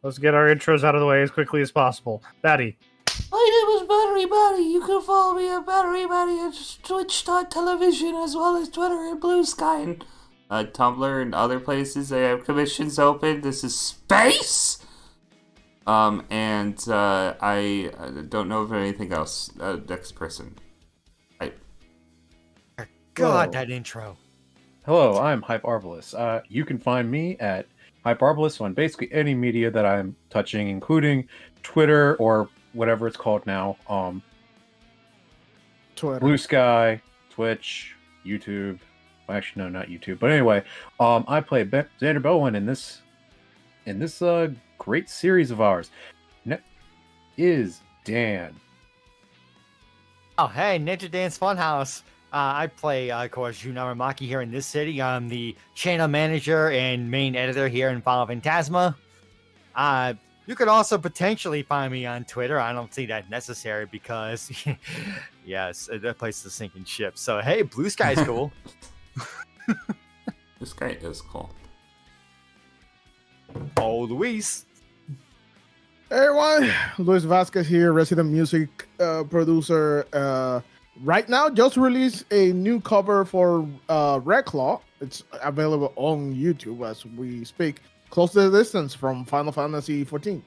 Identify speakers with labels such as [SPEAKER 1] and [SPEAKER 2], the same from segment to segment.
[SPEAKER 1] Let's get our intros out of the way as quickly as possible. Batty.
[SPEAKER 2] My name is Battery Batty. You can follow me at Battery Batty at Twitch.tv as well as Twitter and Blue Sky and
[SPEAKER 3] Tumblr and other places. I have commissions open. This is space. I don't know of anything else. Next person.
[SPEAKER 4] God,
[SPEAKER 5] Whoa.
[SPEAKER 4] that intro.
[SPEAKER 5] Hello, I'm Hype Arbalist. You can find me at Hype Arbalist on basically any media that I'm touching, including Twitter or whatever it's called now.
[SPEAKER 6] Twitter.
[SPEAKER 5] Blue Sky, Twitch, YouTube. Well, actually, no, not YouTube. But anyway, I play Xander Bowen in this great series of ours. Is Dan.
[SPEAKER 4] Oh, hey, Ninja Dance Funhouse. I play, of course, Junaramaki here in this city. I'm the channel manager and main editor here in Final Phantasma. You could also potentially find me on Twitter. I don't see that necessary because, yes, that place is sinking ship. So, hey, Blue Sky's cool.
[SPEAKER 3] This guy is cool.
[SPEAKER 4] Oh, Luis.
[SPEAKER 6] Hey everyone, Luis Vasquez here, resident music producer. Right now, just released a new cover for Red Claw. It's available on YouTube as we speak. Close the Distance from Final Fantasy XIV.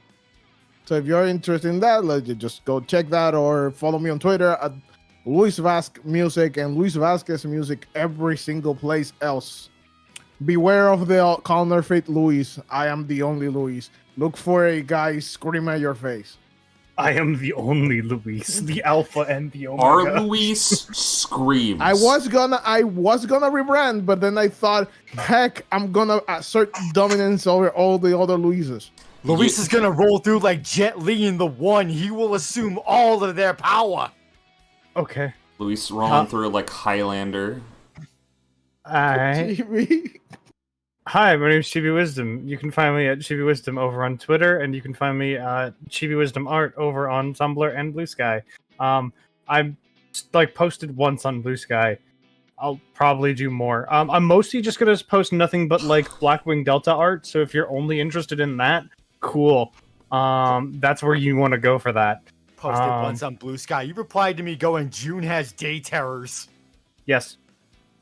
[SPEAKER 6] So if you're interested in that, just go check that or follow me on Twitter at Luis Vasquez Music and Luis Vasquez Music every single place else. Beware of the counterfeit Luis. I am the only Luis. Look for a guy scream at your face.
[SPEAKER 1] I am the only Luis, the alpha and the omega.
[SPEAKER 3] Our Luis screams.
[SPEAKER 6] I was gonna rebrand, but then I thought, heck, I'm gonna assert dominance over all the other Luises.
[SPEAKER 4] Luis is gonna roll through like Jet Li in the One. He will assume all of their power.
[SPEAKER 1] Okay.
[SPEAKER 3] Luis rolling through like Highlander.
[SPEAKER 1] Alright. Hi, my name is ChibiWisdom. You can find me at ChibiWisdom over on Twitter, and you can find me at ChibiWisdom Art over on Tumblr and Blue Sky. I'm posted once on Blue Sky. I'll probably do more. I'm mostly just gonna post nothing but like Blackwing Delta art. So if you're only interested in that, cool. That's where you want to go for that.
[SPEAKER 4] Posted once on Blue Sky. You replied to me going, June has day terrors.
[SPEAKER 1] Yes.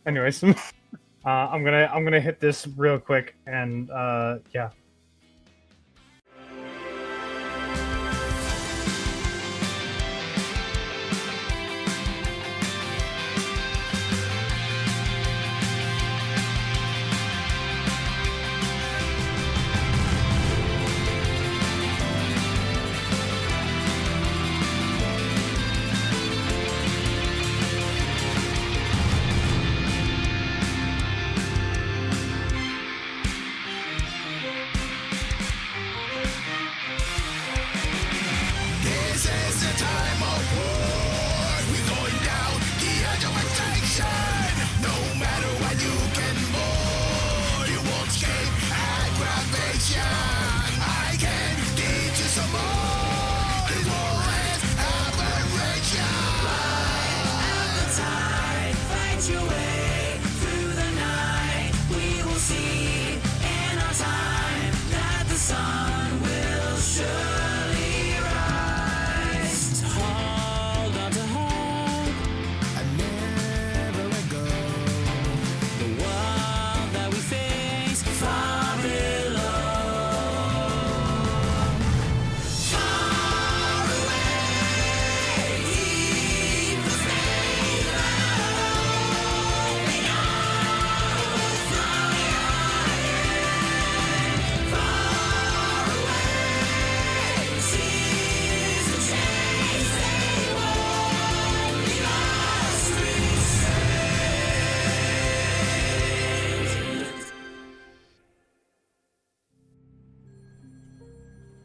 [SPEAKER 1] Anyways. I'm gonna hit this real quick and yeah.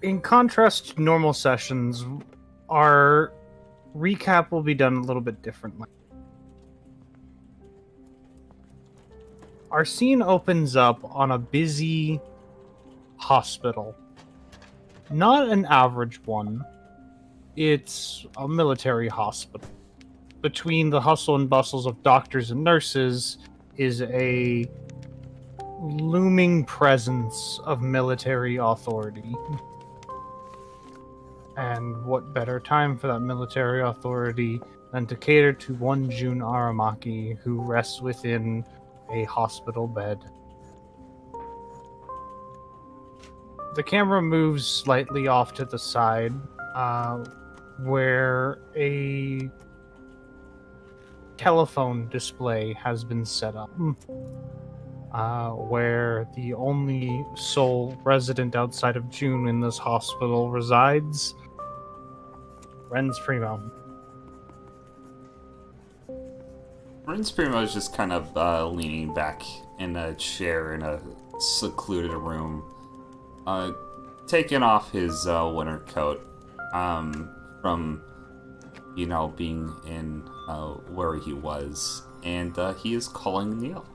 [SPEAKER 1] In contrast to normal sessions, our recap will be done a little bit differently. Our scene opens up on a busy hospital. Not an average one. It's a military hospital. between the hustle and bustles of doctors and nurses is a looming presence of military authority. And what better time for that military authority than to cater to one Jun Aramaki who rests within a hospital bed. The camera moves slightly off to the side, where a telephone display has been set up, where the only sole resident outside of June in this hospital resides, Ren's Primo.
[SPEAKER 3] Ren's Primo is just kind of leaning back in a chair in a secluded room, taking off his winter coat from, being in where he was, and he is calling Neil.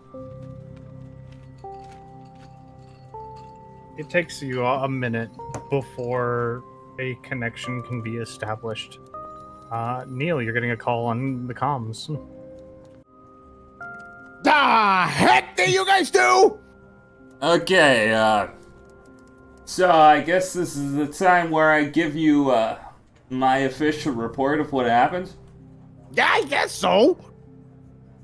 [SPEAKER 1] It takes you a minute before a connection can be established. Neil, you're getting a call on the comms.
[SPEAKER 6] The heck did you guys do?
[SPEAKER 3] Okay, so I guess this is the time where I give you my official report of what happened.
[SPEAKER 6] Yeah, I guess so.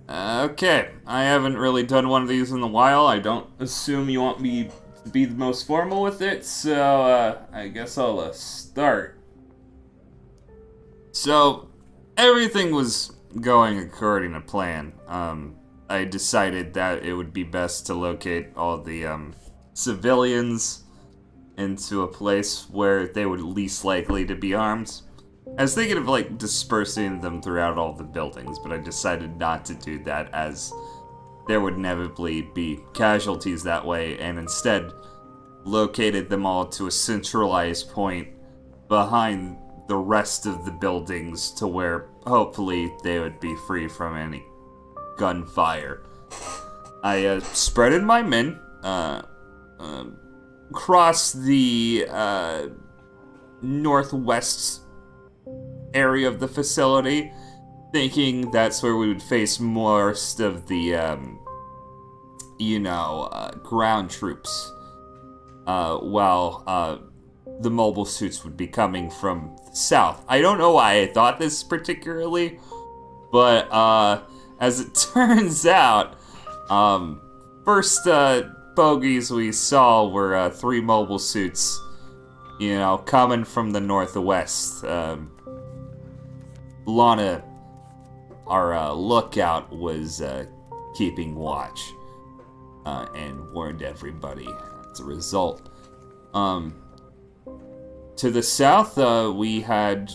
[SPEAKER 3] Okay, I haven't really done one of these in a while. I don't assume you want me to be the most formal with it, so I guess I'll start. So, everything was going according to plan. I decided that it would be best to locate all the civilians into a place where they would least likely to be armed. I was thinking of dispersing them throughout all the buildings, but I decided not to do that as there would inevitably be casualties that way, and instead located them all to a centralized point behind the rest of the buildings to where hopefully they would be free from any gunfire. I spreaded my men across the northwest area of the facility, thinking that's where we would face most of the, ground troops, while the mobile suits would be coming from the south. I don't know why I thought this particularly, but as it turns out, first bogeys we saw were 3 mobile suits, coming from the northwest. Lana, our lookout, was keeping watch and warned everybody as a result. To the south, we had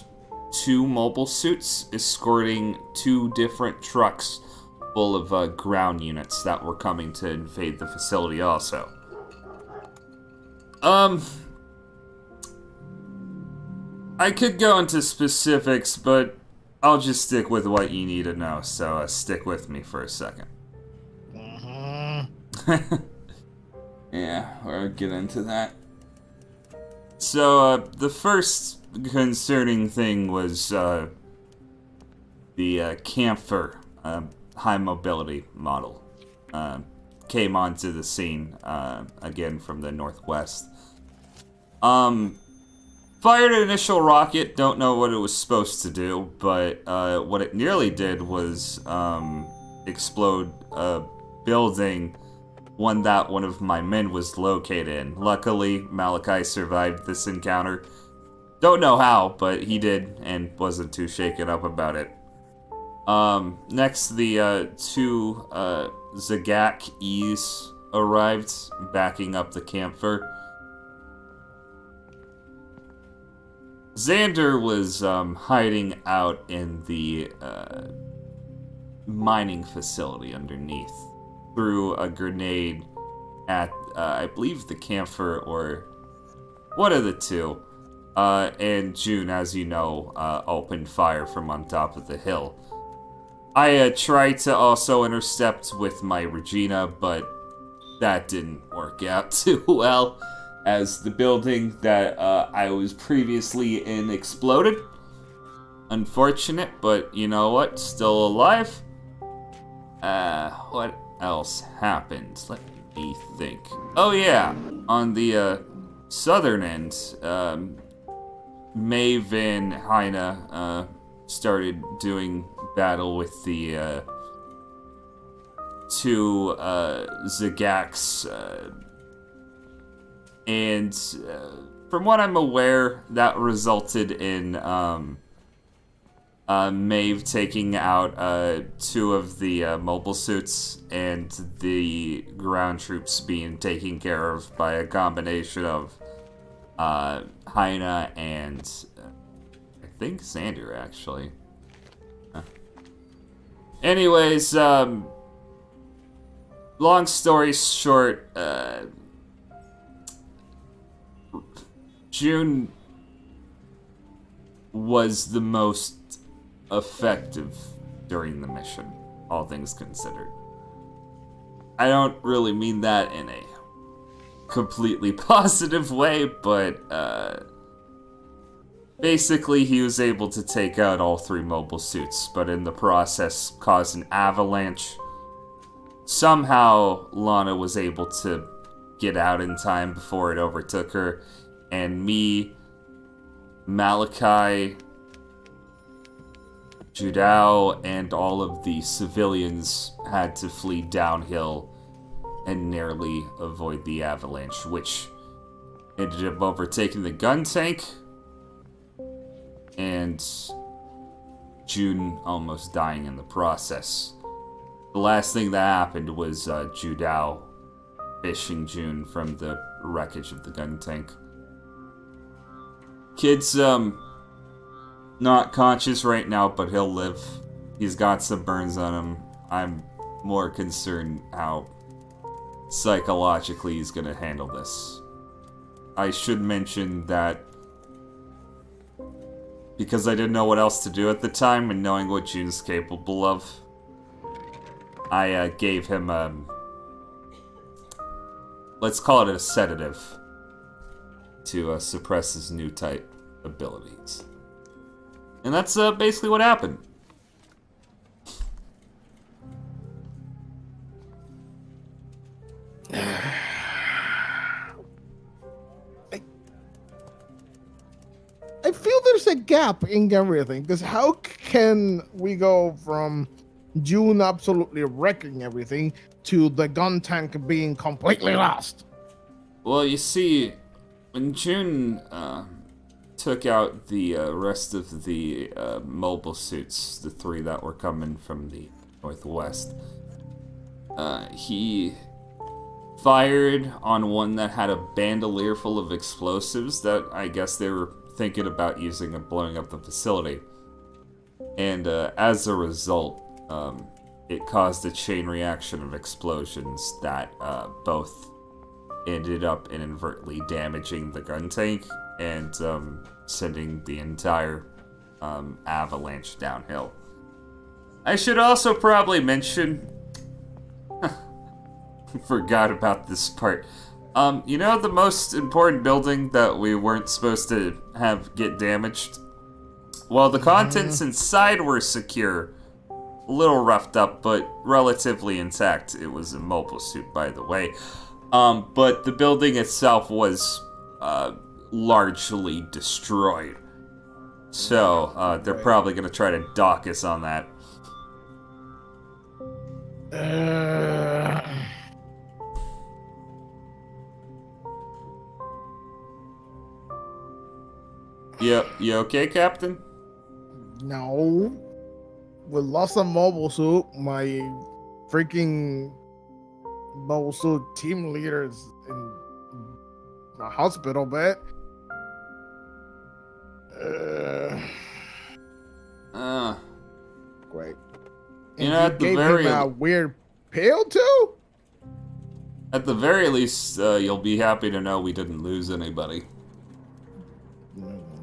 [SPEAKER 3] 2 mobile suits escorting 2 different trucks full of ground units that were coming to invade the facility also. I could go into specifics, but I'll just stick with what you need to know, so stick with me for a second. Yeah, we'll get into that. So, the first concerning thing was the Camphor high mobility model. Came onto the scene, again from the northwest. Fired an initial rocket, don't know what it was supposed to do, but what it nearly did was explode a building, one that one of my men was located in. Luckily, Malachi survived this encounter. Don't know how, but he did, and wasn't too shaken up about it. Next, the 2 Zagak E's arrived, backing up the Camphor. Xander was hiding out in the mining facility underneath. Threw a grenade at, I believe, the Camphor, or one of the 2. And June, as you know, opened fire from on top of the hill. I tried to also intercept with my Regina, but that didn't work out too well, as the building that I was previously in exploded. unfortunate, but you know what? Still alive. What else happened? Let me think. Oh yeah, on the southern end, Maeve and Heine started doing battle with the two Zagax, and from what I'm aware, that resulted in Maeve taking out two of the mobile suits, and the ground troops being taken care of by a combination of Heine and I think Xander, actually. Anyways, long story short, June was the most effective during the mission, all things considered. I don't really mean that in a completely positive way, but basically he was able to take out all three mobile suits, but in the process caused an avalanche. Somehow Lana was able to get out in time before it overtook her, and me, Malachi, Judao, and all of the civilians had to flee downhill and narrowly avoid the avalanche, which ended up overtaking the gun tank, and June almost dying in the process. The last thing that happened was Judao fishing June from the wreckage of the gun tank. Kid's not conscious right now, but he'll live. He's got some burns on him. I'm more concerned how psychologically he's gonna handle this. I should mention that because I didn't know what else to do at the time, and knowing what June's capable of, I gave him let's call it a sedative to suppress his new type abilities. And that's basically what happened.
[SPEAKER 6] I feel there's a gap in everything, because how can we go from June absolutely wrecking everything to the gun tank being completely lost?
[SPEAKER 3] Well, you see, when June took out the rest of the mobile suits, the three that were coming from the northwest, he fired on one that had a bandolier full of explosives that I guess they were thinking about using and blowing up the facility. And as a result, it caused a chain reaction of explosions that both ended up inadvertently damaging the gun tank and sending the entire avalanche downhill. I should also probably mention, forgot about this part. You know the most important building that we weren't supposed to have get damaged? Well, the contents inside were secure. A little roughed up, but relatively intact. It was a mobile suit, by the way. But the building itself was largely destroyed. So, they're probably going to try to dock us on that. You okay, Captain?
[SPEAKER 6] No. We lost a mobile suit. My freaking mobile suit team leader is in the hospital bed. Great.
[SPEAKER 3] You know, at the
[SPEAKER 6] gave
[SPEAKER 3] very
[SPEAKER 6] him a weird pill too?
[SPEAKER 3] At the very least, you'll be happy to know we didn't lose anybody.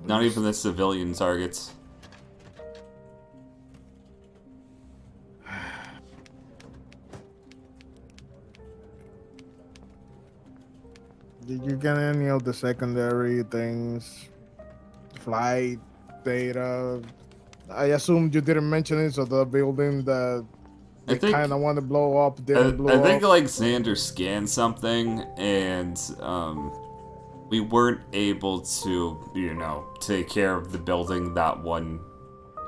[SPEAKER 3] Not even the civilian targets.
[SPEAKER 6] Did you get any of the secondary things? Flight data, I assumed you didn't mention it, so the building that
[SPEAKER 3] I
[SPEAKER 6] they
[SPEAKER 3] think-
[SPEAKER 6] kind of want to blow up didn't blow
[SPEAKER 3] I think
[SPEAKER 6] up.
[SPEAKER 3] like Xander scanned something, and we weren't able to, you know, take care of the building that one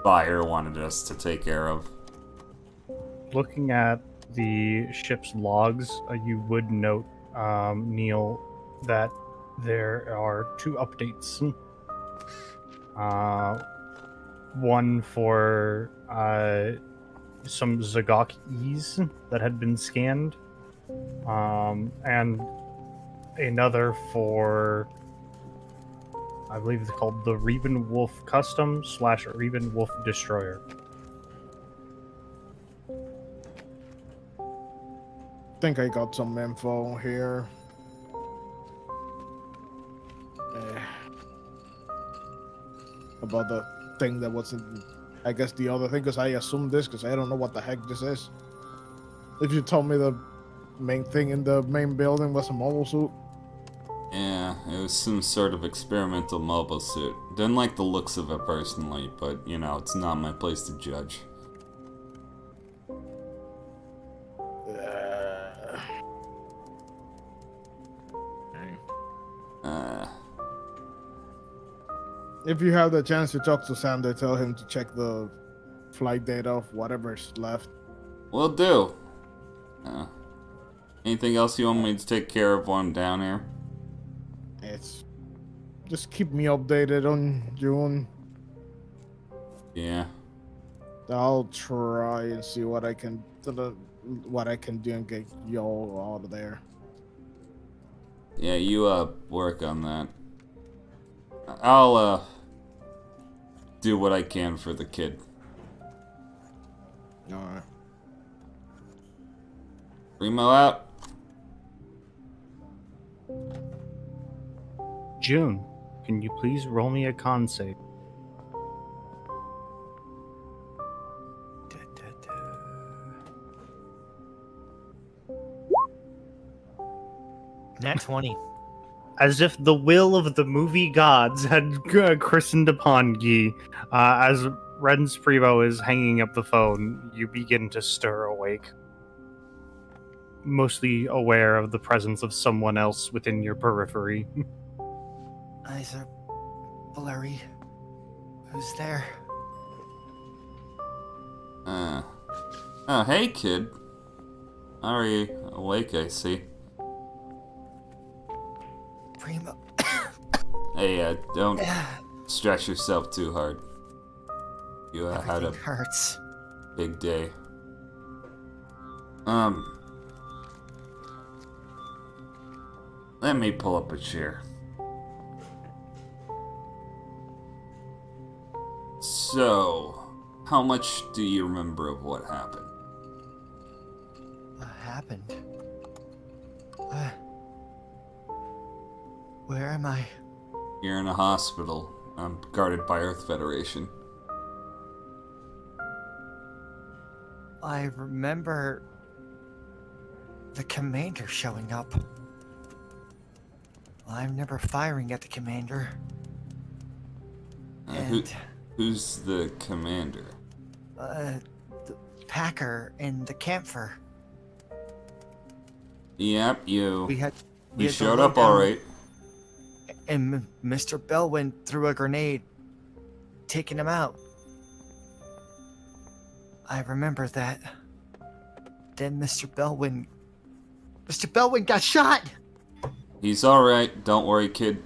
[SPEAKER 3] buyer wanted us to take care of.
[SPEAKER 1] Looking at the ship's logs, you would note, Neil, that there are 2 updates. One for some Zagok E's that had been scanned, and another for, I believe it's called the Reben Wolf Custom / Reben Wolf Destroyer.
[SPEAKER 6] I think I got some info here. About the thing that wasn't, I guess the other thing, because I assumed this, because I don't know what the heck this is. If you told me the main thing in the main building was a mobile suit.
[SPEAKER 3] Yeah, it was some sort of experimental mobile suit. Didn't like the looks of it personally, but, you know, it's not my place to judge.
[SPEAKER 6] If you have the chance to talk to Sander, tell him to check the flight data of whatever's left.
[SPEAKER 3] Will do. Anything else you want me to take care of while I'm down here?
[SPEAKER 6] It's just keep me updated on June.
[SPEAKER 3] Yeah.
[SPEAKER 6] I'll try and see what I can do and get y'all out of there.
[SPEAKER 3] Yeah, you work on that. I'll do what I can for the kid.
[SPEAKER 6] Alright.
[SPEAKER 3] Primo out.
[SPEAKER 1] June, can you please roll me a con save?
[SPEAKER 4] Nat 20.
[SPEAKER 1] As if the will of the movie gods had christened upon ye, as Ren's Primo is hanging up the phone, you begin to stir awake. Mostly aware of the presence of someone else within your periphery.
[SPEAKER 4] Eyes are blurry. Who's there?
[SPEAKER 3] Oh, hey, kid. Are you awake, I see.
[SPEAKER 4] Primo.
[SPEAKER 3] Hey, don't stretch yourself too hard. You had a
[SPEAKER 4] Everything hurts.
[SPEAKER 3] big day. Let me pull up a chair. So, how much do you remember of what happened?
[SPEAKER 4] What happened? Where am I?
[SPEAKER 3] You're in a hospital. I'm guarded by Earth Federation.
[SPEAKER 4] I remember the commander showing up. I'm never firing at the commander. And
[SPEAKER 3] Who's the commander?
[SPEAKER 4] the Packer and the Camphor.
[SPEAKER 3] Yep, you.
[SPEAKER 4] We had
[SPEAKER 3] You
[SPEAKER 4] had to
[SPEAKER 3] showed
[SPEAKER 4] lay
[SPEAKER 3] up
[SPEAKER 4] down,
[SPEAKER 3] alright.
[SPEAKER 4] And Mr. Belwyn threw a grenade, taking him out. I remember that. Then Mr. Belwyn got shot!
[SPEAKER 3] He's alright. Don't worry, kid.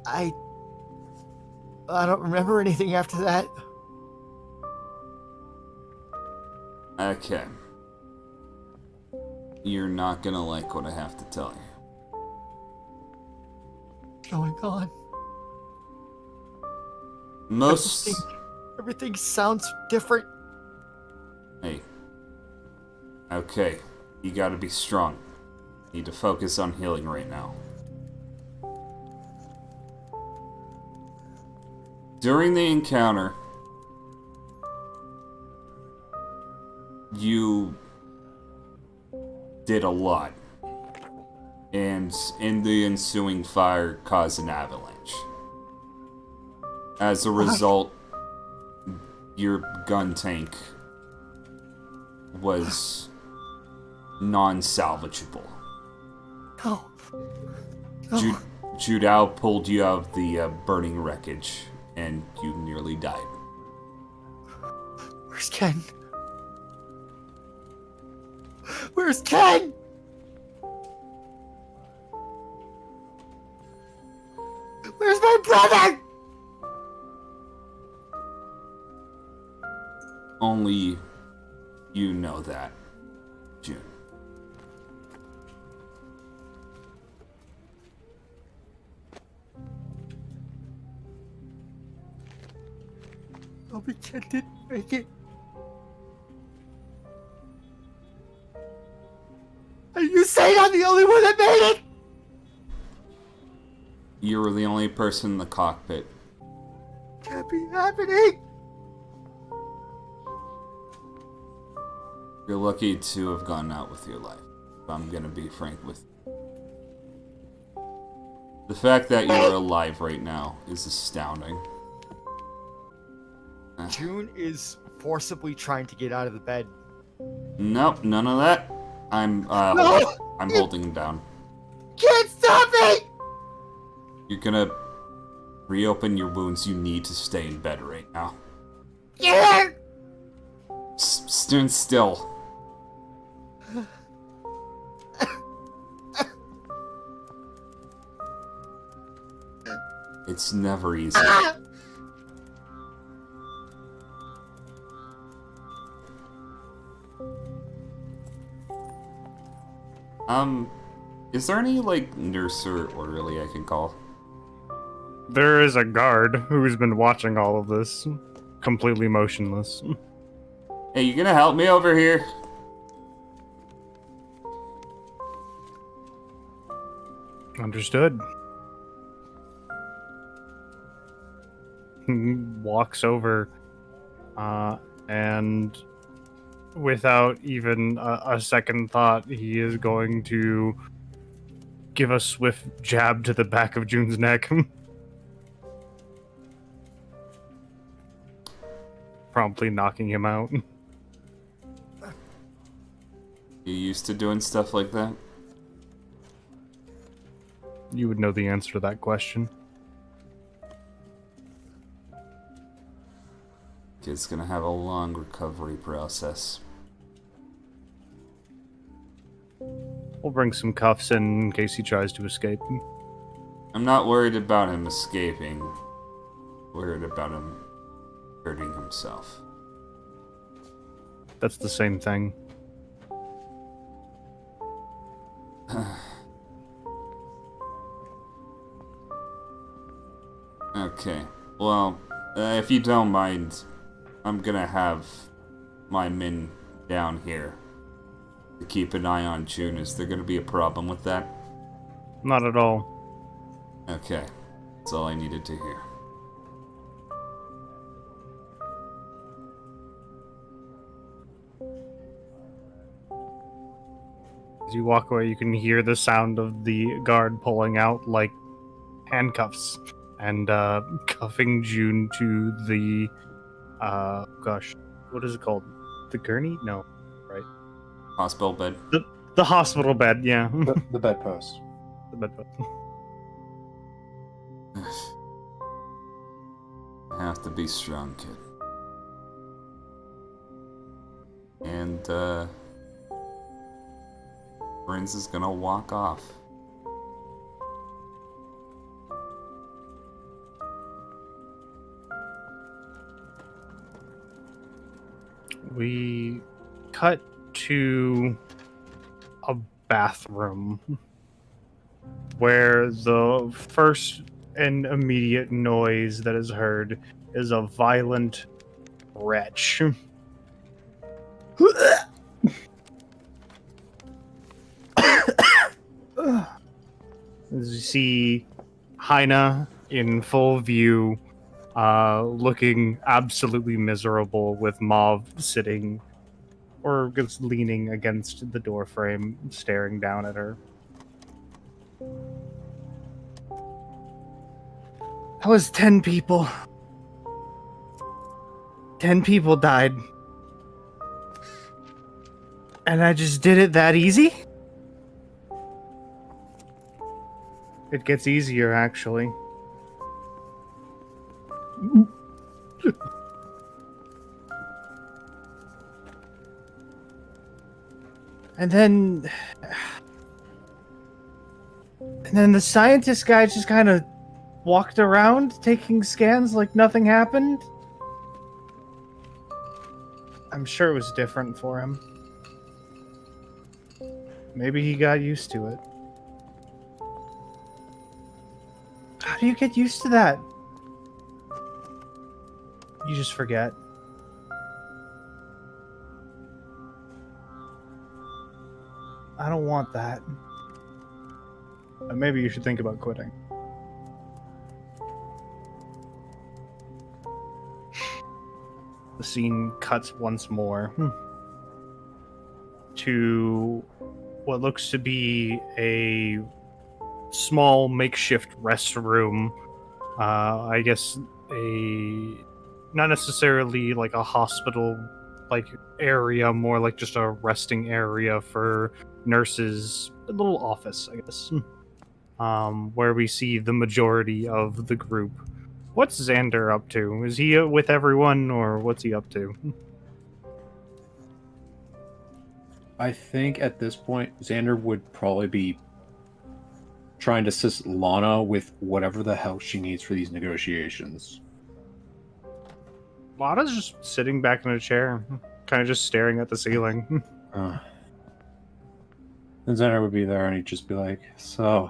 [SPEAKER 4] I don't remember anything after that.
[SPEAKER 3] Okay. You're not gonna like what I have to tell you.
[SPEAKER 4] Going on.
[SPEAKER 3] Most...
[SPEAKER 4] Everything sounds different.
[SPEAKER 3] Hey. Okay. You gotta be strong. Need to focus on healing right now. During the encounter, you did a lot, and in the ensuing fire caused an avalanche. As a result, your gun tank was non-salvageable.
[SPEAKER 4] No. No.
[SPEAKER 3] Judao pulled you out of the burning wreckage, and you nearly died.
[SPEAKER 4] Where's Ken? Where's Ken? Where's my brother?
[SPEAKER 3] Only you know that, June.
[SPEAKER 4] Bobby Ken didn't make it. Are you saying I'm the only one that made it?
[SPEAKER 3] You were the only person in the cockpit.
[SPEAKER 4] Can't be happening.
[SPEAKER 3] You're lucky to have gone out with your life, if I'm gonna be frank with you. The fact that you're alive right now is astounding.
[SPEAKER 4] June is forcibly trying to get out of the bed.
[SPEAKER 3] Nope, none of that. I'm
[SPEAKER 4] No!
[SPEAKER 3] I'm holding him down.
[SPEAKER 4] Can't stop me!
[SPEAKER 3] You're gonna reopen your wounds. You need to stay in bed right now.
[SPEAKER 4] Yeah!
[SPEAKER 3] Stand still. It's never easy. Is there any, like, nurse or orderly I can call?
[SPEAKER 1] There is a guard who's been watching all of this, completely motionless.
[SPEAKER 3] Hey, you gonna help me over here?
[SPEAKER 1] Understood. He walks over, and without even a second thought, he is going to give a swift jab to the back of June's neck. Promptly knocking him out.
[SPEAKER 3] You used to doing stuff like that?
[SPEAKER 1] You would know the answer to that question.
[SPEAKER 3] Kid's gonna have a long recovery process.
[SPEAKER 1] We'll bring some cuffs in case he tries to escape.
[SPEAKER 3] I'm not worried about him escaping. Worried about him hurting himself.
[SPEAKER 1] That's the same thing.
[SPEAKER 3] Okay. Well, if you don't mind, I'm gonna have my men down here to keep an eye on June. Is there gonna be a problem with that?
[SPEAKER 1] Not at all.
[SPEAKER 3] Okay. That's all I needed to hear.
[SPEAKER 1] As you walk away, you can hear the sound of the guard pulling out, like, handcuffs and cuffing June to the, gosh, what is it called? The gurney? No, right?
[SPEAKER 3] Hospital bed.
[SPEAKER 1] The hospital bed, yeah.
[SPEAKER 5] The bedpost.
[SPEAKER 1] The bedpost.
[SPEAKER 3] I have to be strong, kid. And, Prince is gonna walk off.
[SPEAKER 1] We cut to a bathroom where the first and immediate noise that is heard is a violent retch. As you see Heine in full view, looking absolutely miserable, with Mauve sitting or just leaning against the door frame, staring down at her. That was 10 people. 10 people died. And I just did it that easy? It gets easier, actually. And then the scientist guy just kind of walked around taking scans like nothing happened. I'm sure it was different for him. Maybe he got used to it. How do you get used to that? You just forget. I don't want that. Maybe you should think about quitting. The scene cuts once more to what looks to be a small makeshift restroom. I guess not necessarily like a hospital like area, more like just a resting area for nurses, a little office, I guess. Where we see the majority of the group. What's Xander up to? Is he with everyone, or what's he up to?
[SPEAKER 5] I think at this point, Xander would probably be trying to assist Lana with whatever the hell she needs for these negotiations.
[SPEAKER 1] Lana's just sitting back in a chair, kind of just staring at the ceiling.
[SPEAKER 5] And Xander would be there and he'd just be like, so...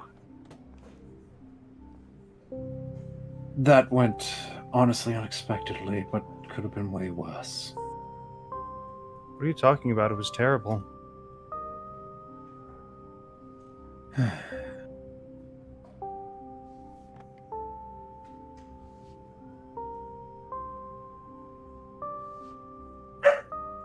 [SPEAKER 5] That went honestly unexpectedly, but could have been way worse.
[SPEAKER 1] What are you talking about? It was terrible.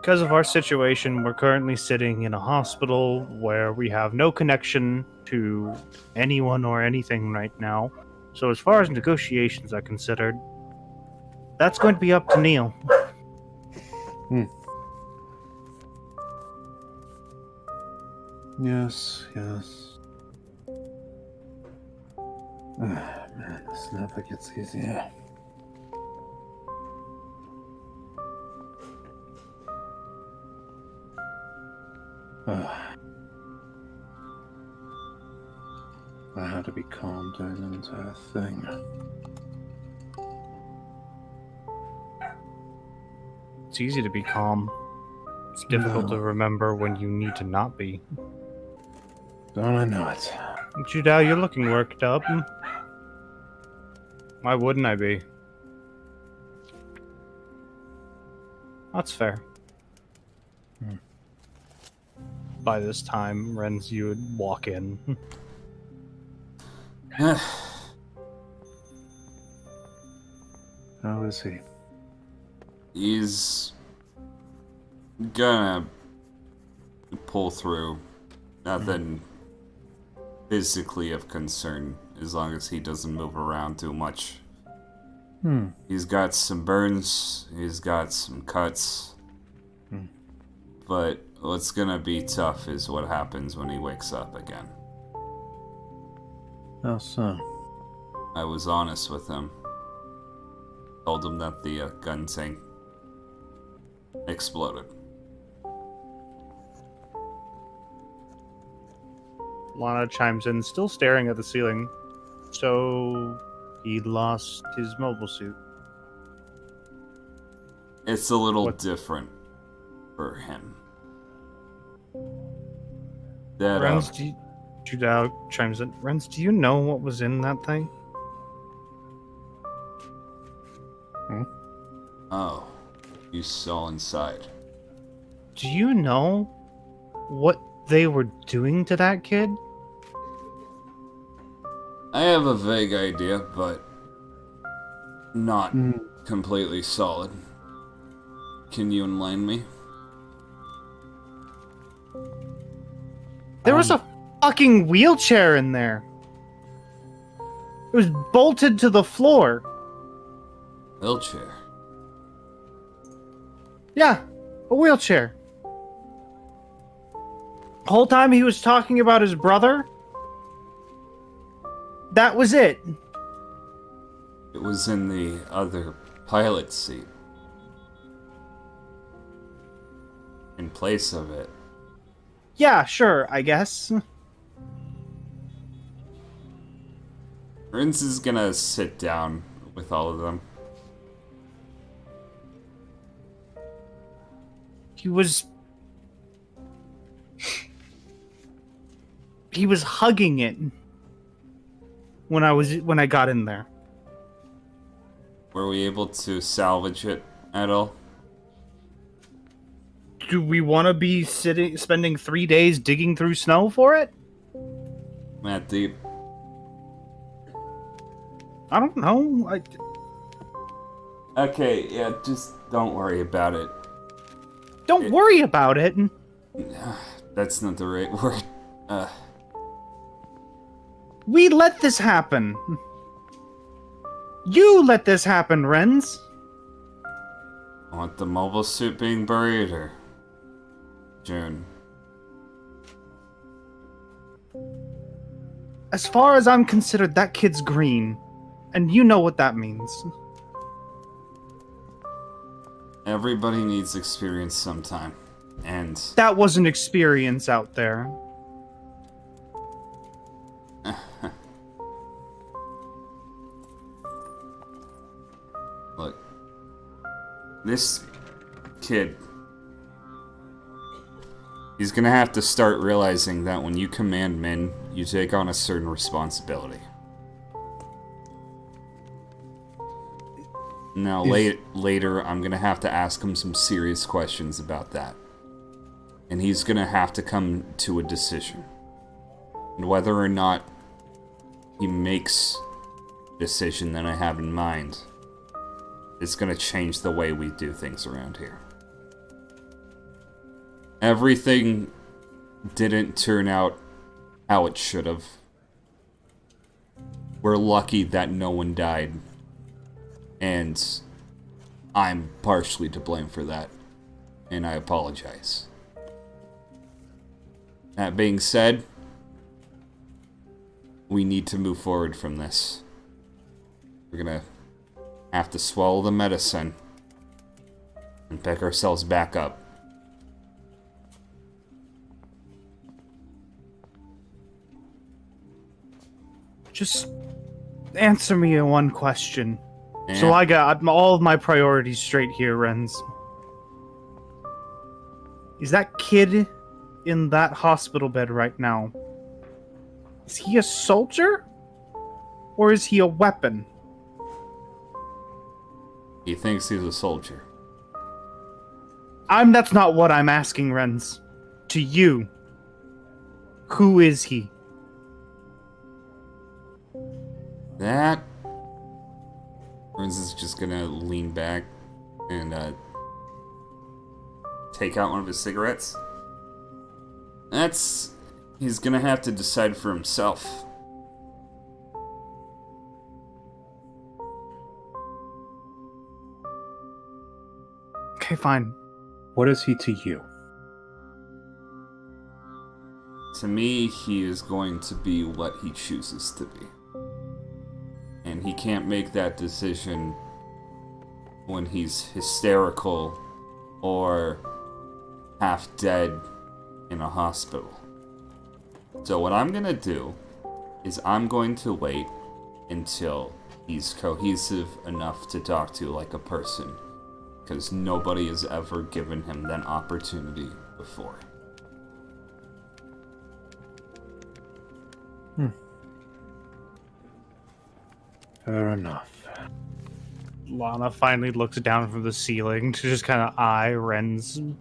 [SPEAKER 1] Because of our situation, we're currently sitting in a hospital where we have no connection to anyone or anything right now. So as far as negotiations are considered, that's going to be up to Neil.
[SPEAKER 5] Yes. Man, this never gets easier. I had to be calm during the entire thing.
[SPEAKER 1] It's easy to be calm. It's difficult to remember when you need to not be.
[SPEAKER 5] Don't I know it?
[SPEAKER 1] Judao, you're looking worked up. Why wouldn't I be? That's fair. By this time, Renz, you would walk in.
[SPEAKER 5] How is he?
[SPEAKER 3] He's gonna pull through. Nothing physically of concern, as long as he doesn't move around too much. He's got some burns, he's got some cuts. But what's gonna be tough is what happens when he wakes up again.
[SPEAKER 5] How so?
[SPEAKER 3] I was honest with him. Told him that the gun tank exploded.
[SPEAKER 1] Lana chimes in, still staring at the ceiling. So, he lost his mobile suit.
[SPEAKER 3] It's a little different for him. That,
[SPEAKER 1] Renz, Judao chimes in. Renz, do you know what was in that thing?
[SPEAKER 3] Oh, you saw inside.
[SPEAKER 1] Do you know what they were doing to that kid?
[SPEAKER 3] I have a vague idea, but not completely solid. Can you enlighten me?
[SPEAKER 1] There was a fucking wheelchair in there. It was bolted to the floor.
[SPEAKER 3] Wheelchair.
[SPEAKER 1] Yeah, a wheelchair. The whole time he was talking about his brother. That was it.
[SPEAKER 3] It was in the other pilot seat. In place of it.
[SPEAKER 1] Yeah, sure, I guess.
[SPEAKER 3] Rins is gonna sit down with all of them.
[SPEAKER 1] He was hugging it when I got in there.
[SPEAKER 3] Were we able to salvage it at all?
[SPEAKER 1] Do we want to be spending 3 days digging through snow for it?
[SPEAKER 3] That deep.
[SPEAKER 1] I don't know.
[SPEAKER 3] Okay, yeah, just don't worry about it.
[SPEAKER 1] Don't worry about it.
[SPEAKER 3] That's not the right word.
[SPEAKER 1] We let this happen. You let this happen, Renz.
[SPEAKER 3] Want the mobile suit being buried, or June?
[SPEAKER 1] As far as I'm considered, that kid's green. And you know what that means.
[SPEAKER 3] Everybody needs experience sometime. And
[SPEAKER 1] That was an experience out there.
[SPEAKER 3] look, this kid, he's gonna have to start realizing that when you command men, you take on a certain responsibility. Now, later, I'm gonna have to ask him some serious questions about that. And he's gonna have to come to a decision. And whether or not he makes the decision that I have in mind, it's gonna change the way we do things around here. Everything didn't turn out how it should have. We're lucky that no one died. And I'm partially to blame for that. And I apologize. That being said, we need to move forward from this. We're gonna have to swallow the medicine and pick ourselves back up.
[SPEAKER 1] Just answer me one question.
[SPEAKER 3] And
[SPEAKER 1] So I got all of my priorities straight here, Renz. Is that kid in that hospital bed right now? Is he a soldier? Or is he a weapon?
[SPEAKER 3] he thinks he's a soldier.
[SPEAKER 1] That's not what I'm asking, Renz. To you. Who is he?
[SPEAKER 3] That... Burns is just gonna lean back and take out one of his cigarettes. He's gonna have to decide for himself.
[SPEAKER 1] Okay, fine.
[SPEAKER 5] What is he to you?
[SPEAKER 3] To me, he is going to be what he chooses to be. And he can't make that decision when he's hysterical or half dead in a hospital. So what I'm gonna do is I'm going to wait until he's cohesive enough to talk to like a person. Because nobody has ever given him that opportunity before.
[SPEAKER 5] Fair enough.
[SPEAKER 1] Lana finally looks down from the ceiling to just kind of eye Renz.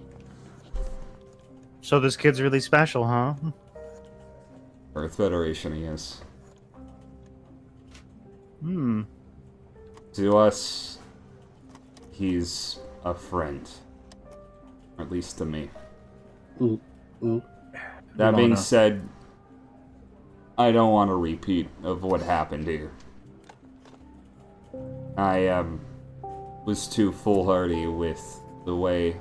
[SPEAKER 1] So this kid's really special, huh?
[SPEAKER 3] Earth Federation he is. To us, he's a friend. Or at least to me. That being said, I don't want a repeat of what happened here. I was too foolhardy with the way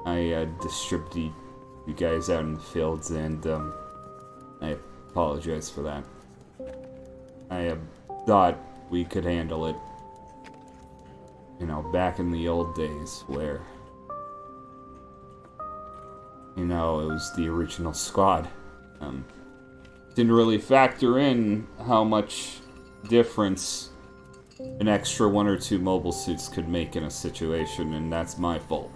[SPEAKER 3] I distributed you guys out in the fields, and I apologize for that. I thought we could handle it, you know, back in the old days where, you know, it was the original squad. Didn't really factor in how much difference an extra 1 or 2 mobile suits could make in a situation, and that's my fault.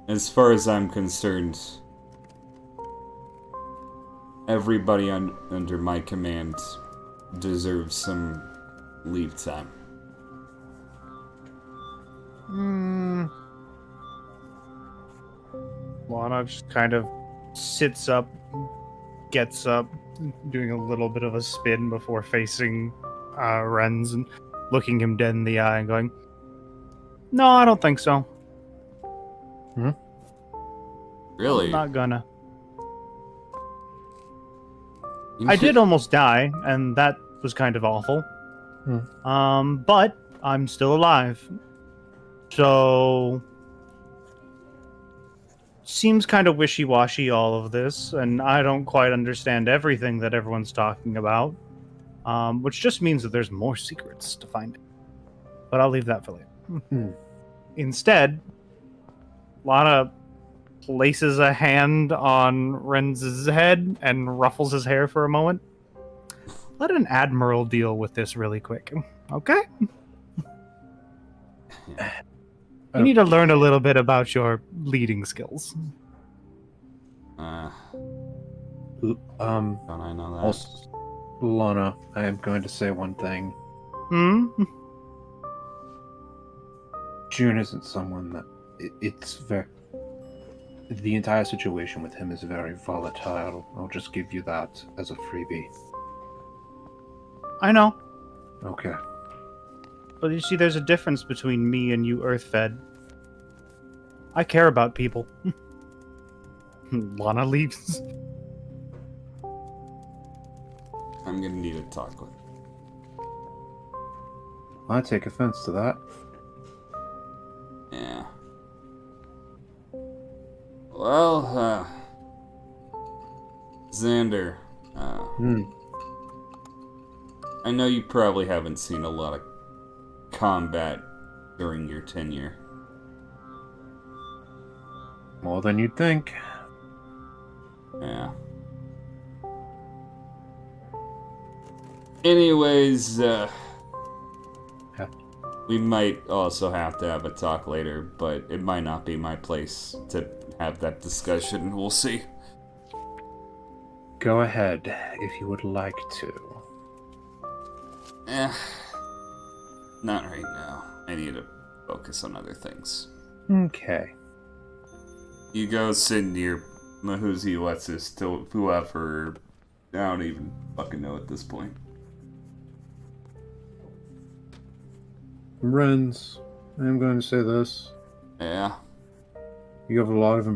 [SPEAKER 3] As far as I'm concerned, everybody under my command deserves some leave time.
[SPEAKER 1] Lana just kind of sits up, gets up, doing a little bit of a spin before facing Renz and looking him dead in the eye and going, "No, I don't think so.
[SPEAKER 3] Really?
[SPEAKER 1] I'm not gonna.
[SPEAKER 3] You
[SPEAKER 1] I
[SPEAKER 3] should-
[SPEAKER 1] did almost die, and that was kind of awful. But I'm still alive. So seems kind of wishy-washy, all of this, and I don't quite understand everything that everyone's talking about. Which just means that there's more secrets to find. But I'll leave that for later. Instead, Lana places a hand on Renz's head and ruffles his hair for a moment. Let an admiral deal with this really quick, okay? You need to learn a little bit about your leading skills.
[SPEAKER 3] Don't I know that?
[SPEAKER 5] Also, Lana, I am going to say one thing. June isn't someone that... It's very... The entire situation with him is very volatile. I'll just give you that as a freebie.
[SPEAKER 1] I know.
[SPEAKER 5] Okay.
[SPEAKER 1] But you see, there's a difference between me and you Earthfed. I care about people. Lana leaves.
[SPEAKER 3] I'm gonna need to talk with.
[SPEAKER 5] I take offense to that.
[SPEAKER 3] Yeah. Well, Xander, I know you probably haven't seen a lot of combat during your tenure.
[SPEAKER 5] More than you'd think.
[SPEAKER 3] Yeah. Anyways, we might also have to have a talk later, but it might not be my place to have that discussion. We'll see.
[SPEAKER 5] Go ahead, if you would like to.
[SPEAKER 3] Not right now. I need to focus on other things.
[SPEAKER 5] Okay.
[SPEAKER 3] You go send your Mahuzi Wetsis to whoever. I don't even fucking know at this point.
[SPEAKER 5] Renz, I'm going to say this.
[SPEAKER 3] Yeah.
[SPEAKER 5] You have a lot of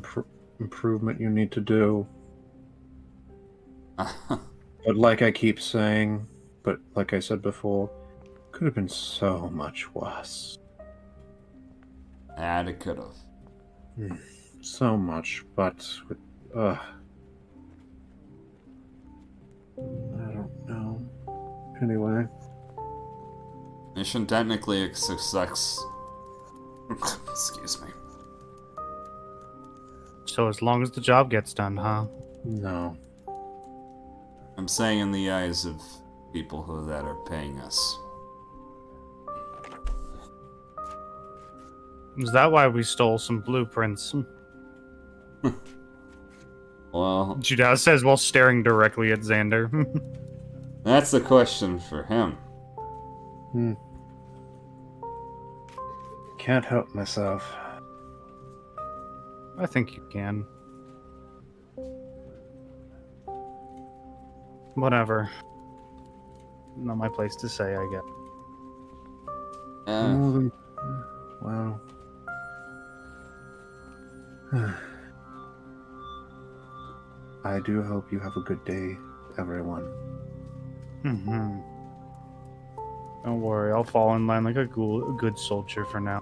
[SPEAKER 5] improvement you need to do. But like I keep saying, but like I said before, could have been so much worse.
[SPEAKER 3] And it could have.
[SPEAKER 5] So much, but with, I don't know. Anyway.
[SPEAKER 3] Mission technically a success. Excuse me.
[SPEAKER 1] So as long as the job gets done, huh?
[SPEAKER 5] No.
[SPEAKER 3] I'm saying in the eyes of people that are paying us.
[SPEAKER 1] Is that why we stole some blueprints?
[SPEAKER 3] Well,
[SPEAKER 1] Judas says while staring directly at Xander.
[SPEAKER 3] that's the question for him.
[SPEAKER 5] Can't help myself.
[SPEAKER 1] I think you can. Whatever. Not my place to say, I guess.
[SPEAKER 5] More than... Well... I do hope you have a good day, everyone.
[SPEAKER 1] Mm-hmm. Don't worry, I'll fall in line like a good soldier for now.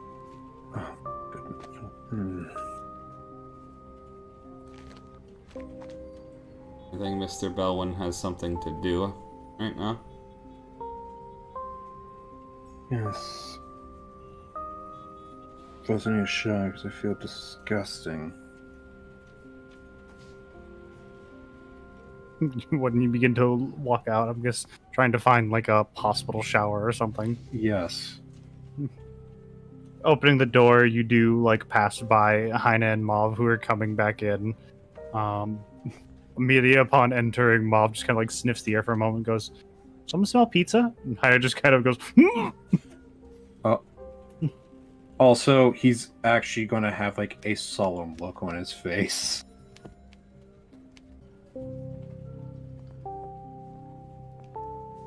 [SPEAKER 3] I think Mr. Belwin has something to do right now.
[SPEAKER 5] Yes. Wasn't you shy because I feel disgusting.
[SPEAKER 1] When you begin to walk out, I'm just trying to find like a hospital shower or something.
[SPEAKER 5] Yes.
[SPEAKER 1] Opening the door, you do like pass by Heine and Mauve who are coming back in. Immediately upon entering, Mauve just kind of like sniffs the air for a moment and goes, "Someone smell pizza?" And Heine just kind of goes,
[SPEAKER 5] Also, he's actually going to have like a solemn look on his face.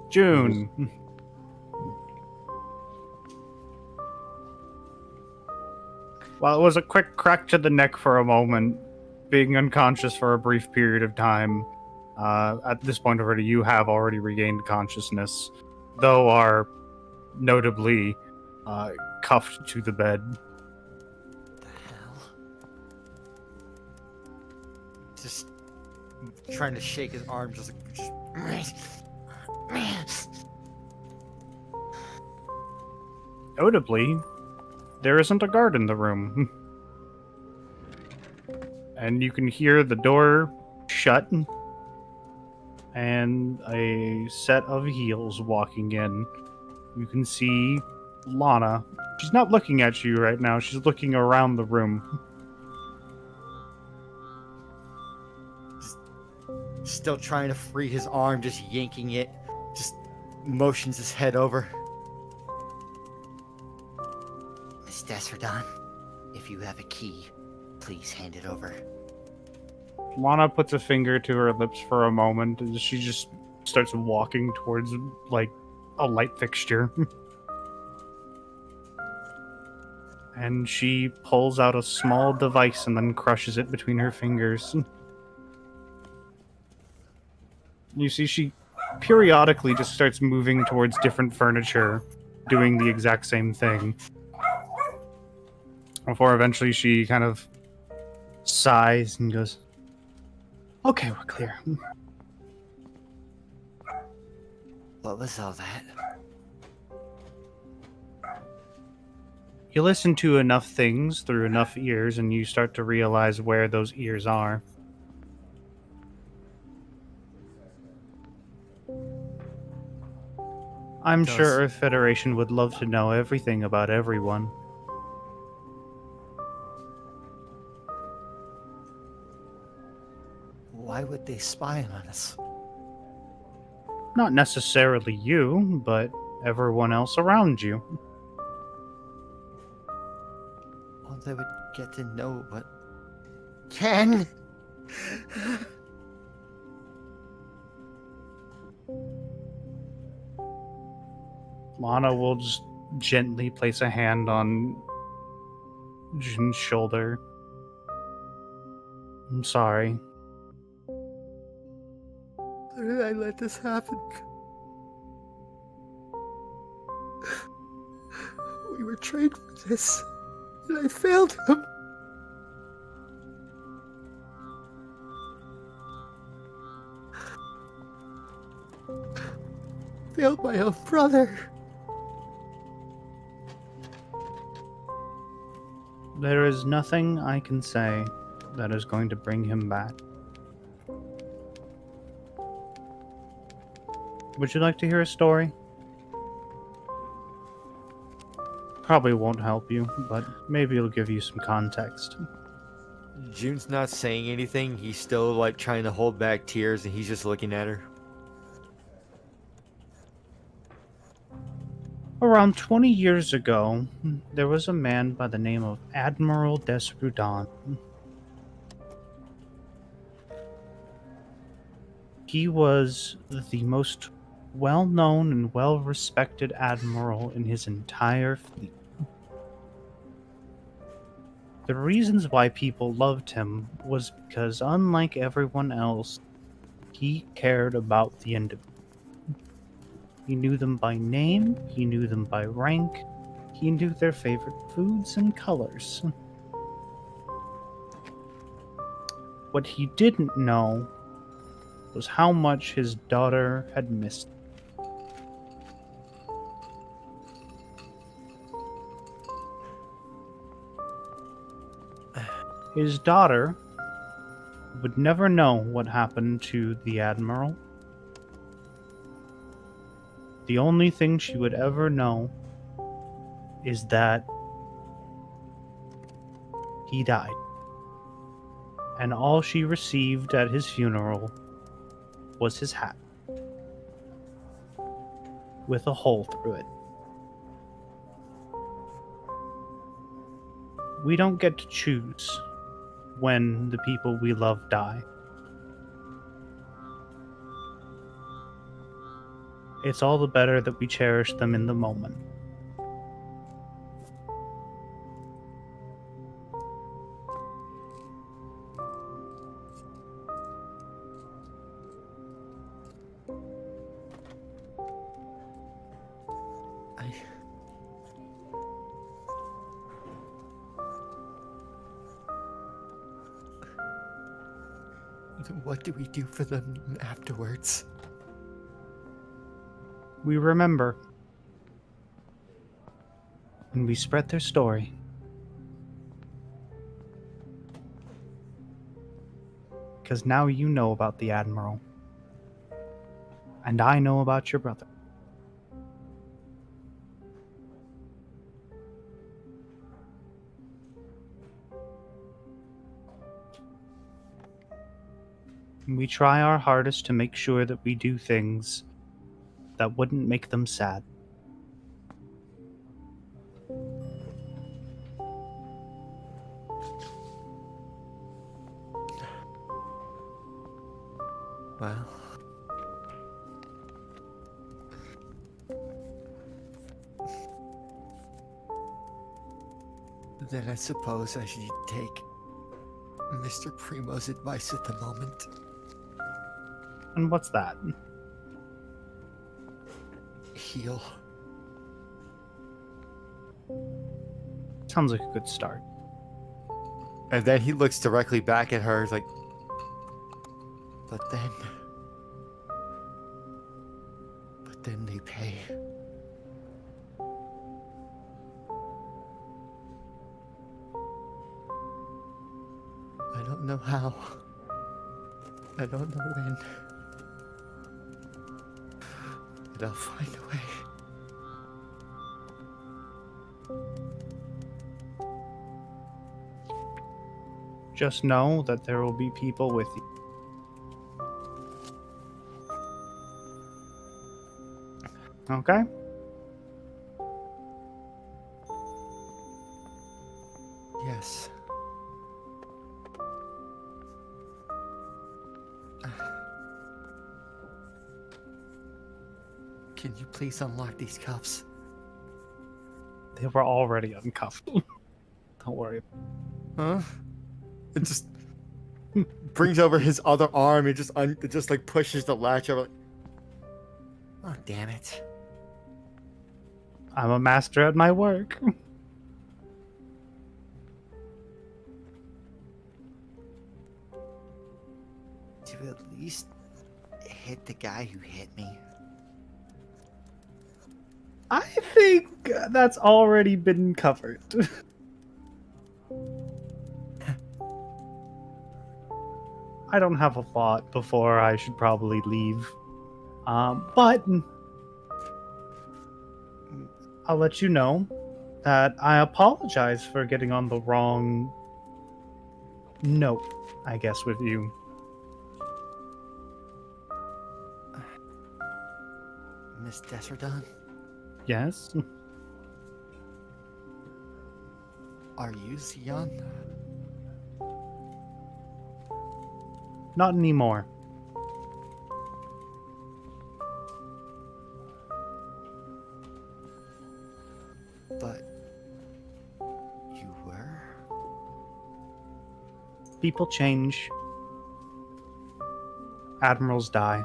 [SPEAKER 1] June. While it was a quick crack to the neck for a moment, being unconscious for a brief period of time, at this point already you have already regained consciousness, though are notably cuffed to the bed.
[SPEAKER 4] What the hell? Just trying to shake his arm, just
[SPEAKER 1] Notably, there isn't a guard in the room. And you can hear the door shut and a set of heels walking in. You can see Lana. She's not looking at you right now. She's looking around the room.
[SPEAKER 4] still trying to free his arm, just yanking it, just motions his head over.
[SPEAKER 2] Miss Desredon, if you have a key, please hand it over.
[SPEAKER 1] Lana puts a finger to her lips for a moment, and she just starts walking towards, like, a light fixture. And she pulls out a small device and then crushes it between her fingers. You see, she periodically just starts moving towards different furniture, doing the exact same thing. Before eventually she kind of sighs and goes, "Okay, we're clear."
[SPEAKER 2] What was all that?
[SPEAKER 1] You listen to enough things through enough ears and you start to realize where those ears are. I'm sure Earth Federation would love to know everything about everyone.
[SPEAKER 2] Why would they spy on us?
[SPEAKER 1] Not necessarily you, but everyone else around you.
[SPEAKER 2] Well, they would get to know what... Ken!
[SPEAKER 1] Lana will just gently place a hand on Jun's shoulder. I'm sorry.
[SPEAKER 2] Why did I let this happen? We were trained for this, and I failed him. Failed my own brother.
[SPEAKER 1] There is nothing I can say that is going to bring him back. Would you like to hear a story? Probably won't help you, but maybe it'll give you some context.
[SPEAKER 4] Jun's not saying anything. He's still like trying to hold back tears, and he's just looking at her.
[SPEAKER 1] Around 20 years ago, there was a man by the name of Admiral Desredon. He was the most well-known and well-respected admiral in his entire fleet. The reasons why people loved him was because, unlike everyone else, he cared about the individual. He knew them by name, he knew them by rank, he knew their favorite foods and colors. What he didn't know was how much his daughter had missed. His daughter would never know what happened to the Admiral. The only thing she would ever know is that he died. And all she received at his funeral was his hat with a hole through it. We don't get to choose when the people we love die. It's all the better that we cherish them in the moment.
[SPEAKER 4] What do we do for them afterwards?
[SPEAKER 1] We remember. And we spread their story. Because now you know about the Admiral. And I know about your brother. We try our hardest to make sure that we do things that wouldn't make them sad.
[SPEAKER 4] Well, then I suppose I should take Mr. Primo's advice at the moment.
[SPEAKER 1] And what's that?
[SPEAKER 4] Heal.
[SPEAKER 1] Sounds like a good start.
[SPEAKER 4] And then he looks directly back at her, like, but then they pay. I don't know how. I don't know when. But I'll find a way.
[SPEAKER 1] Just know that there will be people with you. Okay?
[SPEAKER 4] Yes. Can you please unlock these cuffs?
[SPEAKER 1] They were already uncuffed. Don't worry.
[SPEAKER 4] Huh? It just brings over his other arm and just like pushes the latch over. Oh, damn it.
[SPEAKER 1] I'm a master at my work.
[SPEAKER 4] To at least hit the guy who hit me.
[SPEAKER 1] I think that's already been covered. I don't have a thought before I should probably leave. But I'll let you know that I apologize for getting on the wrong note, I guess, with you.
[SPEAKER 4] Miss Deserdon?
[SPEAKER 1] Yes?
[SPEAKER 4] Are you Xion?
[SPEAKER 1] Not anymore.
[SPEAKER 4] But you were?
[SPEAKER 1] People change. Admirals die.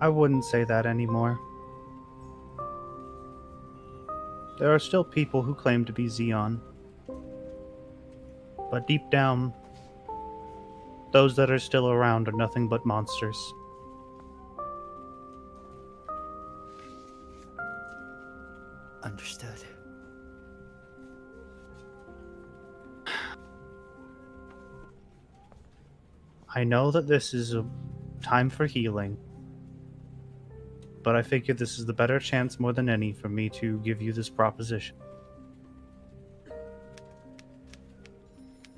[SPEAKER 1] I wouldn't say that anymore. There are still people who claim to be Xeon. But deep down, those that are still around are nothing but monsters.
[SPEAKER 4] Understood.
[SPEAKER 1] I know that this is a time for healing, but I figured this is the better chance more than any for me to give you this proposition.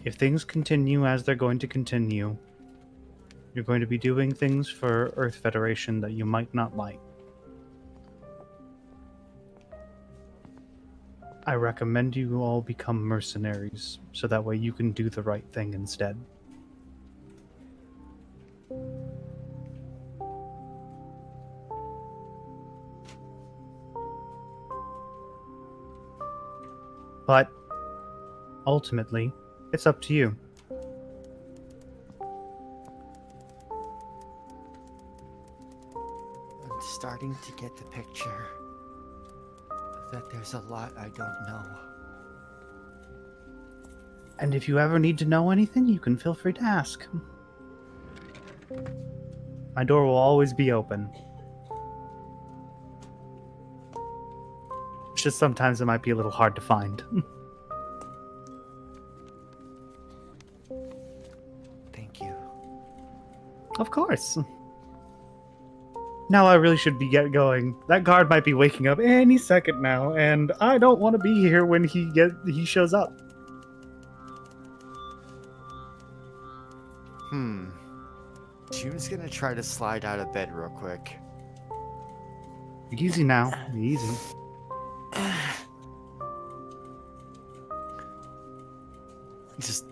[SPEAKER 1] If things continue as they're going to continue, you're going to be doing things for Earth Federation that you might not like. I recommend you all become mercenaries, so that way you can do the right thing instead. But ultimately, it's up to you.
[SPEAKER 4] I'm starting to get the picture that there's a lot I don't know.
[SPEAKER 1] And if you ever need to know anything, you can feel free to ask. My door will always be open. It's just sometimes it might be a little hard to find.
[SPEAKER 4] Thank you.
[SPEAKER 1] Of course. Now I really should be going. That guard might be waking up any second now, and I don't want to be here when he shows up.
[SPEAKER 4] June's gonna try to slide out of bed real quick.
[SPEAKER 1] Easy now. Easy.
[SPEAKER 4] Just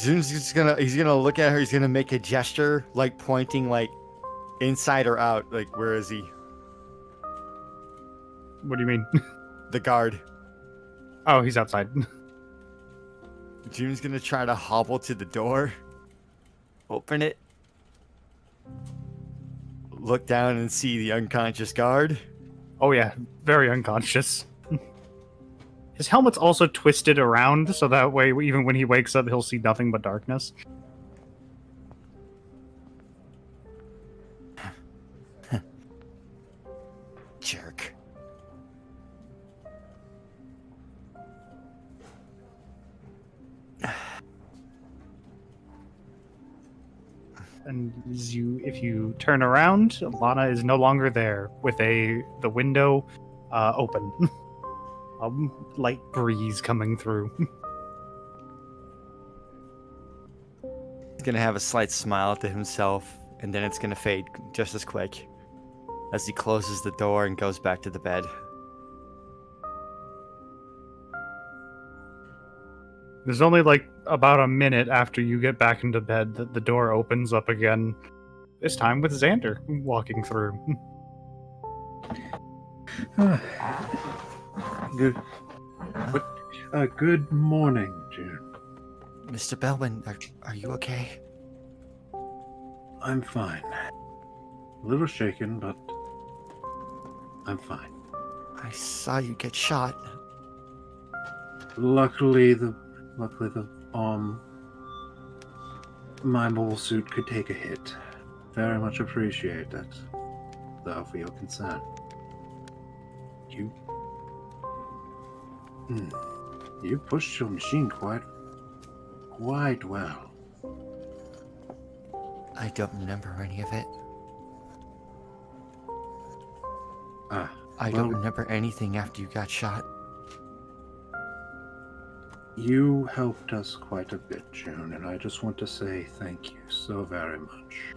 [SPEAKER 4] June's just he's gonna look at her, he's gonna make a gesture, like pointing like inside or out. Like, where is he?
[SPEAKER 1] What do you mean?
[SPEAKER 4] The guard.
[SPEAKER 1] Oh, he's outside.
[SPEAKER 4] June's gonna try to hobble to the door. Open it. Look down and see the unconscious guard.
[SPEAKER 1] Oh yeah, very unconscious. His helmet's also twisted around, so that way even when he wakes up, he'll see nothing but darkness.
[SPEAKER 4] Jerk.
[SPEAKER 1] And if you turn around, Lana is no longer there, with the window open. A light breeze coming through.
[SPEAKER 4] He's gonna have a slight smile to himself, and then it's gonna fade just as quick as he closes the door and goes back to the bed.
[SPEAKER 1] There's only like about a minute after you get back into bed that the door opens up again. This time with Xander walking through.
[SPEAKER 5] Good morning, June.
[SPEAKER 4] Mr. Bellman, are you okay?
[SPEAKER 5] I'm fine. A little shaken, but I'm fine.
[SPEAKER 4] I saw you get shot.
[SPEAKER 5] Luckily the my mobile suit could take a hit. Very much appreciate that, though, for your concern. You pushed your machine quite well.
[SPEAKER 4] I don't remember any of it. I don't remember anything after you got shot.
[SPEAKER 5] You helped us quite a bit, June, and I just want to say thank you so very much.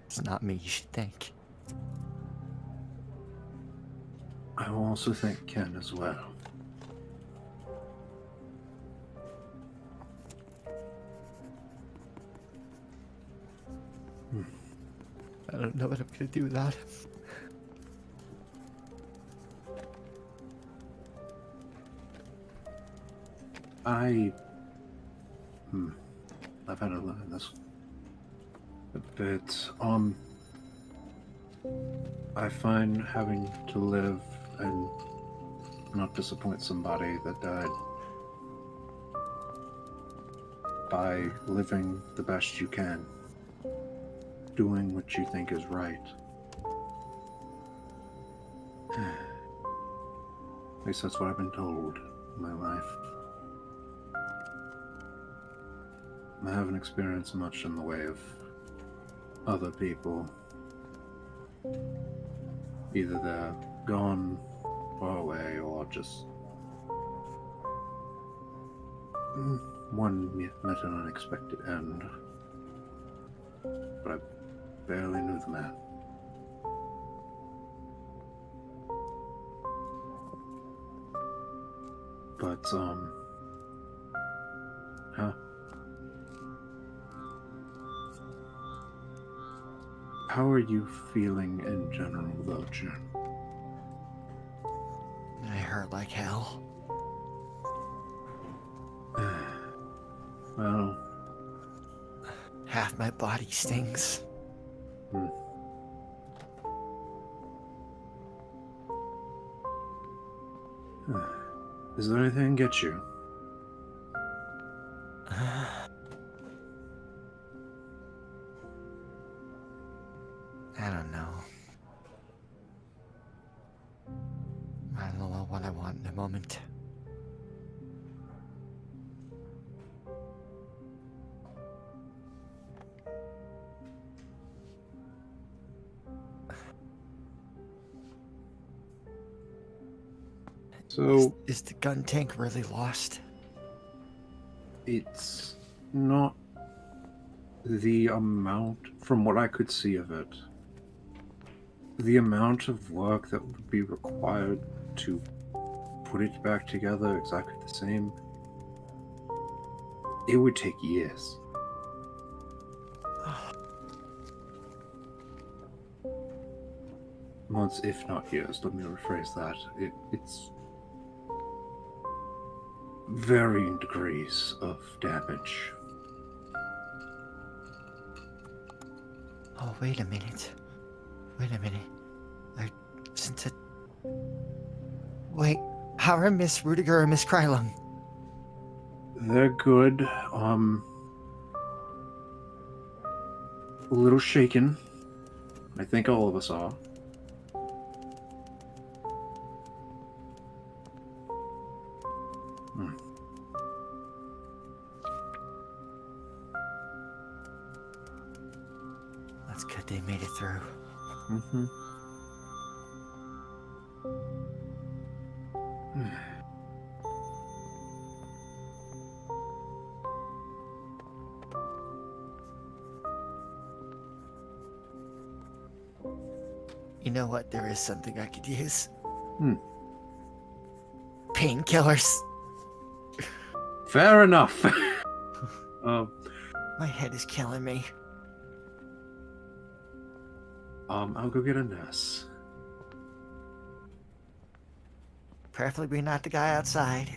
[SPEAKER 4] It's not me you should thank.
[SPEAKER 5] I will also thank Ken as well.
[SPEAKER 4] I don't know what I'm gonna do without him.
[SPEAKER 5] I've had a But, I find having to live and not disappoint somebody that died by living the best you can, doing what you think is right. At least that's what I've been told in my life. I haven't experienced much in the way of other people. Either they're gone, far away, or just one met an unexpected end. But I barely knew the man. But, how are you feeling in general, though, June?
[SPEAKER 4] I hurt like hell.
[SPEAKER 5] Well,
[SPEAKER 4] Half my body stings.
[SPEAKER 5] Is there anything to get you?
[SPEAKER 4] I don't know. I don't know what I want in the moment.
[SPEAKER 5] So,
[SPEAKER 4] Is the gun tank really lost?
[SPEAKER 5] it's not the amount, from what I could see of it, the amount of work that would be required to put it back together exactly the same, it would take years. Months, if not years, let me rephrase that. It's varying degrees of damage.
[SPEAKER 4] Oh, wait a minute. Wait a minute. Since it... Wait, how are Miss Rudiger and Miss Krylung?
[SPEAKER 5] They're good. A little shaken. I think all of us are.
[SPEAKER 4] That's good they made it through.
[SPEAKER 5] Mm-hmm.
[SPEAKER 4] You know what? There is something I could use.
[SPEAKER 5] Hmm.
[SPEAKER 4] Painkillers.
[SPEAKER 5] Fair enough.
[SPEAKER 4] My head is killing me.
[SPEAKER 5] I'll go get a nurse.
[SPEAKER 4] Preferably be not the guy outside.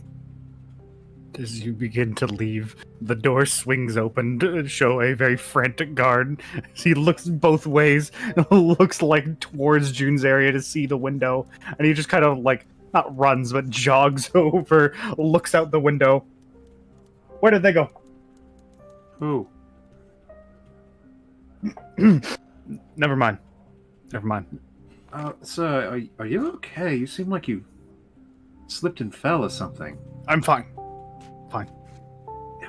[SPEAKER 1] As you begin to leave, the door swings open to show a very frantic guard. As he looks both ways, looks like towards June's area to see the window, and he just kind of like, not runs, but jogs over, looks out the window. Where did they go?
[SPEAKER 5] Who?
[SPEAKER 1] Never mind. Never mind.
[SPEAKER 5] Sir, are you okay? You seem like you slipped and fell or something.
[SPEAKER 1] I'm fine. Fine.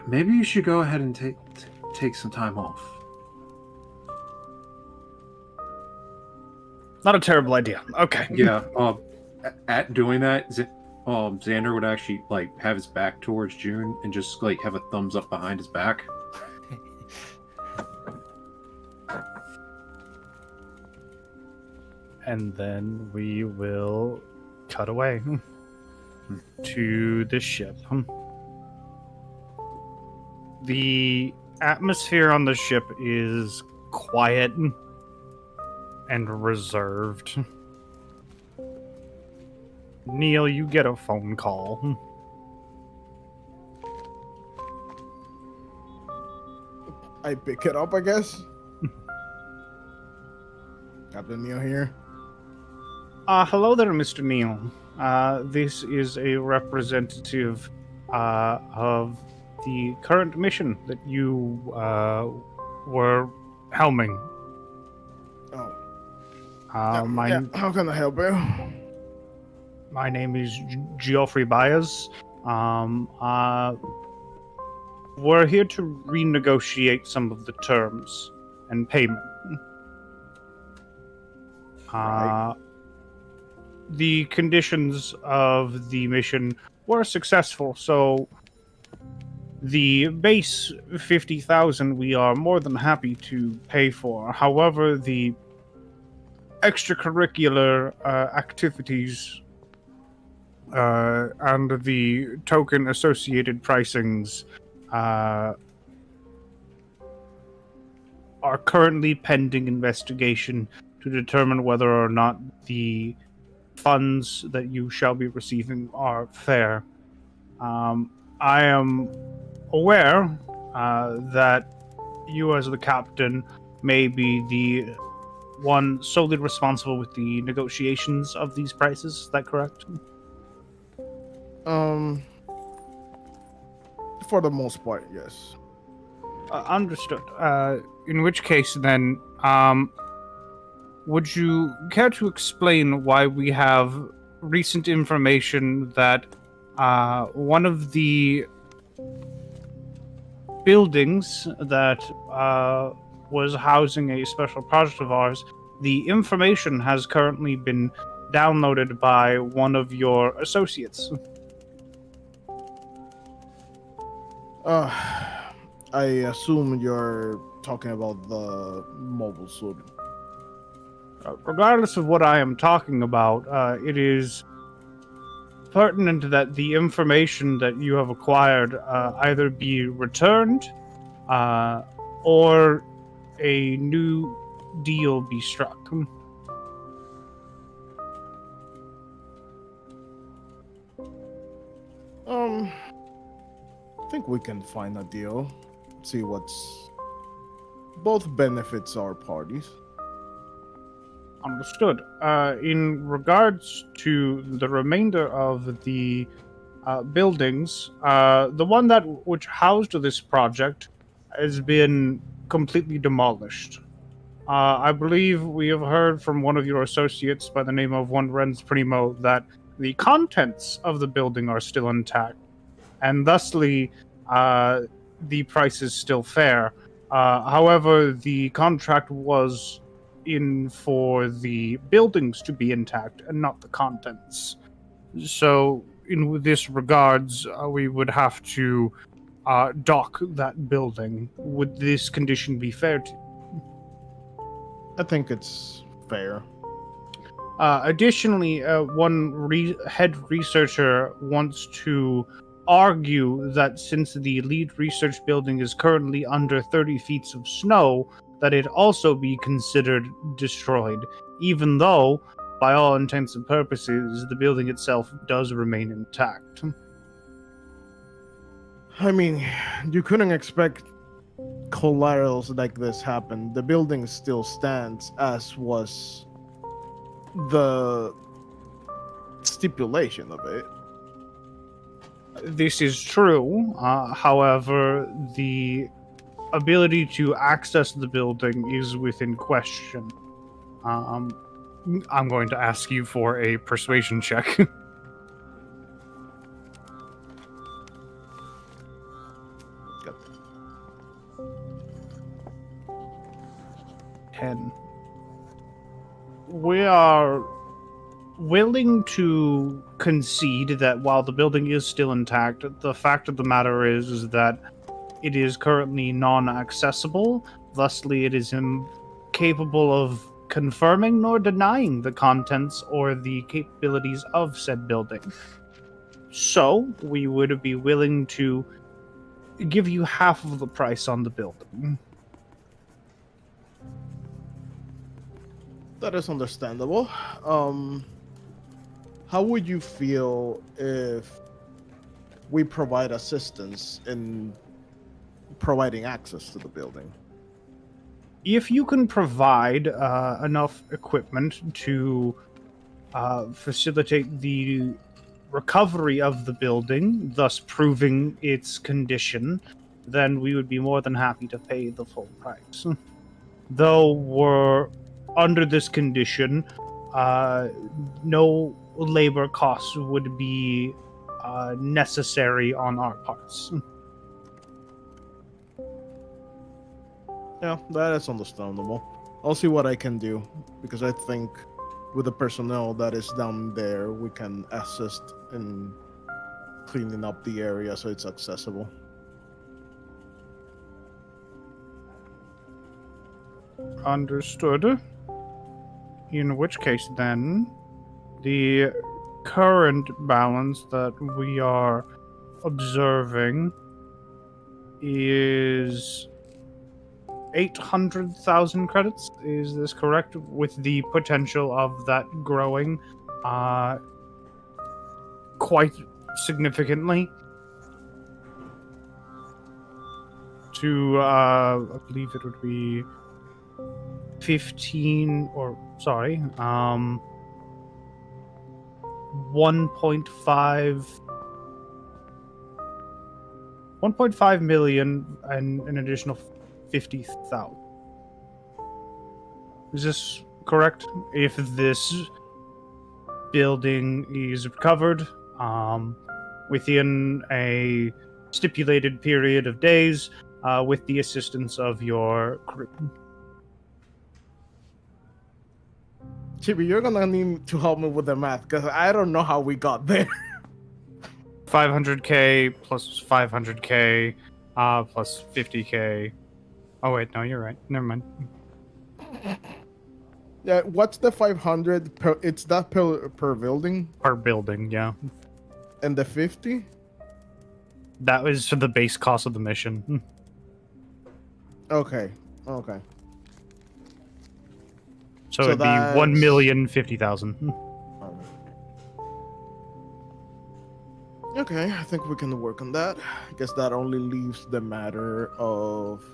[SPEAKER 5] Maybe you should go ahead and take some time off.
[SPEAKER 1] Not a terrible idea. Okay.
[SPEAKER 5] Yeah. At doing that, Xander would actually like have his back towards June and just like have a thumbs up behind his back.
[SPEAKER 1] And then we will cut away to the ship. The atmosphere on the ship is quiet and reserved. Neil, you get a phone call.
[SPEAKER 6] I pick it up, I guess. Captain Neil here.
[SPEAKER 1] Hello there, Mr. Neal. This is a representative of the current mission that you were helming.
[SPEAKER 6] Oh.
[SPEAKER 1] My
[SPEAKER 6] How can I help you?
[SPEAKER 1] my name is Geoffrey Baez. We're here to renegotiate some of the terms and payment.
[SPEAKER 6] Right.
[SPEAKER 1] The conditions of the mission were successful, so the base 50,000 we are more than happy to pay for. However, the extracurricular activities and the token associated pricings are currently pending investigation to determine whether or not the funds that you shall be receiving are fair. I am aware that you as the captain may be the one solely responsible with the negotiations of these prices. Is that correct?
[SPEAKER 6] For the most part, yes.
[SPEAKER 1] Understood. In which case, then, would you care to explain why we have recent information that one of the buildings that was housing a special project of ours, the information has currently been downloaded by one of your associates?
[SPEAKER 6] I assume you're talking about the mobile suit.
[SPEAKER 1] Regardless of what I am talking about, it is pertinent that the information that you have acquired either be returned or a new deal be struck.
[SPEAKER 6] I think we can find a deal. See what's both benefits our parties.
[SPEAKER 1] Understood. In regards to the remainder of the buildings, the one which housed this project has been completely demolished. I believe we have heard from one of your associates by the name of one Renz Primo that the contents of the building are still intact, and thusly the price is still fair. However, the contract was in for the buildings to be intact and not the contents. So, in this regards, we would have to dock that building. Would this condition be fair to you?
[SPEAKER 6] I think it's fair.
[SPEAKER 1] Additionally, one head researcher wants to argue that since the lead research building is currently under 30 feet of snow, that it also be considered destroyed, even though, by all intents and purposes, the building itself does remain intact.
[SPEAKER 6] I mean, you couldn't expect collaterals like this happen. The building still stands, as was the stipulation of it.
[SPEAKER 1] This is true. However, the ability to access the building is within question. I'm going to ask you for a persuasion check.
[SPEAKER 6] Got
[SPEAKER 1] 10. We are willing to concede that while the building is still intact, the fact of the matter is that it is currently non-accessible. Thusly, it is incapable of confirming nor denying the contents or the capabilities of said building. So, we would be willing to give you half of the price on the building.
[SPEAKER 6] That is understandable. How would you feel if we provide assistance in providing access to the building?
[SPEAKER 1] If you can provide enough equipment to facilitate the recovery of the building, thus proving its condition, then we would be more than happy to pay the full price. Though we're under this condition, no labor costs would be necessary on our parts.
[SPEAKER 6] Yeah, that is understandable. I'll see what I can do, because I think with the personnel that is down there, we can assist in cleaning up the area so it's accessible.
[SPEAKER 1] Understood. In which case, then, the current balance that we are observing is 800,000 credits. Is this correct? With the potential of that growing quite significantly to, I believe it would be 1.5 million and an additional 50,000. Is this correct? If this building is recovered within a stipulated period of days with the assistance of your crew.
[SPEAKER 6] Chibi, you're gonna need to help me with the math, because I don't know how we got there.
[SPEAKER 1] 500k plus 500k plus 50k. Oh wait, no, you're right. Never mind.
[SPEAKER 6] Yeah, what's the 500 per? It's that per building.
[SPEAKER 1] Per building, yeah.
[SPEAKER 6] And the 50?
[SPEAKER 1] That was for the base cost of the mission.
[SPEAKER 6] Okay. Okay.
[SPEAKER 1] So it'd be 1,050,000.
[SPEAKER 6] Okay, I think we can work on that. I guess that only leaves the matter of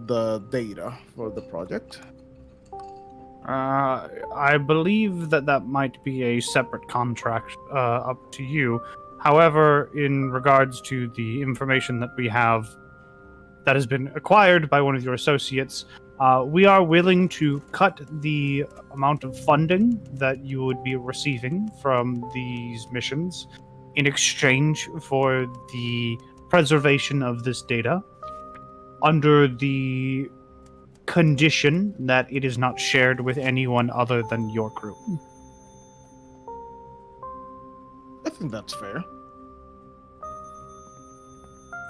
[SPEAKER 6] the data for the project.
[SPEAKER 1] I believe that might be a separate contract up to you. However, in regards to the information that we have that has been acquired by one of your associates, we are willing to cut the amount of funding that you would be receiving from these missions in exchange for the preservation of this data under the condition that it is not shared with anyone other than your crew.
[SPEAKER 6] I think that's fair.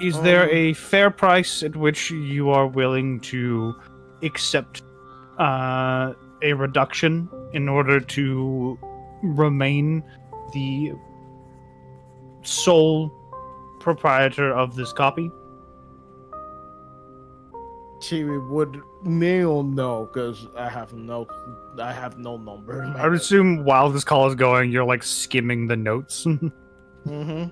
[SPEAKER 1] Is there a fair price at which you are willing to accept a reduction in order to remain the sole proprietor of this copy?
[SPEAKER 6] Chibi would Neil know, because I have no number.
[SPEAKER 1] I would assume while this call is going, you're like skimming the notes.
[SPEAKER 6] Mm-hmm.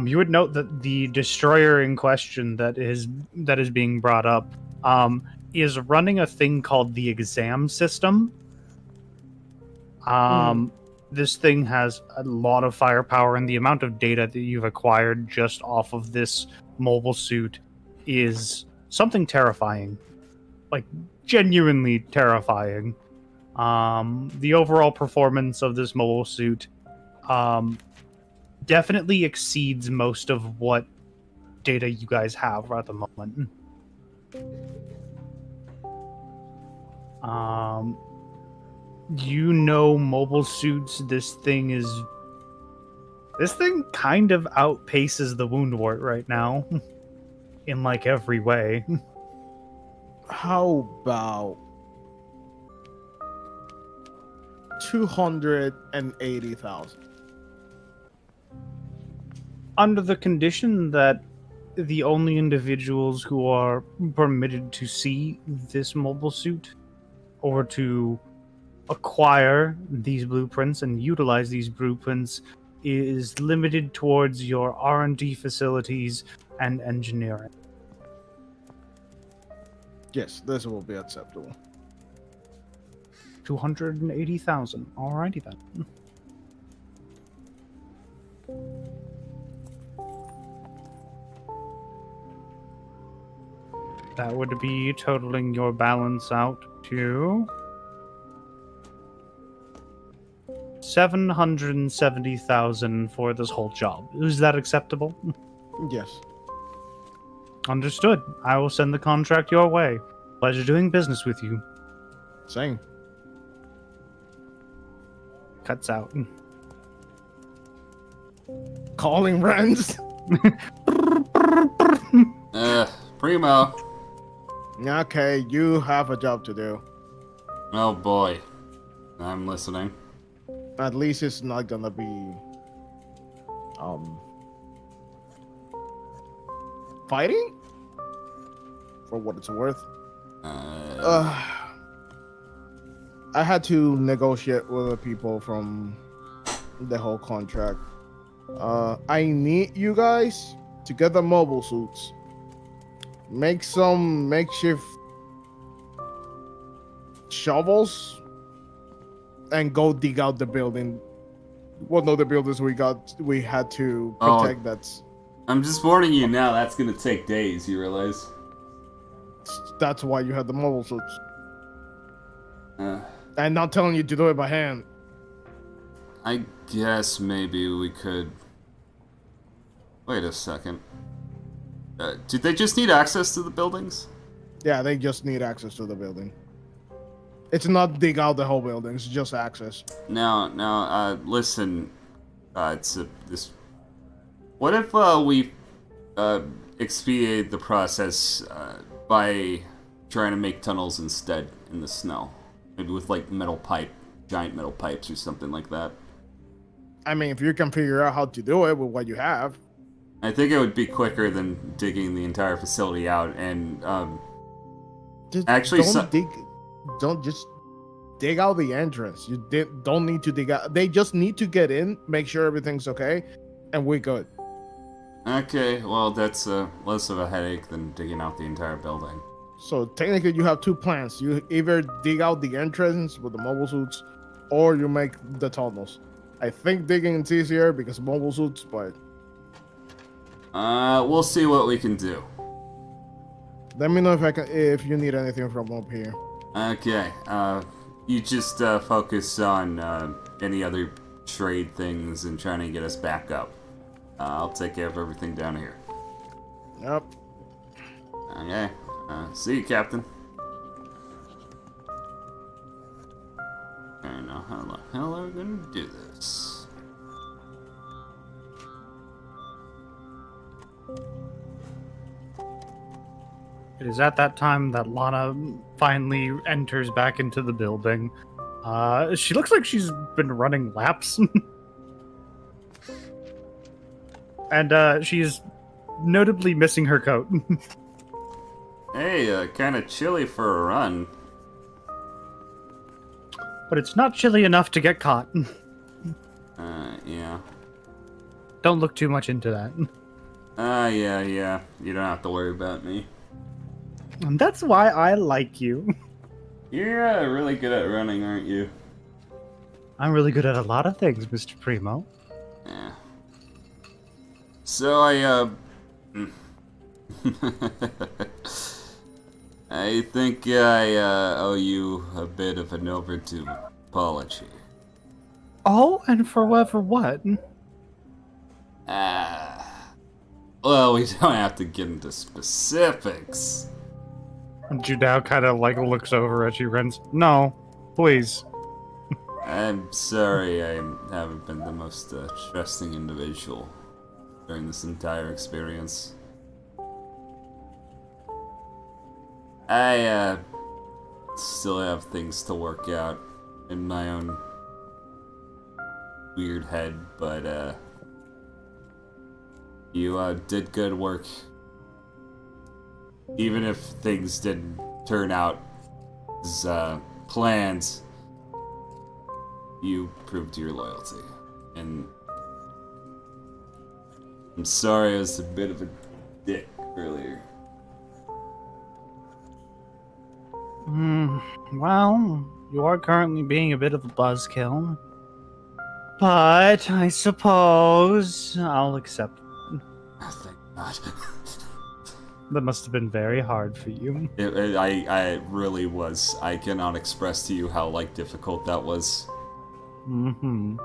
[SPEAKER 1] You would note that the destroyer in question that is being brought up is running a thing called the exam system. This thing has a lot of firepower, and the amount of data that you've acquired just off of this mobile suit is something terrifying. Like, genuinely terrifying. The overall performance of this mobile suit definitely exceeds most of what data you guys have at the moment. You know, mobile suits, this thing kind of outpaces the wound wart right now. In like every way.
[SPEAKER 6] How about 280,000?
[SPEAKER 1] Under the condition that the only individuals who are permitted to see this mobile suit or to acquire these blueprints and utilize these blueprints is limited towards your R&D facilities and engineering.
[SPEAKER 6] Yes, this will be acceptable.
[SPEAKER 1] 280,000. Alrighty then. That would be totaling your balance out to 770,000 for this whole job. Is that acceptable?
[SPEAKER 6] Yes.
[SPEAKER 1] Understood. I will send the contract your way. Pleasure doing business with you.
[SPEAKER 6] Same.
[SPEAKER 1] Cuts out.
[SPEAKER 6] Calling friends.
[SPEAKER 3] Primo.
[SPEAKER 6] Okay, you have a job to do.
[SPEAKER 3] Oh boy. I'm listening.
[SPEAKER 6] At least it's not gonna be fighting, for what it's worth. I had to negotiate with the people from the whole contract. I need you guys to get the mobile suits, make some makeshift shovels, and go dig out the building. One of the buildings we had to protect.
[SPEAKER 3] I'm just warning you now, that's gonna take days, you realize?
[SPEAKER 6] That's why you had the mobile suits. And not telling you to do it by hand.
[SPEAKER 3] I guess maybe we could... Wait a second. Do they just need access to the buildings?
[SPEAKER 6] Yeah, they just need access to the building. It's not dig out the whole building, it's just access.
[SPEAKER 3] Now, listen. What if we expedite the process by trying to make tunnels instead in the snow? Maybe with like giant metal pipes or something like that.
[SPEAKER 6] I mean, if you can figure out how to do it with what you have.
[SPEAKER 3] I think it would be quicker than digging the entire facility out and actually
[SPEAKER 6] don't just dig out the entrance. You don't need to dig out. They just need to get in, make sure everything's okay, and we're good.
[SPEAKER 3] Okay, well that's less of a headache than digging out the entire building.
[SPEAKER 6] So technically you have two plans. You either dig out the entrance with the mobile suits, or you make the tunnels. I think digging is easier because mobile suits, but...
[SPEAKER 3] we'll see what we can do.
[SPEAKER 6] Let me know if you need anything from up here.
[SPEAKER 3] Okay, you just focus on any other trade things and trying to get us back up. I'll take care of everything down here.
[SPEAKER 6] Yep.
[SPEAKER 3] Okay. See you, Captain. I know how the hell are we gonna do this?
[SPEAKER 1] It is at that time that Lana finally enters back into the building. She looks like she's been running laps. And she's notably missing her coat.
[SPEAKER 3] Hey, kind of chilly for a run.
[SPEAKER 1] But it's not chilly enough to get caught.
[SPEAKER 3] Yeah.
[SPEAKER 1] Don't look too much into that.
[SPEAKER 3] Yeah. You don't have to worry about me.
[SPEAKER 1] And that's why I like you.
[SPEAKER 3] You're really good at running, aren't you?
[SPEAKER 1] I'm really good at a lot of things, Mr. Primo.
[SPEAKER 3] Yeah. So I think I owe you a bit of an overdue apology.
[SPEAKER 1] Oh, and for what?
[SPEAKER 3] Well, we don't have to get into specifics.
[SPEAKER 1] Judao kind of like looks over at you, Renz. No, please.
[SPEAKER 3] I'm sorry I haven't been the most trusting individual during this entire experience. I still have things to work out in my own weird head, but you did good work. Even if things didn't turn out as planned, you proved your loyalty. And I'm sorry I was a bit of a dick earlier.
[SPEAKER 1] Well, you are currently being a bit of a buzzkill. But I suppose I'll accept.
[SPEAKER 3] Oh, thank God.
[SPEAKER 1] That must have been very hard for you.
[SPEAKER 3] I really was. I cannot express to you how, like, difficult that was.
[SPEAKER 1] Mm-hmm.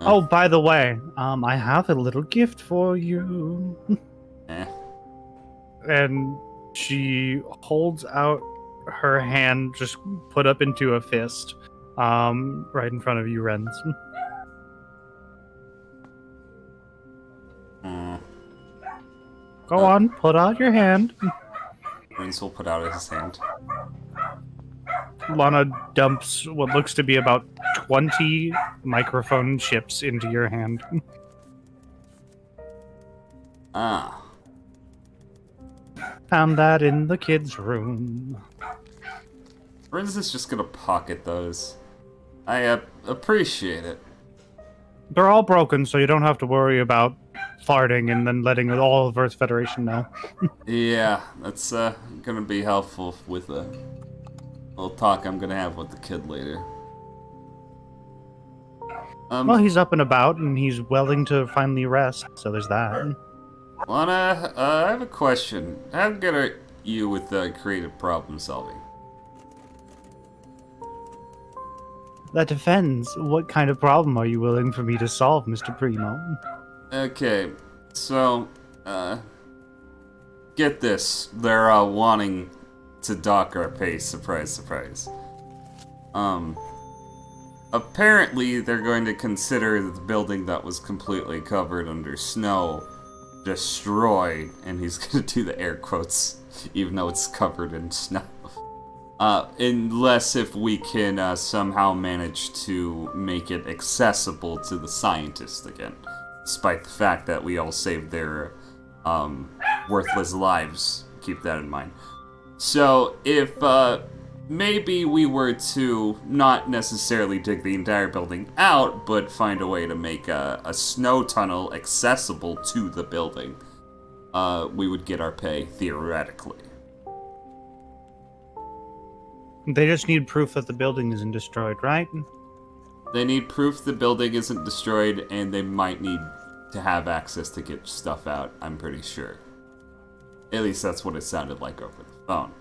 [SPEAKER 1] Oh, by the way, I have a little gift for you.
[SPEAKER 3] Eh.
[SPEAKER 1] And she holds out her hand, just put up into a fist, right in front of you, Renz. Go on, put out your hand.
[SPEAKER 3] Prince will put out his hand.
[SPEAKER 1] Lana dumps what looks to be about 20 microphone chips into your hand.
[SPEAKER 3] Ah.
[SPEAKER 1] Found that in the kids' room.
[SPEAKER 3] Prince is just gonna pocket those. I appreciate it.
[SPEAKER 1] They're all broken, so you don't have to worry about farting and then letting all of Earth Federation know.
[SPEAKER 3] Yeah, that's gonna be helpful with a little talk I'm gonna have with the kid later.
[SPEAKER 1] Well, he's up and about, and he's willing to finally rest, so there's that.
[SPEAKER 3] Lana, I have a question. How good are you with creative problem solving?
[SPEAKER 1] That depends. What kind of problem are you willing for me to solve, Mr. Primo?
[SPEAKER 3] Okay, so, get this. They're, wanting to dock our pace. Surprise, surprise. Apparently they're going to consider the building that was completely covered under snow destroyed, and he's gonna do the air quotes, even though it's covered in snow. Unless if we can somehow manage to make it accessible to the scientists again, despite the fact that we all saved their worthless lives. Keep that in mind. So if maybe we were to not necessarily dig the entire building out, but find a way to make a snow tunnel accessible to the building, we would get our pay, theoretically.
[SPEAKER 1] They just need proof that the building isn't destroyed, right?
[SPEAKER 3] They need proof the building isn't destroyed, and they might need to have access to get stuff out, I'm pretty sure. At least that's what it sounded like over the phone.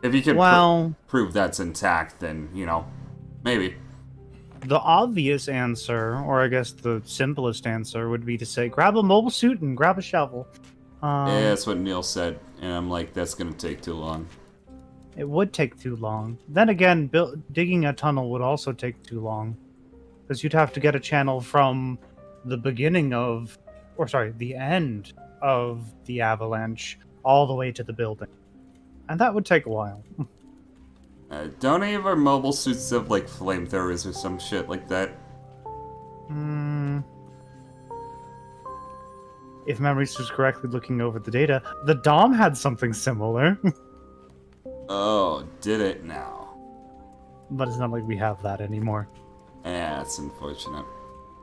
[SPEAKER 3] If you can prove that's intact, then, you know, maybe.
[SPEAKER 1] The obvious answer, or I guess the simplest answer, would be to say, grab a mobile suit and grab a shovel.
[SPEAKER 3] Yeah, that's what Neil said, and I'm like, that's gonna take too long.
[SPEAKER 1] It would take too long. Then again, digging a tunnel would also take too long. Because you'd have to get a channel from the beginning of, or sorry, the end of the avalanche all the way to the building. And that would take a while.
[SPEAKER 3] Don't any of our mobile suits have, like, flamethrowers or some shit like that?
[SPEAKER 1] If memory serves correctly, looking over the data, the Dom had something similar.
[SPEAKER 3] Oh, did it now?
[SPEAKER 1] But it's not like we have that anymore.
[SPEAKER 3] Yeah, that's unfortunate.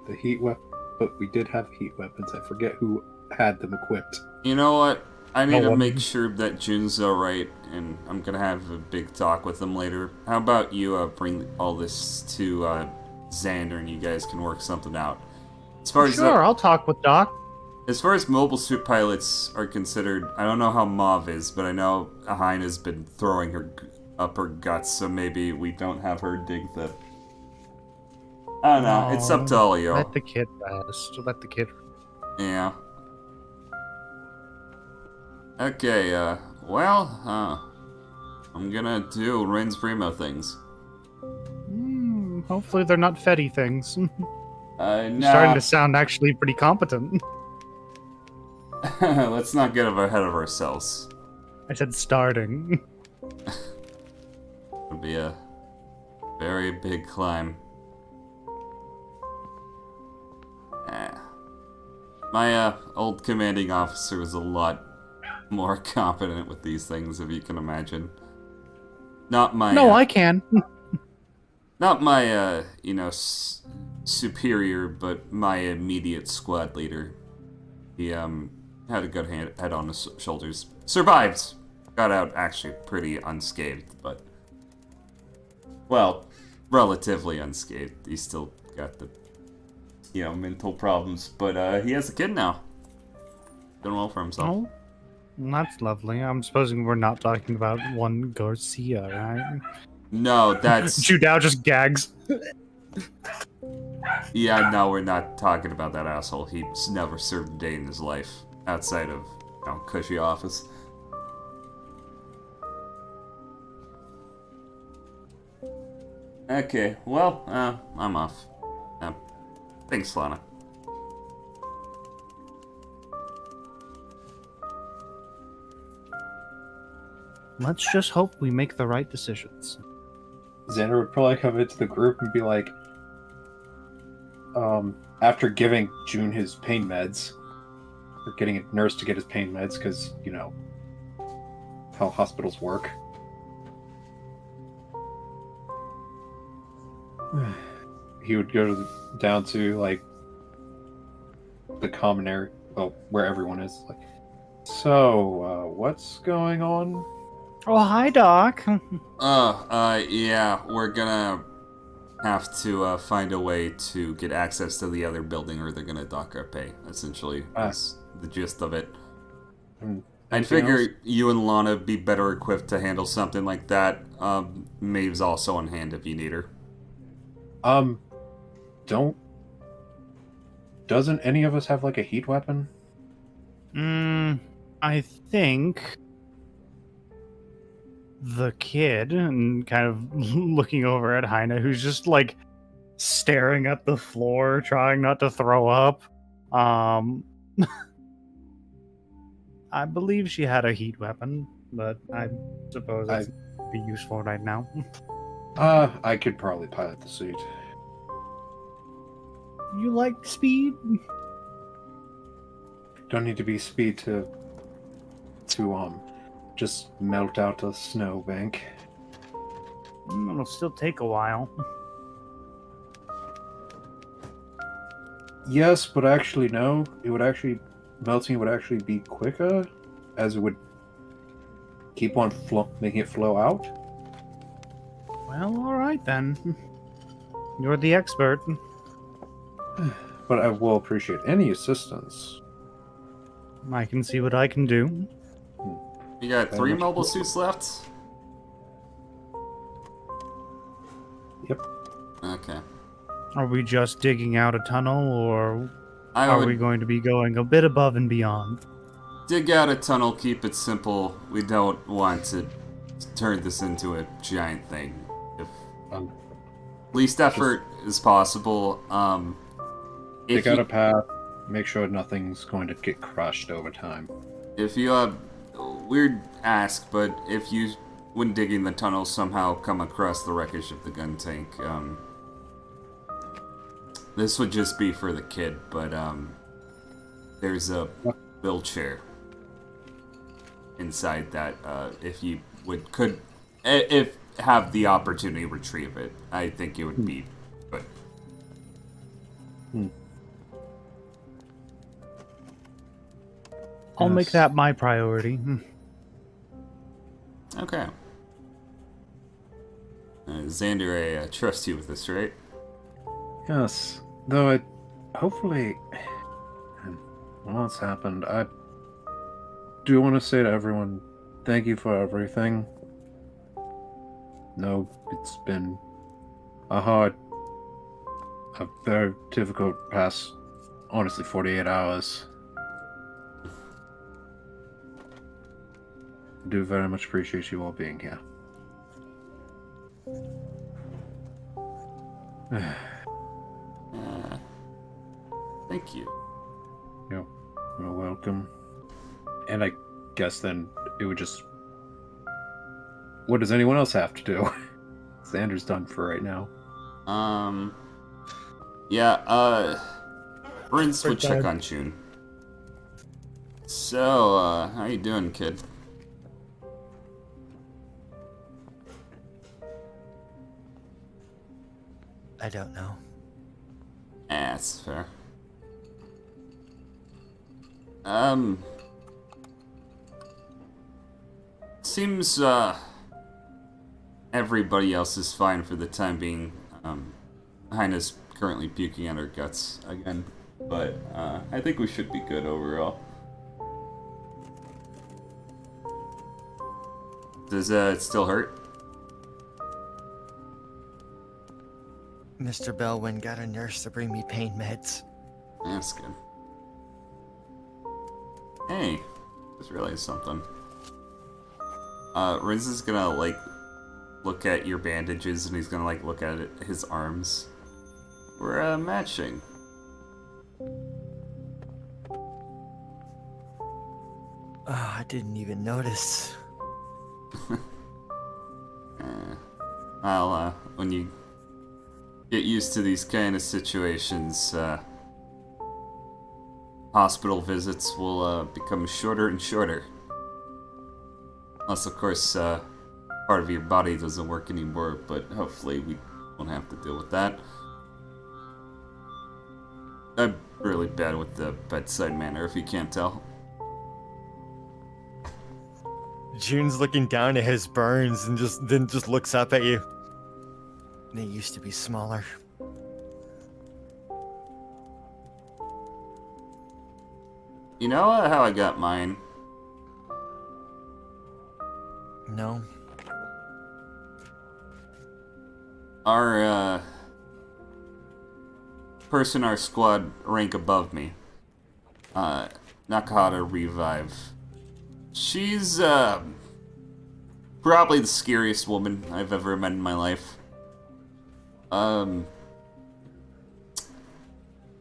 [SPEAKER 5] The heat weapon, but we did have heat weapons. I forget who had them equipped.
[SPEAKER 3] You know what? I need to make sure that Jun's alright, and I'm gonna have a big talk with him later. How about you bring all this to Xander, and you guys can work something out? As far as
[SPEAKER 1] I'll talk with Doc.
[SPEAKER 3] As far as mobile suit pilots are considered, I don't know how Mauve is, but I know Ahaina's been throwing her up her guts, so maybe we don't have her dig the... I don't know, it's up to all of you.
[SPEAKER 1] Let the kid rest. Let the kid...
[SPEAKER 3] Yeah. Okay, well, I'm gonna do Ren's Primo things.
[SPEAKER 1] Hopefully they're not Fetty things.
[SPEAKER 3] Nah.
[SPEAKER 1] Starting to sound actually pretty competent.
[SPEAKER 3] Let's not get ahead of ourselves.
[SPEAKER 1] I said starting.
[SPEAKER 3] Would be a very big climb. My old commanding officer was a lot more competent with these things, if you can imagine. Not my...
[SPEAKER 1] No, I can.
[SPEAKER 3] Not my, you know, superior, but my immediate squad leader. He, had a good head on his shoulders. Survived! got out actually pretty unscathed, but... Well, relatively unscathed. He still got the, mental problems, but he has a kid now. Doing well for himself.
[SPEAKER 1] Oh, that's lovely. I'm supposing we're not talking about one Garcia, right?
[SPEAKER 3] No, that's...
[SPEAKER 1] Judao just gags.
[SPEAKER 3] Yeah, no, we're not talking about that asshole. He's never served a day in his life outside of, cushy office. Okay, well, I'm off. Thanks, Lana.
[SPEAKER 1] Let's just hope we make the right decisions.
[SPEAKER 5] Xander would probably come into the group and be like, after giving June his pain meds, or getting a nurse to get his pain meds, because, how hospitals work. He would go down to, like, the common area, well, where everyone is, like, so, what's going on?
[SPEAKER 1] Oh, hi, Doc.
[SPEAKER 3] Yeah, we're gonna have to find a way to get access to the other building, or they're gonna dock our pay, essentially. That's the gist of it. I figure you and Lana be better equipped to handle something like that. Maeve's also on hand if you need her.
[SPEAKER 5] Doesn't any of us have, like, a heat weapon?
[SPEAKER 1] I think the kid, and kind of looking over at Heine, who's just, like, staring at the floor, trying not to throw up. I believe she had a heat weapon, but I suppose it'd be useful right now.
[SPEAKER 5] I could probably pilot the suit.
[SPEAKER 1] You like speed?
[SPEAKER 5] Don't need to be speed to just melt out a snowbank.
[SPEAKER 1] It'll still take a while.
[SPEAKER 5] Yes, but actually no. Melting would actually be quicker, as it would keep on making it flow out.
[SPEAKER 1] Well, alright then. You're the expert.
[SPEAKER 5] But I will appreciate any assistance.
[SPEAKER 1] I can see what I can do.
[SPEAKER 3] You got 3 mobile suits left?
[SPEAKER 5] Yep.
[SPEAKER 3] Okay.
[SPEAKER 1] Are we just digging out a tunnel, or
[SPEAKER 3] I
[SPEAKER 1] are
[SPEAKER 3] would
[SPEAKER 1] we going to be going a bit above and beyond?
[SPEAKER 3] dig out a tunnel, keep it simple. We don't want to turn this into a giant thing. If least effort is possible.
[SPEAKER 5] Dig out a path, make sure nothing's going to get crushed over time.
[SPEAKER 3] If you weird ask, but if you, when digging the tunnel, somehow come across the wreckage of the gun tank, this would just be for the kid, but there's a wheelchair inside that. If you could have the opportunity to retrieve it, I think it would be good.
[SPEAKER 1] I'll make that my priority.
[SPEAKER 3] Okay. Xander, I trust you with this, right?
[SPEAKER 5] Yes. Though hopefully, what's happened, I do want to say to everyone, thank you for everything. No, it's been a very difficult past, honestly, 48 hours. I do very much appreciate you all being here.
[SPEAKER 3] Thank you.
[SPEAKER 5] You're welcome. And I guess then it would just... What does anyone else have to do? Xander's done for right now.
[SPEAKER 3] Yeah, Prince would check on June. So, how you doing, kid?
[SPEAKER 4] I don't know.
[SPEAKER 3] That's fair. seems, everybody else is fine for the time being. Heina's currently puking out her guts again, but, I think we should be good overall. Does, it still hurt?
[SPEAKER 4] Mr. Belwyn got a nurse to bring me pain meds.
[SPEAKER 3] That's good. Hey, just realized something. Riz is gonna, like, look at your bandages, and he's gonna, like, look at his arms. We're, matching.
[SPEAKER 4] Oh, I didn't even notice.
[SPEAKER 3] Well, when you get used to these kind of situations, hospital visits will, become shorter and shorter. Unless, of course, part of your body doesn't work anymore, but hopefully we won't have to deal with that. I'm really bad with the bedside manner, if you can't tell.
[SPEAKER 4] June's looking down at his burns and then just looks up at you. They used to be smaller.
[SPEAKER 3] You know how I got mine?
[SPEAKER 4] No.
[SPEAKER 3] Our, person in our squad rank above me. Nakahata Revive. She's, probably the scariest woman I've ever met in my life.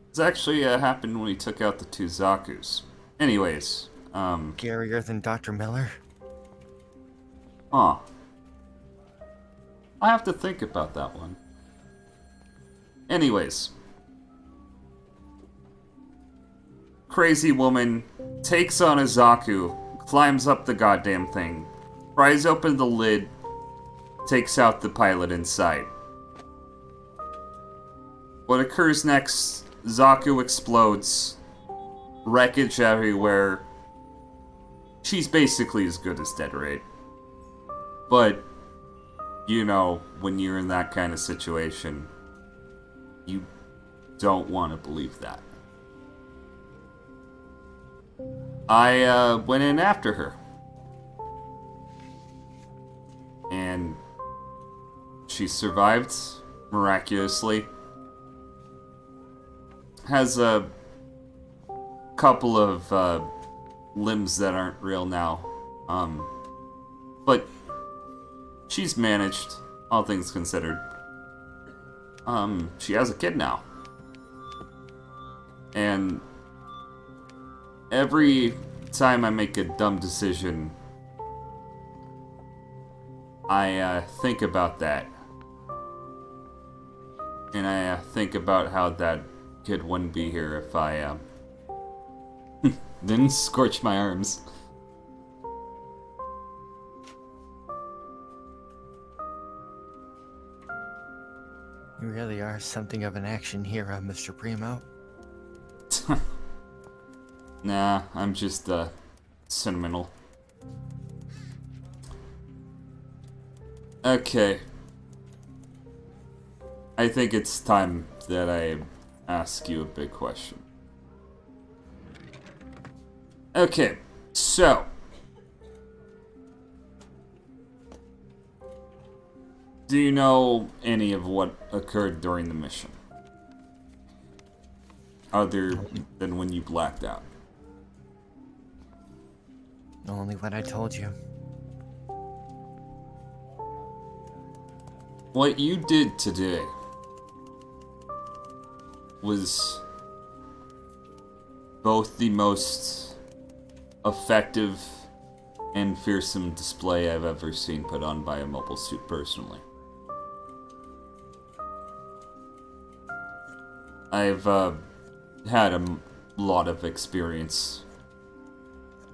[SPEAKER 3] This actually, happened when he took out the two Zakus. Anyways,
[SPEAKER 4] Scarier than Dr. Miller?
[SPEAKER 3] Huh. I have to think about that one. Anyways. Crazy woman takes on a Zaku, climbs up the goddamn thing, pries open the lid, takes out the pilot inside. What occurs next, Zaku explodes, wreckage everywhere. She's basically as good as dead, right? But, you know, when you're in that kind of situation, you don't want to believe that. I went in after her. And she survived miraculously. Has a couple of limbs that aren't real now. But she's managed, all things considered. She has a kid now. And every time I make a dumb decision, I think about that. And I think about how that kid wouldn't be here if I didn't scorch my arms.
[SPEAKER 4] You really are something of an action hero, Mr. Primo.
[SPEAKER 3] Nah, I'm just, sentimental. Okay. I think it's time that I ask you a big question. Okay, so. Do you know any of what occurred during the mission? Other than when you blacked out?
[SPEAKER 4] Only what I told you.
[SPEAKER 3] What you did today was both the most effective and fearsome display I've ever seen put on by a mobile suit personally. I've had a lot of experience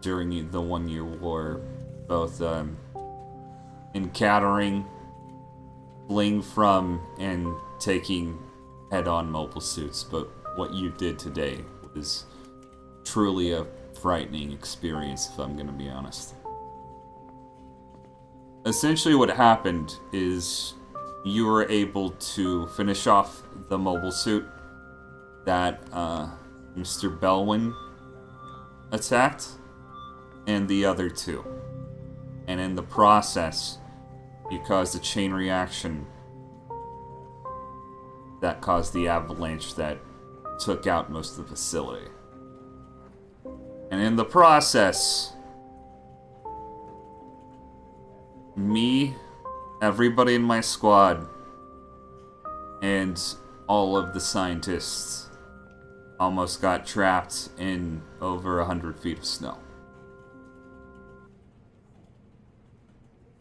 [SPEAKER 3] during the 1-year war, both encountering, fleeing from, and taking head-on mobile suits, but what you did today was truly a frightening experience, if I'm gonna be honest. essentially what happened is you were able to finish off the mobile suit that Mr. Belwin attacked, and the other two. And in the process, you caused a chain reaction that caused the avalanche that took out most of the facility. And in the process, me, everybody in my squad, and all of the scientists almost got trapped in over 100 feet of snow.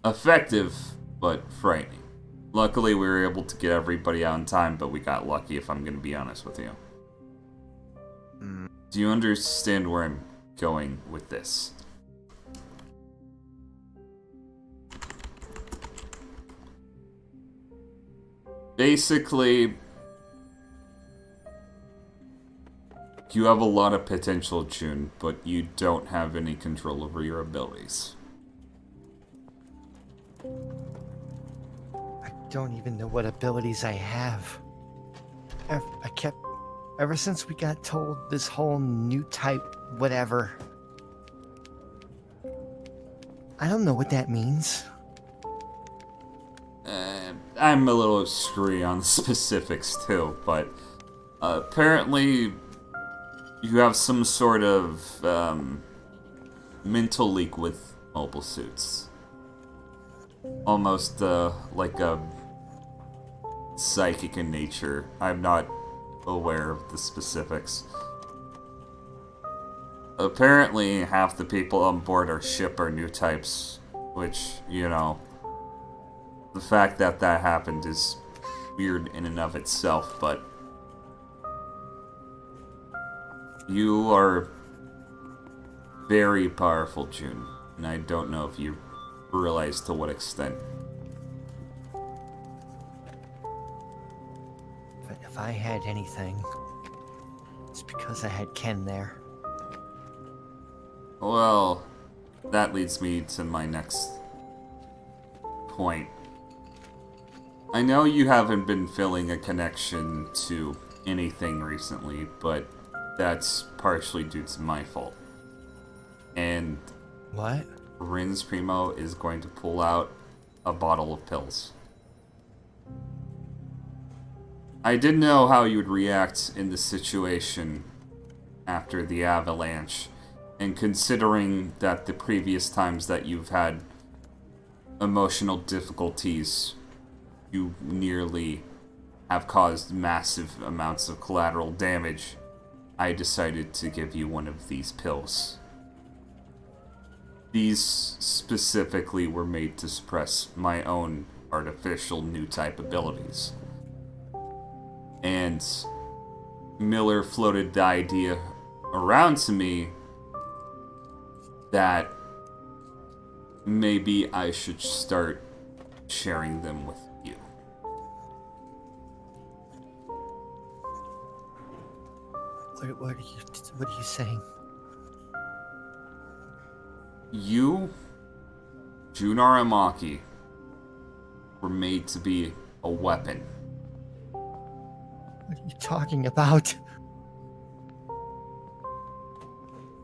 [SPEAKER 3] Effective, but frightening. Luckily, we were able to get everybody out in time, but we got lucky, if I'm going to be honest with you. Do you understand where I'm going with this? Basically, you have a lot of potential, June, but you don't have any control over your abilities.
[SPEAKER 4] I don't even know what abilities I have. Ever since we got told this whole new type whatever, I don't know what that means.
[SPEAKER 3] I'm a little screwy on the specifics too, but apparently you have some sort of mental leak with mobile suits. Almost like a psychic in nature. I'm not aware of the specifics. Apparently, half the people on board our ship are new types, which, you know, the fact that that happened is weird in and of itself, but you are very powerful, June, and I don't know if you realize to what extent.
[SPEAKER 4] But if I had anything, it's because I had Ken there.
[SPEAKER 3] Well, that leads me to my next point. I know you haven't been feeling a connection to anything recently, but that's partially due to my fault. And
[SPEAKER 4] What?
[SPEAKER 3] Rin's Primo is going to pull out a bottle of pills. I didn't know how you would react in this situation after the avalanche, and considering that the previous times that you've had emotional difficulties, you nearly have caused massive amounts of collateral damage, I decided to give you one of these pills. These specifically were made to suppress my own artificial new type abilities. And Miller floated the idea around to me that maybe I should start sharing them with you.
[SPEAKER 4] What are you saying?
[SPEAKER 3] You, Jun Aramaki, were made to be a weapon.
[SPEAKER 4] What are you talking about?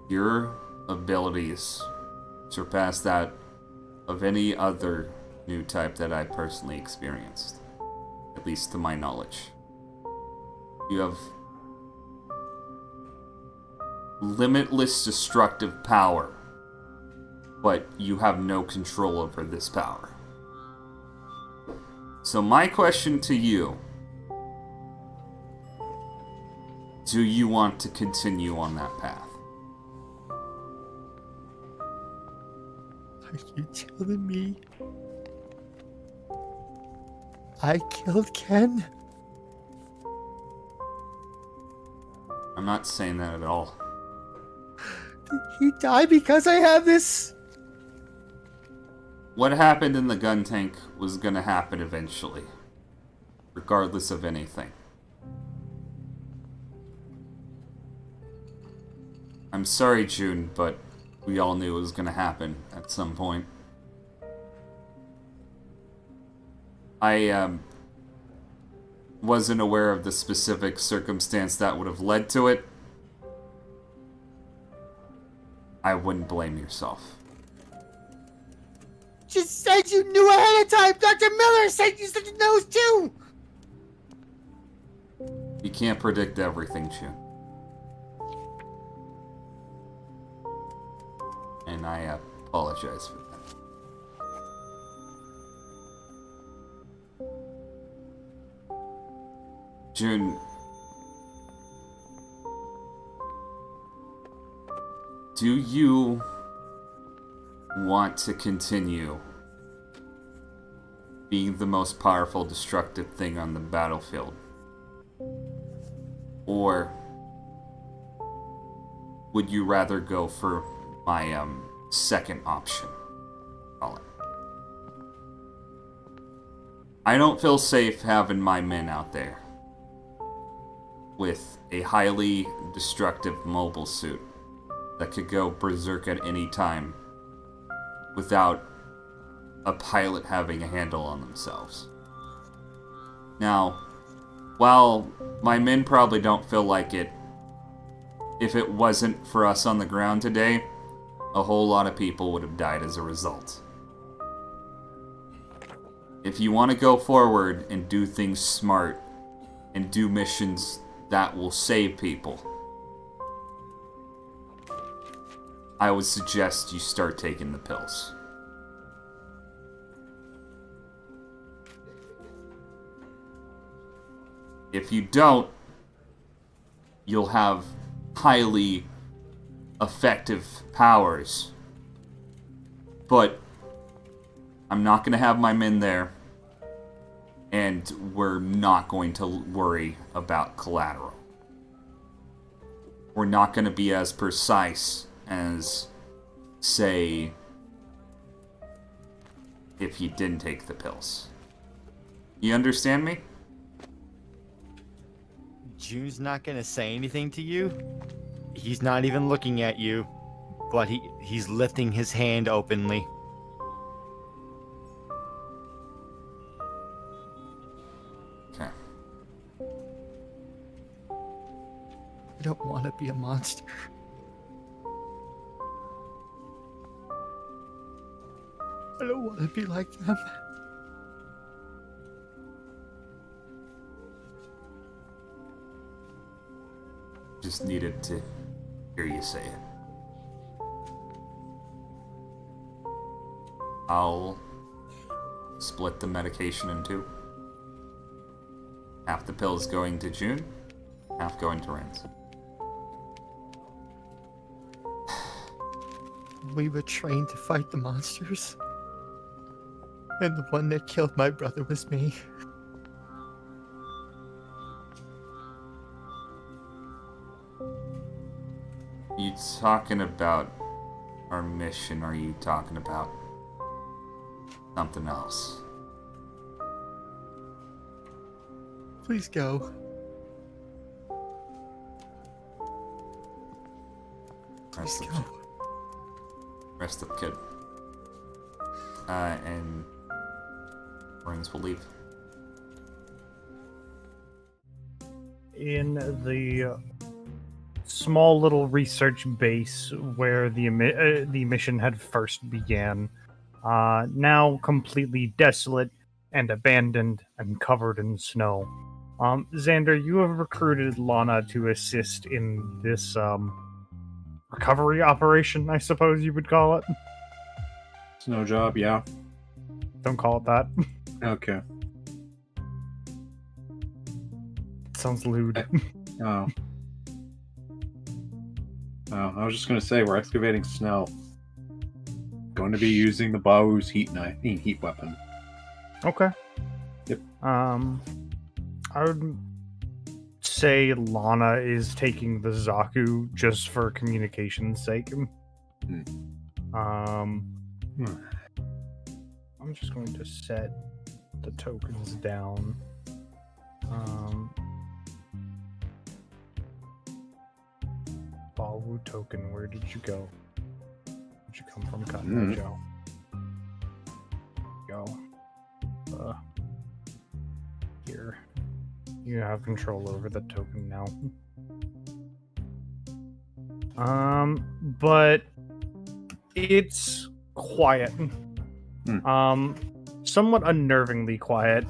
[SPEAKER 3] Your abilities surpass that of any other new type that I personally experienced, at least to my knowledge. You have limitless destructive power, but you have no control over this power. So my question to you, do you want to continue on that path?
[SPEAKER 4] Are you telling me I killed Ken?
[SPEAKER 3] I'm not saying that at all.
[SPEAKER 4] Did he die because I have this?
[SPEAKER 3] What happened in the gun tank was gonna happen eventually, regardless of anything. I'm sorry, June, but we all knew it was gonna happen at some point. I wasn't aware of the specific circumstance that would have led to it. I wouldn't blame yourself.
[SPEAKER 4] Just said you knew ahead of time. Dr. Miller said you said knows too.
[SPEAKER 3] You can't predict everything, June. And I apologize for that. June, do you want to continue being the most powerful destructive thing on the battlefield? Or would you rather go for my second option? Call it. I don't feel safe having my men out there with a highly destructive mobile suit that could go berserk at any time without a pilot having a handle on themselves. Now, while my men probably don't feel like it, if it wasn't for us on the ground today, a whole lot of people would have died as a result. If you want to go forward and do things smart and do missions that will save people, I would suggest you start taking the pills. If you don't, you'll have highly effective powers. But I'm not going to have my men there, and we're not going to worry about collateral. We're not going to be as precise as, say, if you didn't take the pills. You understand me?
[SPEAKER 4] June's not gonna say anything to you. He's not even looking at you, but he's lifting his hand openly.
[SPEAKER 3] Okay.
[SPEAKER 4] I don't want to be a monster. I don't want to be like them.
[SPEAKER 3] Just needed to hear you say it. I'll split the medication in two. Half the pills going to June, half going to Renz.
[SPEAKER 4] We were trained to fight the monsters. And the one that killed my brother was me.
[SPEAKER 3] You talking about our mission, or are you talking about something else?
[SPEAKER 4] Please go.
[SPEAKER 3] Rest
[SPEAKER 4] Please
[SPEAKER 3] up,
[SPEAKER 4] go.
[SPEAKER 3] rest up, kid. And Renz will leave.
[SPEAKER 1] In the small little research base where the mission had first began, now completely desolate and abandoned and covered in snow. Xander, you have recruited Lana to assist in this recovery operation, I suppose you would call it.
[SPEAKER 5] Snow job, yeah.
[SPEAKER 1] Don't call it that.
[SPEAKER 5] Okay.
[SPEAKER 1] Sounds lewd.
[SPEAKER 5] Oh. Oh, I was just gonna say we're excavating snow. Going to be using the Bao's heat weapon.
[SPEAKER 1] Okay.
[SPEAKER 5] Yep.
[SPEAKER 1] I would say Lana is taking the Zaku just for communication's sake. I'm just going to set the tokens down. Bawu token, where did you go? Did you come from Cotton Joe? Go. You have control over the token now. But it's quiet. Somewhat unnervingly quiet.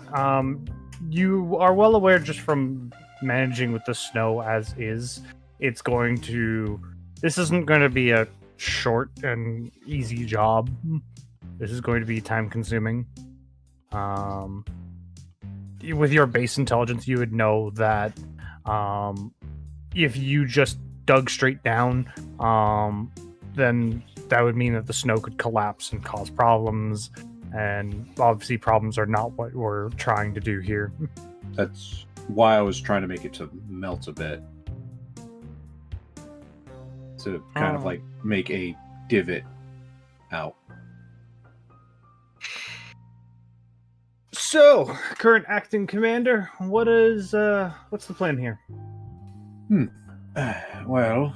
[SPEAKER 1] You are well aware just from managing with the snow as is, this isn't going to be a short and easy job. This is going to be time consuming. With your base intelligence, you would know that if you just dug straight down, then that would mean that the snow could collapse and cause problems. And obviously problems are not what we're trying to do here.
[SPEAKER 5] That's why I was trying to make it to melt a bit. To kind of like make a divot out.
[SPEAKER 1] So, current acting commander, what's the plan here?
[SPEAKER 5] Well,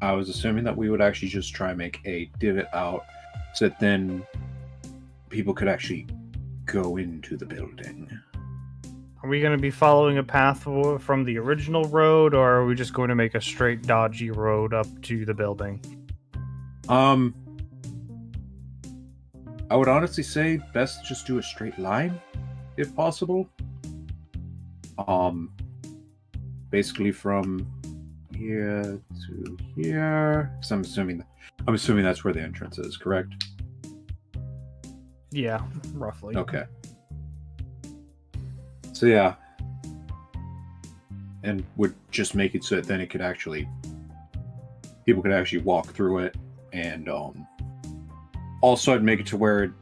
[SPEAKER 5] I was assuming that we would actually just try and make a divot out so that then people could actually go into the building.
[SPEAKER 1] Are we going to be following a path from the original road, or are we just going to make a straight dodgy road up to the building?
[SPEAKER 5] I would honestly say best just do a straight line, if possible. Basically from here to here. Because I'm assuming that's where the entrance is, correct?
[SPEAKER 1] Yeah, roughly.
[SPEAKER 5] Okay. So yeah, and would just make it so that then people could actually walk through it, and also I'd make it to where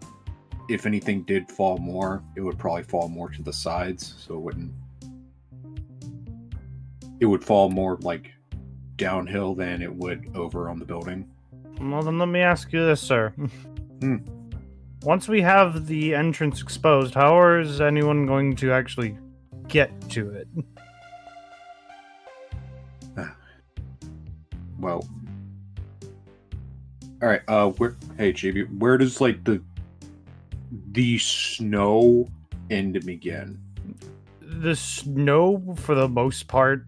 [SPEAKER 5] if anything did fall more, it would probably fall more to the sides, so it would fall more like downhill than it would over on the building.
[SPEAKER 1] Well, then let me ask you this, sir. Once we have the entrance exposed, how is anyone going to actually get to it?
[SPEAKER 5] Well, all right. Hey, Chibi, where does like the snow end and begin?
[SPEAKER 1] The snow, for the most part,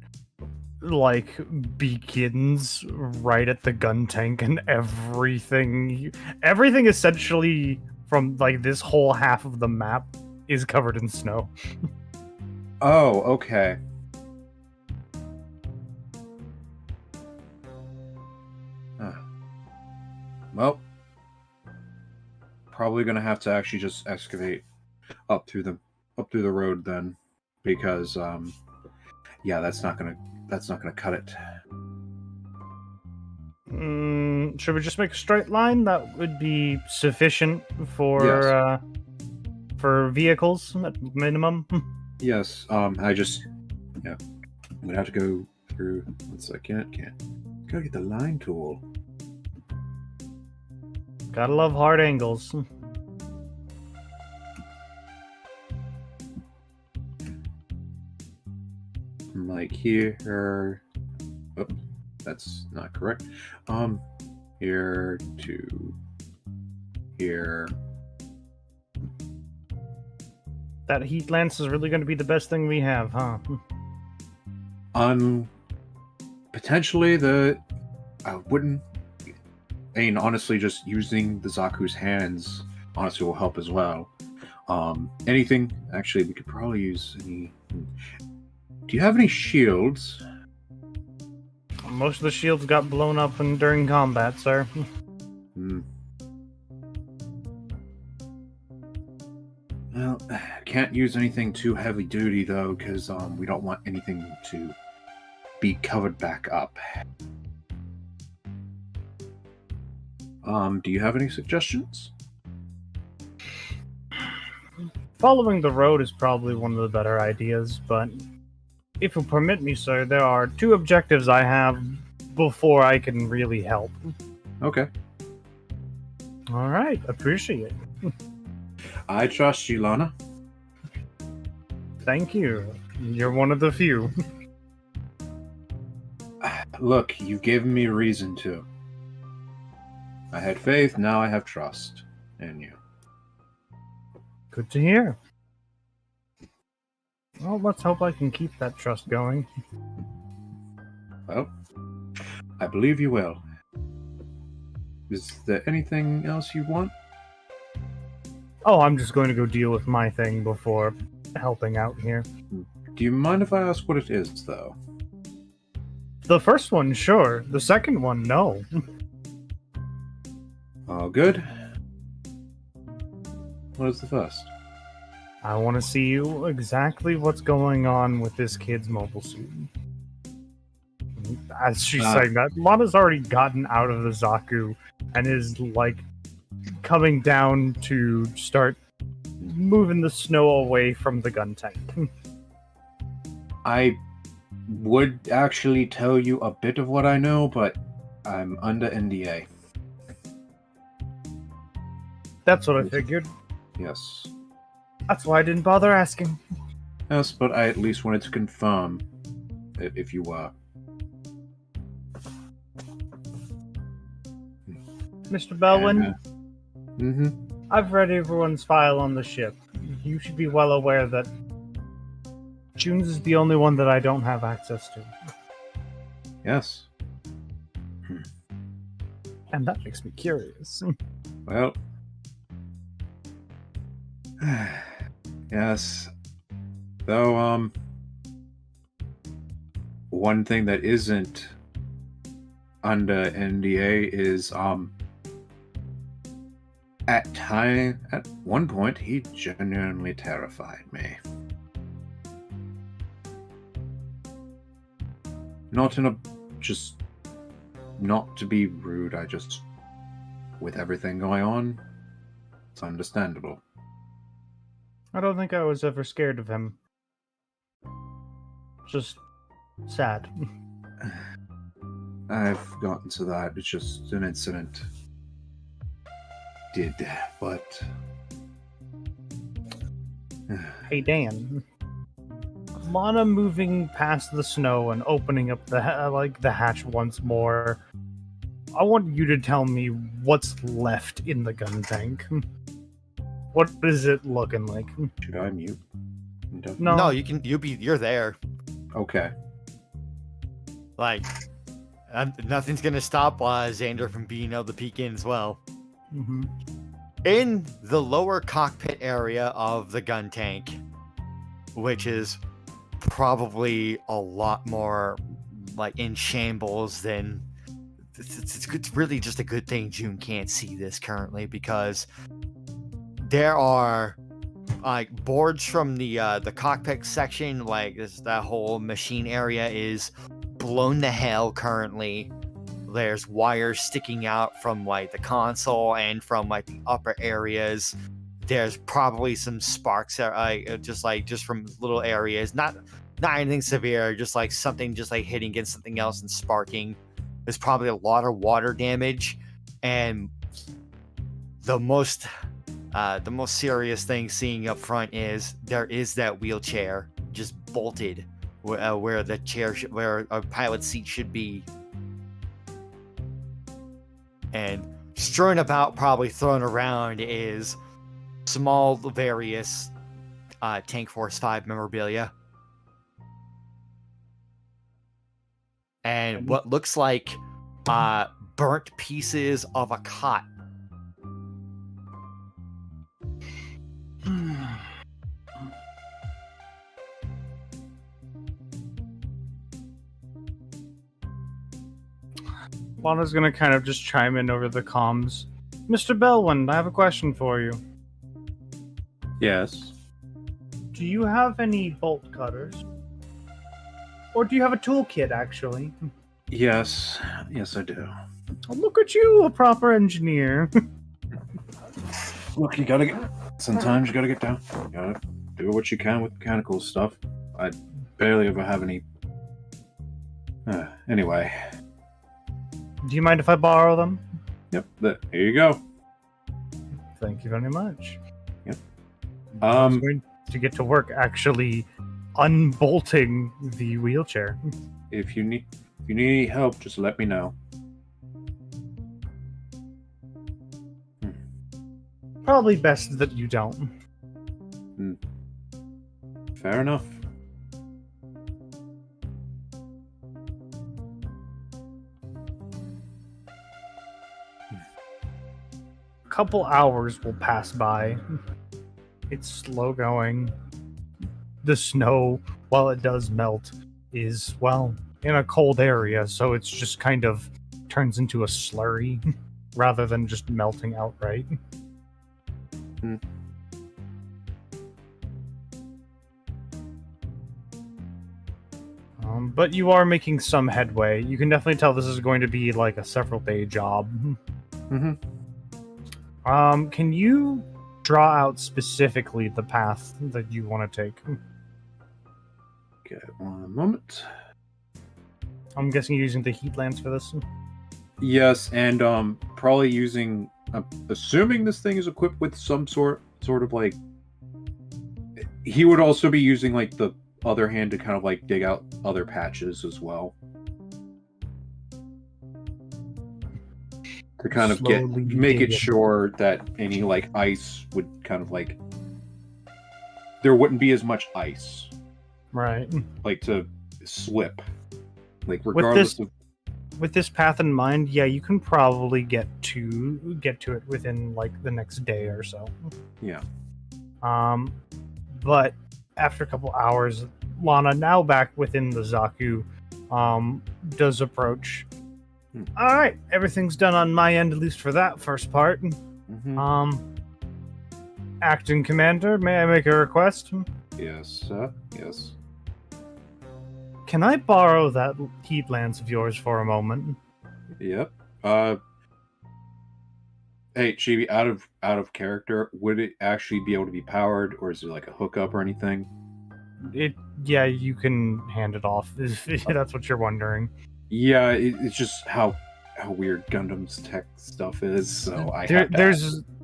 [SPEAKER 1] like begins right at the gun tank, and everything essentially from like this whole half of the map is covered in snow.
[SPEAKER 5] Oh, okay. Well, probably gonna have to actually just excavate up through the road then, because yeah, that's not gonna cut it.
[SPEAKER 1] Should we just make a straight line? That would be sufficient for vehicles at minimum.
[SPEAKER 5] Yes. I'm gonna have to go through. One second. Can't go get the line tool.
[SPEAKER 1] Gotta love hard angles.
[SPEAKER 5] Like here. Oh, that's not correct. Here to here.
[SPEAKER 1] That heat lance is really going to be the best thing we have, huh?
[SPEAKER 5] Potentially I wouldn't. I mean, honestly, just using the Zaku's hands honestly will help as well. Anything? Actually, we could probably use any. Do you have any shields?
[SPEAKER 1] Most of the shields got blown up during combat, sir.
[SPEAKER 5] Well, can't use anything too heavy duty though, because we don't want anything to be covered back up. Do you have any suggestions?
[SPEAKER 1] Following the road is probably one of the better ideas, but if you'll permit me, sir, there are two objectives I have before I can really help.
[SPEAKER 5] Okay.
[SPEAKER 1] All right, appreciate it.
[SPEAKER 5] I trust you, Lana.
[SPEAKER 1] Thank you. You're one of the few.
[SPEAKER 5] Look, you've given me reason to. I had faith, now I have trust in you.
[SPEAKER 1] Good to hear. Well, let's hope I can keep that trust going.
[SPEAKER 5] Well, I believe you will. Is there anything else you want?
[SPEAKER 1] Oh, I'm just going to go deal with my thing before helping out here.
[SPEAKER 5] Do you mind if I ask what it is, though?
[SPEAKER 1] The first one, sure. The second one, no.
[SPEAKER 5] All good. What is the first?
[SPEAKER 1] I want to see exactly what's going on with this kid's mobile suit. As she's saying that, Lana's already gotten out of the Zaku and is, like, coming down to start moving the snow away from the gun tank.
[SPEAKER 5] I would actually tell you a bit of what I know, but I'm under NDA.
[SPEAKER 1] That's what I figured.
[SPEAKER 5] Yes.
[SPEAKER 1] That's why I didn't bother asking.
[SPEAKER 5] Yes, but I at least wanted to confirm if you were.
[SPEAKER 1] Mr. Belwyn,
[SPEAKER 5] Mm-hmm.
[SPEAKER 1] I've read everyone's file on the ship. You should be well aware that June's is the only one that I don't have access to.
[SPEAKER 5] Yes.
[SPEAKER 1] And that makes me curious.
[SPEAKER 5] Well. Yes. Though, one thing that isn't under NDA is, at one point, he genuinely terrified me. Not to be rude, with everything going on, it's understandable.
[SPEAKER 1] I don't think I was ever scared of him. Just sad.
[SPEAKER 5] I've gotten to that, it's just an incident. But...
[SPEAKER 1] Hey, Dan. Lana moving past the snow and opening up the hatch once more. I want you to tell me what's left in the gun tank. What is it looking like?
[SPEAKER 5] Should I mute?
[SPEAKER 4] No, you're there.
[SPEAKER 5] Okay.
[SPEAKER 4] Like, nothing's gonna stop Xander from being able to peek in as well.
[SPEAKER 1] Mm-hmm.
[SPEAKER 4] In the lower cockpit area of the gun tank, which is probably a lot more like in shambles than it's really just a good thing June can't see this currently, because there are like boards from the cockpit section, like that whole machine area is blown to hell currently. There's wires sticking out from like the console and from like the upper areas. There's probably some sparks that just from little areas, not anything severe, just like something just like hitting against something else and sparking. There's probably a lot of water damage, and the most serious thing seeing up front is there is that wheelchair just bolted where the chair where a pilot's seat should be. And strewn about, probably thrown around, is small various Tank Force 5 memorabilia. And what looks like burnt pieces of a cot.
[SPEAKER 1] Lana's gonna kind of just chime in over the comms. Mr. Belwyn, I have a question for you.
[SPEAKER 5] Yes.
[SPEAKER 1] Do you have any bolt cutters? Or do you have a toolkit, actually?
[SPEAKER 5] Yes, I do.
[SPEAKER 1] Oh, look at you, a proper engineer.
[SPEAKER 5] Look, sometimes you gotta get down. You gotta do what you can with mechanical stuff. I barely ever have any... Anyway.
[SPEAKER 1] Do you mind if I borrow them?
[SPEAKER 5] Yep, here you go.
[SPEAKER 1] Thank you very much.
[SPEAKER 5] Yep.
[SPEAKER 1] I'm going to get to work actually unbolting the wheelchair.
[SPEAKER 5] If you need any help, just let me know.
[SPEAKER 1] Probably best that you don't.
[SPEAKER 5] Fair enough.
[SPEAKER 1] couple hours will pass by. It's slow going. The snow, while it does melt, is, well, in a cold area, so it's just kind of turns into a slurry rather than just melting outright. But you are making some headway. You can definitely tell this is going to be like a several-day job. Can you draw out specifically the path that you want to take?
[SPEAKER 5] Okay, 1 moment.
[SPEAKER 1] I'm guessing you're using the heat lance for this.
[SPEAKER 5] Yes, and probably using. Assuming this thing is equipped with some sort of like. He would also be using like the other hand to kind of like dig out other patches as well. To kind of make it sure that any like ice would kind of like. There wouldn't be as much ice.
[SPEAKER 1] Right.
[SPEAKER 5] Like to slip. Like regardless of.
[SPEAKER 1] With this path in mind, yeah, you can probably get to it within like the next day or so.
[SPEAKER 5] Yeah.
[SPEAKER 1] But after a couple hours, Lana, now back within the Zaku, does approach. All right, everything's done on my end, at least for that first part. Acting Commander, may I make a request?
[SPEAKER 5] Yes, yes.
[SPEAKER 1] Can I borrow that heat lance of yours for a moment?
[SPEAKER 5] Yep. Hey, Chibi, out of character, would it actually be able to be powered, or is there like a hookup or anything?
[SPEAKER 1] Yeah, you can hand it off if that's what you're wondering.
[SPEAKER 5] Yeah, it's just how weird Gundam's tech stuff is. So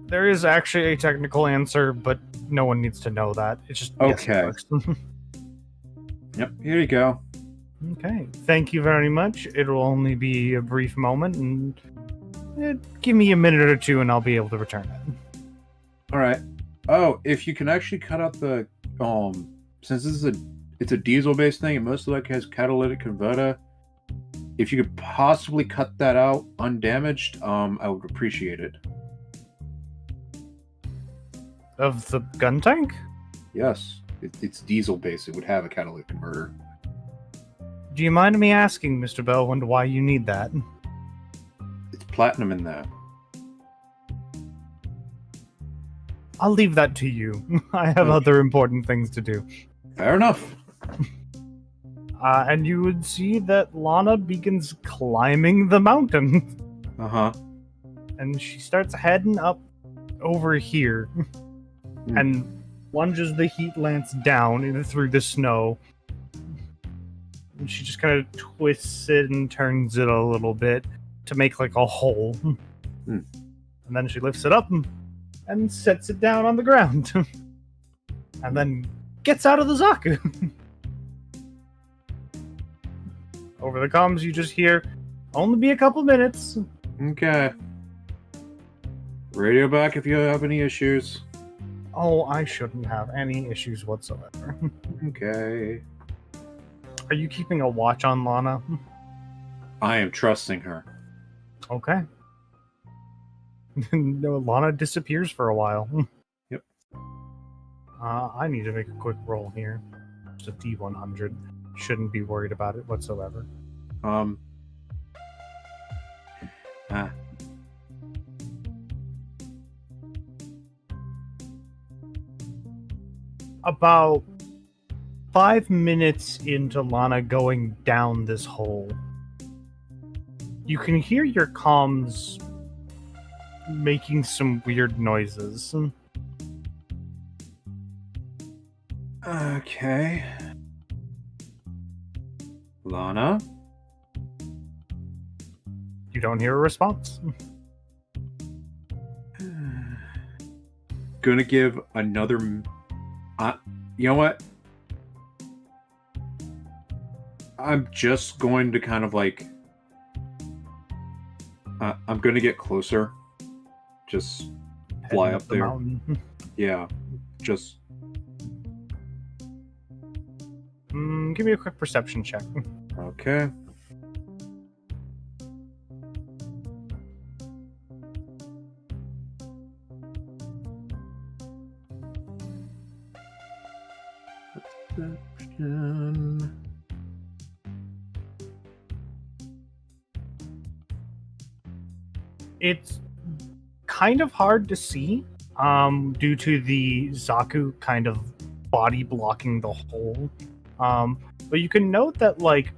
[SPEAKER 1] there is actually a technical answer, but no one needs to know that. It's just
[SPEAKER 5] okay. Yep, here you go.
[SPEAKER 1] Okay, thank you very much. It will only be a brief moment, and give me a minute or two, and I'll be able to return it.
[SPEAKER 5] All right. Oh, if you can actually cut out the since it's a diesel-based thing, and most of it has catalytic converter. If you could possibly cut that out undamaged, I would appreciate it.
[SPEAKER 1] Of the gun tank?
[SPEAKER 5] Yes. It's diesel-based. It would have a catalytic converter.
[SPEAKER 1] Do you mind me asking, Mr. Bellwind, why you need that?
[SPEAKER 5] It's platinum in there.
[SPEAKER 1] I'll leave that to you. I have other important things to do.
[SPEAKER 5] Fair enough.
[SPEAKER 1] And you would see that Lana begins climbing the mountain.
[SPEAKER 5] Uh-huh.
[SPEAKER 1] And she starts heading up over here and plunges the heat lance down through the snow. And she just kind of twists it and turns it a little bit to make like a hole. And then she lifts it up and sets it down on the ground. And then gets out of the Zaku. Over the comms, you just hear, only be a couple minutes.
[SPEAKER 5] Okay. Radio back if you have any issues.
[SPEAKER 1] Oh, I shouldn't have any issues whatsoever.
[SPEAKER 5] Okay.
[SPEAKER 1] Are you keeping a watch on Lana?
[SPEAKER 5] I am trusting her.
[SPEAKER 1] Okay. No, Lana disappears for a while.
[SPEAKER 5] Yep.
[SPEAKER 1] I need to make a quick roll here. Just a D100. Shouldn't be worried about it whatsoever. About 5 minutes into Lana going down this hole, you can hear your comms making some weird noises.
[SPEAKER 5] Okay. Lana?
[SPEAKER 1] You don't hear a response.
[SPEAKER 5] Gonna give another... you know what? I'm just going to kind of like... I'm gonna get closer. Just fly up there. Yeah, just...
[SPEAKER 1] give me a quick perception check.
[SPEAKER 5] Okay.
[SPEAKER 1] It's kind of hard to see, due to the Zaku kind of body blocking the hole. But you can note that, like,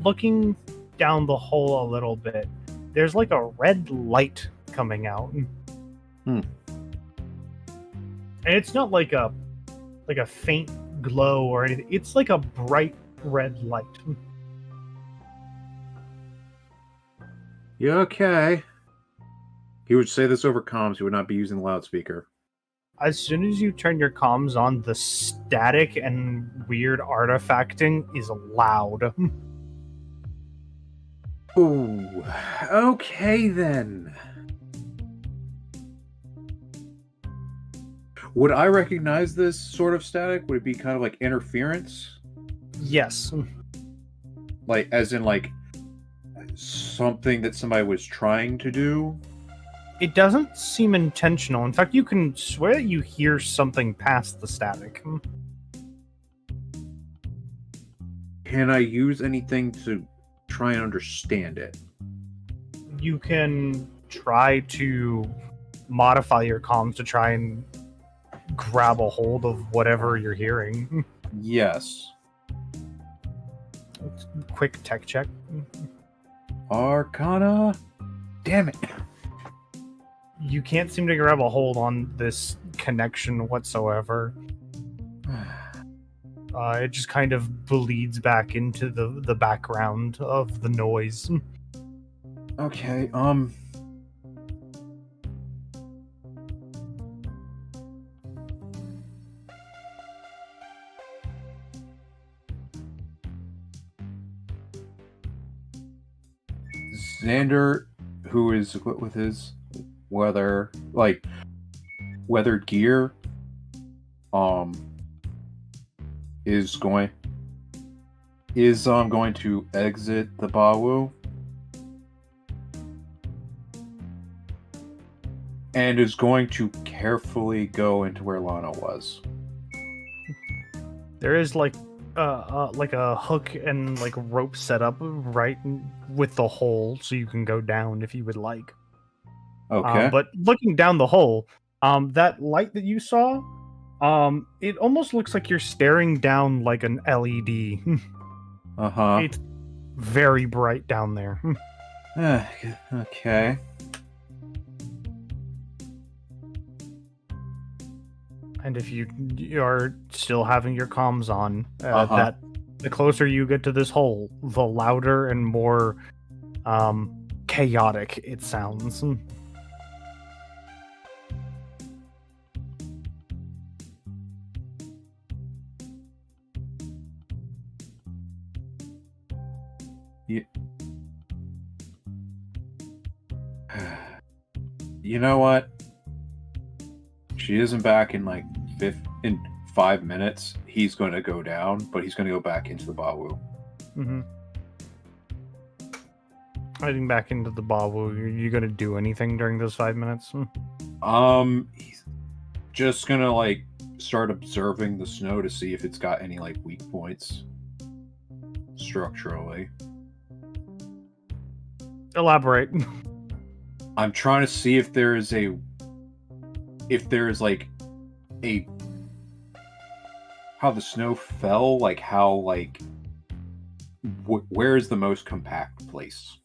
[SPEAKER 1] looking down the hole a little bit, there's like a red light coming out. And it's not like a faint glow or anything. It's like a bright red light.
[SPEAKER 5] You okay? He would say this over comms. He would not be using the loudspeaker.
[SPEAKER 1] As soon as you turn your comms on, the static and weird artifacting is loud.
[SPEAKER 5] Ooh, okay then. Would I recognize this sort of static? Would it be kind of like interference?
[SPEAKER 1] Yes.
[SPEAKER 5] Like, as in, like, something that somebody was trying to do?
[SPEAKER 1] It doesn't seem intentional. In fact, you can swear that you hear something past the static.
[SPEAKER 5] Can I use anything to try and understand it?
[SPEAKER 1] You can try to modify your comms to try and grab a hold of whatever you're hearing.
[SPEAKER 5] Yes.
[SPEAKER 1] Quick tech check.
[SPEAKER 5] Arcana? Damn it.
[SPEAKER 1] You can't seem to grab a hold on this connection whatsoever. It just kind of bleeds back into the background of the noise.
[SPEAKER 5] Okay, Xander, who is equipped with his weathered gear, is going to exit the Bawu and is going to carefully go into where Lana was.
[SPEAKER 1] There is like a hook and like rope set up right with the hole, so you can go down if you would like.
[SPEAKER 5] Okay.
[SPEAKER 1] But looking down the hole, that light that you saw, it almost looks like you're staring down like an LED.
[SPEAKER 5] Uh-huh.
[SPEAKER 1] It's very bright down there.
[SPEAKER 5] Okay.
[SPEAKER 1] And if you are still having your comms on, that the closer you get to this hole, the louder and more chaotic it sounds.
[SPEAKER 5] You know what? She isn't back in like 5 minutes. He's going to go down, but he's going to go back into the Bawu.
[SPEAKER 1] Mm-hmm. Heading back into the Bawu, are you going to do anything during those 5 minutes?
[SPEAKER 5] He's just going to like start observing the snow to see if it's got any like weak points structurally.
[SPEAKER 1] Elaborate.
[SPEAKER 5] I'm trying to see if there is like a how the snow fell, like how like where is the most compact place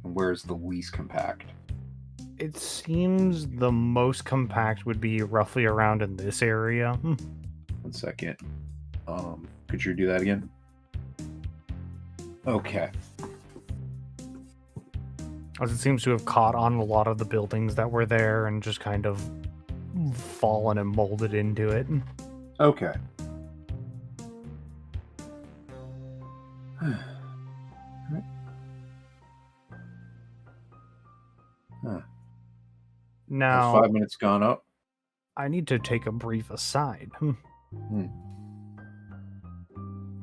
[SPEAKER 5] and where is the least compact?
[SPEAKER 1] It seems the most compact would be roughly around in this area.
[SPEAKER 5] 1 second. Could you do that again? Okay.
[SPEAKER 1] As it seems to have caught on a lot of the buildings that were there and just kind of fallen and molded into it.
[SPEAKER 5] Okay.
[SPEAKER 1] Now,
[SPEAKER 5] has 5 minutes gone up?
[SPEAKER 1] I need to take a brief aside.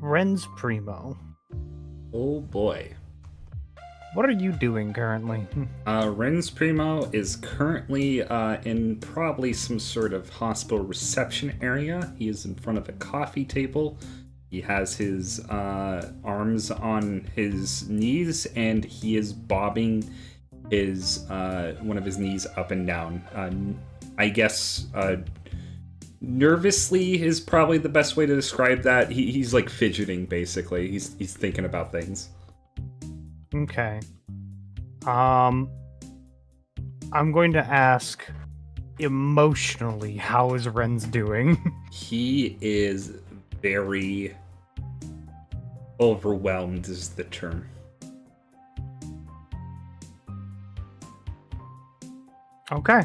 [SPEAKER 1] Ren's Primo.
[SPEAKER 3] Oh boy.
[SPEAKER 1] What are you doing currently?
[SPEAKER 3] Ren's Primo is currently in probably some sort of hospital reception area. He is in front of a coffee table. He has his arms on his knees and he is bobbing
[SPEAKER 7] one of his knees up and down. I guess nervously is probably the best way to describe that. He's like fidgeting, basically. He's thinking about things.
[SPEAKER 1] Okay. I'm going to ask emotionally, how is Ren's doing?
[SPEAKER 7] He is very overwhelmed is the term.
[SPEAKER 1] Okay.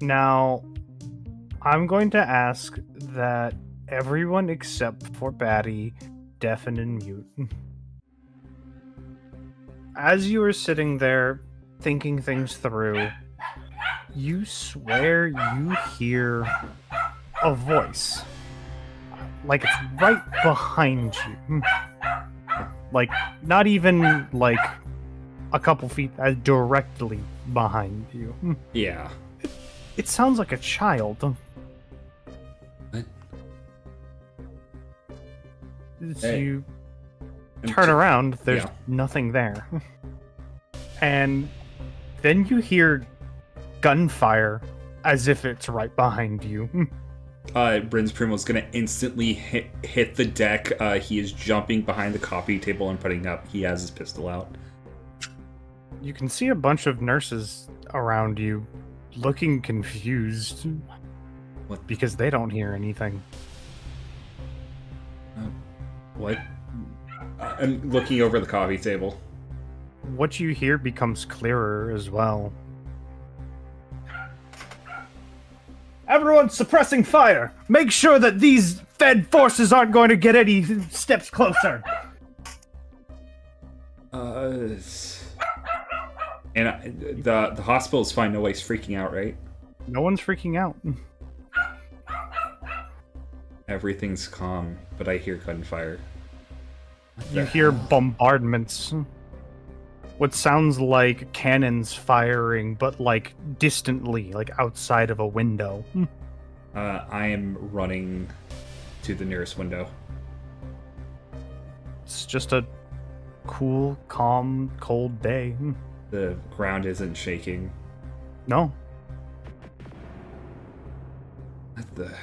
[SPEAKER 1] Now, I'm going to ask that everyone except for Batty deafen and mute. As you are sitting there thinking things through, you swear you hear a voice. Like it's right behind you. Like, not even like a couple feet, directly behind you.
[SPEAKER 7] Yeah.
[SPEAKER 1] It sounds like a child.
[SPEAKER 7] What?
[SPEAKER 1] So
[SPEAKER 7] Hey.
[SPEAKER 1] you turn around, there's
[SPEAKER 7] Yeah.
[SPEAKER 1] nothing there. And then you hear gunfire as if it's right behind you.
[SPEAKER 7] Bryn's Primo's gonna instantly hit the deck. He is jumping behind the coffee table and putting up. He has his pistol out.
[SPEAKER 1] You can see a bunch of nurses around you looking confused.
[SPEAKER 7] What?
[SPEAKER 1] Because they don't hear anything.
[SPEAKER 7] What? I'm looking over the coffee table.
[SPEAKER 1] What you hear becomes clearer as well. Everyone's suppressing fire! Make sure that these Fed forces aren't going to get any steps closer!
[SPEAKER 7] And the hospital's fine. Nobody's freaking out, right?
[SPEAKER 1] No one's freaking out.
[SPEAKER 7] Everything's calm, but I hear gunfire.
[SPEAKER 1] You hear bombardments. What sounds like cannons firing, but like distantly, like outside of a window.
[SPEAKER 7] I am running to the nearest window.
[SPEAKER 1] It's just a cool, calm, cold day.
[SPEAKER 7] The ground isn't shaking.
[SPEAKER 1] No.
[SPEAKER 7] What the...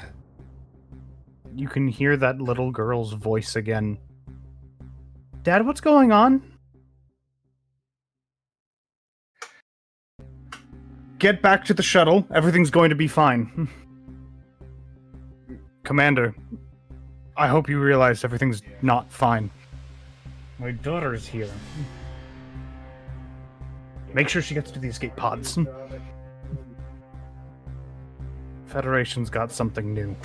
[SPEAKER 1] You can hear that little girl's voice again. Dad, what's going on? Get back to the shuttle. Everything's going to be fine. Commander, I hope you realize everything's not fine. My daughter's here. Make sure she gets to the escape pods. Federation's got something new.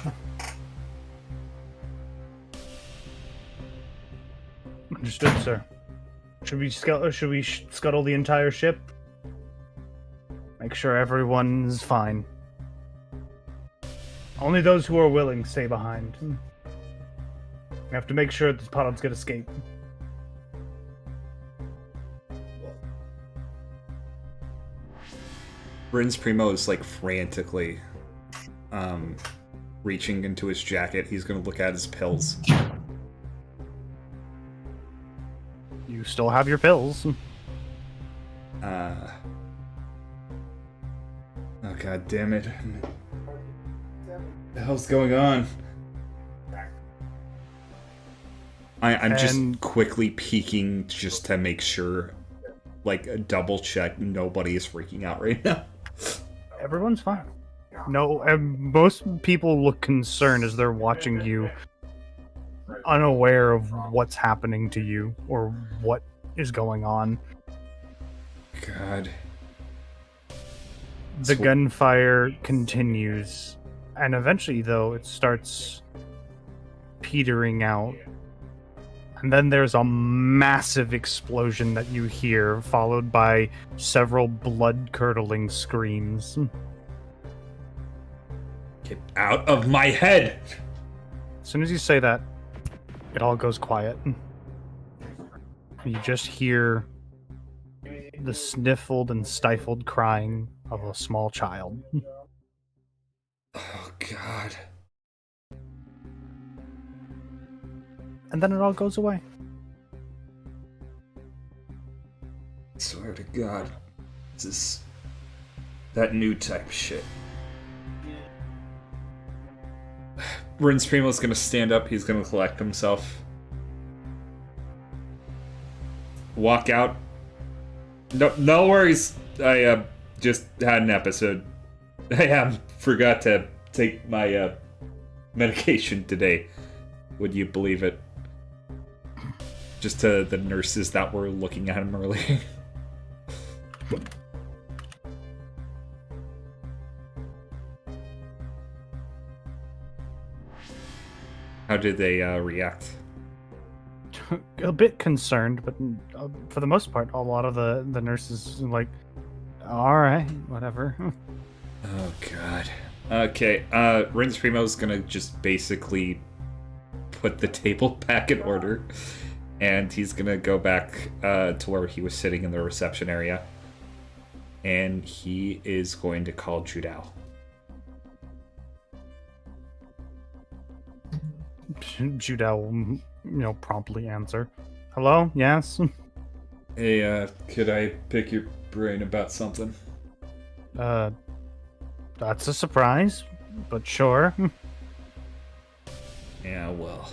[SPEAKER 1] Understood, sir. Should we scuttle the entire ship? Make sure everyone's fine. Only those who are willing stay behind. We have to make sure the pods get escape.
[SPEAKER 7] Bryn's Primo is like frantically reaching into his jacket. He's gonna look at his pills.
[SPEAKER 1] You still have your pills.
[SPEAKER 7] Oh god damn it. What the hell's going on? I'm just quickly peeking just to make sure, like, a double check nobody is freaking out right now.
[SPEAKER 1] Everyone's fine. No, most people look concerned as they're watching you, unaware of what's happening to you or what is going on.
[SPEAKER 7] God.
[SPEAKER 1] The gunfire continues, and eventually, though, it starts petering out. And then there's a massive explosion that you hear, followed by several blood-curdling screams.
[SPEAKER 7] Get out of my head!
[SPEAKER 1] As soon as you say that, it all goes quiet. You just hear the sniffled and stifled crying of a small child.
[SPEAKER 7] Oh, God.
[SPEAKER 1] And then it all goes away.
[SPEAKER 7] to God. This is that new type shit. Rince Primo's gonna stand up, he's gonna collect himself. Walk out. No worries. I just had an episode. I forgot to take my medication today. Would you believe it? Just to the nurses that were looking at him earlier. How did they react?
[SPEAKER 1] A bit concerned, but for the most part, a lot of the nurses are like, all right, whatever.
[SPEAKER 7] Oh god. Okay, Rince Primo's gonna just basically put the table back in order, and he's gonna go back to where he was sitting in the reception area, and he is going to call Judao.
[SPEAKER 1] Judao will, promptly answer. Hello? Yes?
[SPEAKER 7] Hey, could I pick your brain about something?
[SPEAKER 1] That's a surprise, but sure.
[SPEAKER 7] Yeah, well,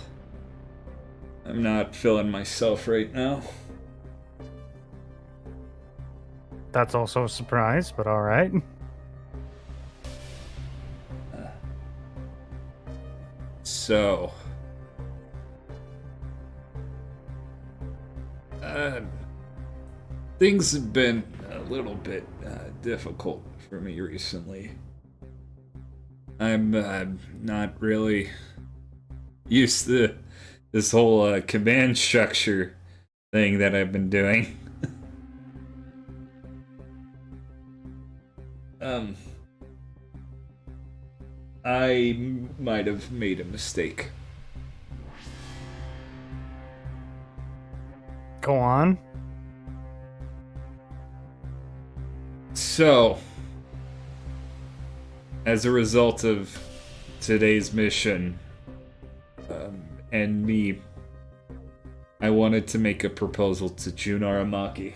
[SPEAKER 7] I'm not feeling myself right now.
[SPEAKER 1] That's also a surprise, but alright.
[SPEAKER 7] So... things have been a little bit difficult for me recently. I'm not really used to this whole command structure thing that I've been doing. I might have made a mistake.
[SPEAKER 1] Go on.
[SPEAKER 7] So, as a result of today's mission, and me, I wanted to make a proposal to Jun Aramaki.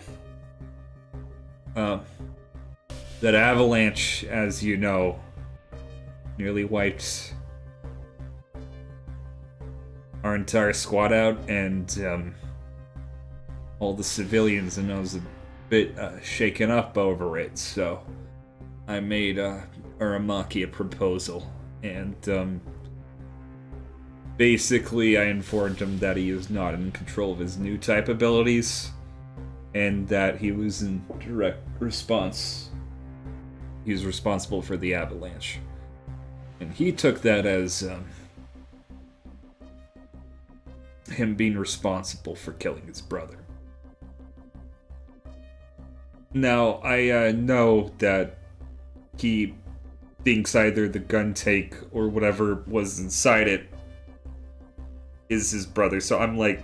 [SPEAKER 7] That avalanche, as you know, nearly wiped our entire squad out, and all the civilians, and I was a bit shaken up over it, so I made Aramaki a proposal, and basically I informed him that he is not in control of his new type abilities, and that he was in direct response. He was responsible for the avalanche. And he took that as him being responsible for killing his brother. Now, I know that he thinks either the gun take or whatever was inside it is his brother, so I'm like,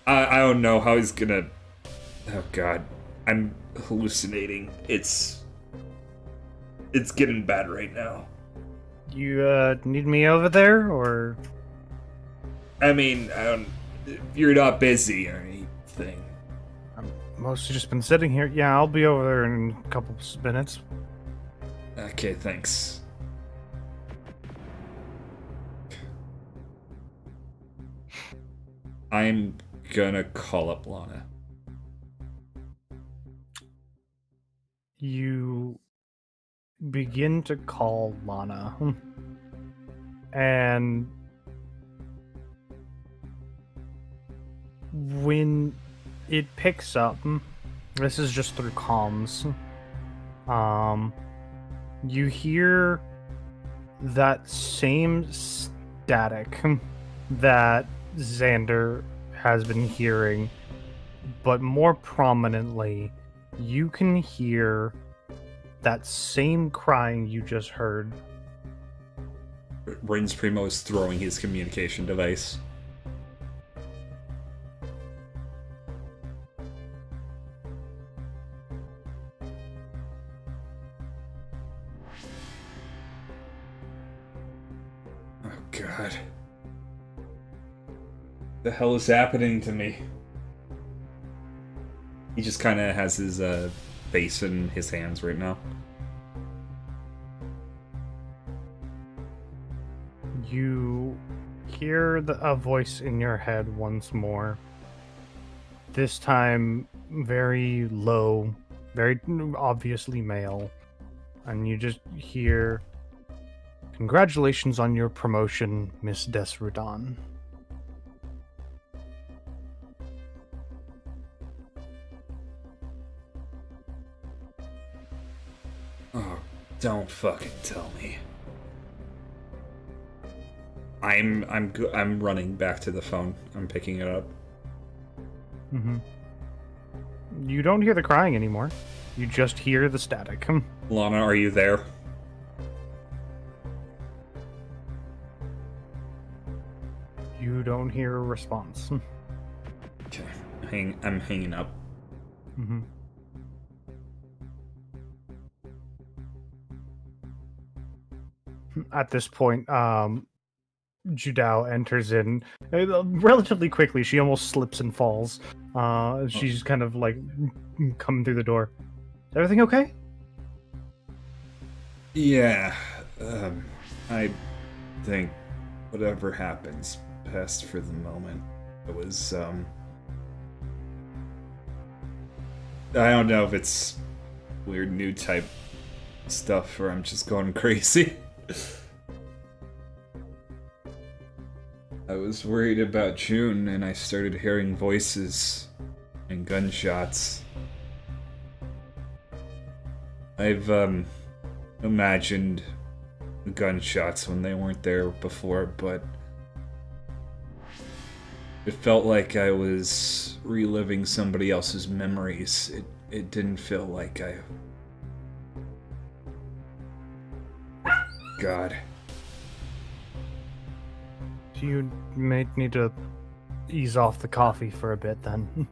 [SPEAKER 7] I don't know how he's gonna... Oh god, I'm hallucinating. It's getting bad right now.
[SPEAKER 1] You need me over there, or?
[SPEAKER 7] I mean, if you're not busy or anything.
[SPEAKER 1] Mostly just been sitting here. Yeah, I'll be over there in a couple minutes.
[SPEAKER 7] Okay, thanks. I'm gonna call up Lana.
[SPEAKER 1] You begin to call Lana. And when it picks up, this is just through comms, you hear that same static that Xander has been hearing, but more prominently, you can hear that same crying you just heard.
[SPEAKER 7] Rince Primo is throwing his communication device. Oh god. The hell is happening to me? He just kind of has his face in his hands right now.
[SPEAKER 1] You hear a voice in your head once more. This time, very low, very obviously male. And you just hear, "Congratulations on your promotion, Miss Desrudan."
[SPEAKER 7] Oh, don't fucking tell me. I'm running back to the phone. I'm picking it up.
[SPEAKER 1] Mm-hmm. You don't hear the crying anymore. You just hear the static.
[SPEAKER 7] Lana, are you there?
[SPEAKER 1] You don't hear a response.
[SPEAKER 7] Okay, I'm hanging up.
[SPEAKER 1] Mm-hmm. At this point, Judao enters in relatively quickly. She almost slips and falls. She's kind of like coming through the door. Is everything okay?
[SPEAKER 7] Yeah, I think whatever happens, best for the moment. It was, I don't know if it's weird new type stuff or I'm just going crazy. I was worried about June and I started hearing voices and gunshots. I've, imagined the gunshots when they weren't there before, but it felt like I was reliving somebody else's memories. It didn't feel like God.
[SPEAKER 1] You may need to ease off the coffee for a bit then.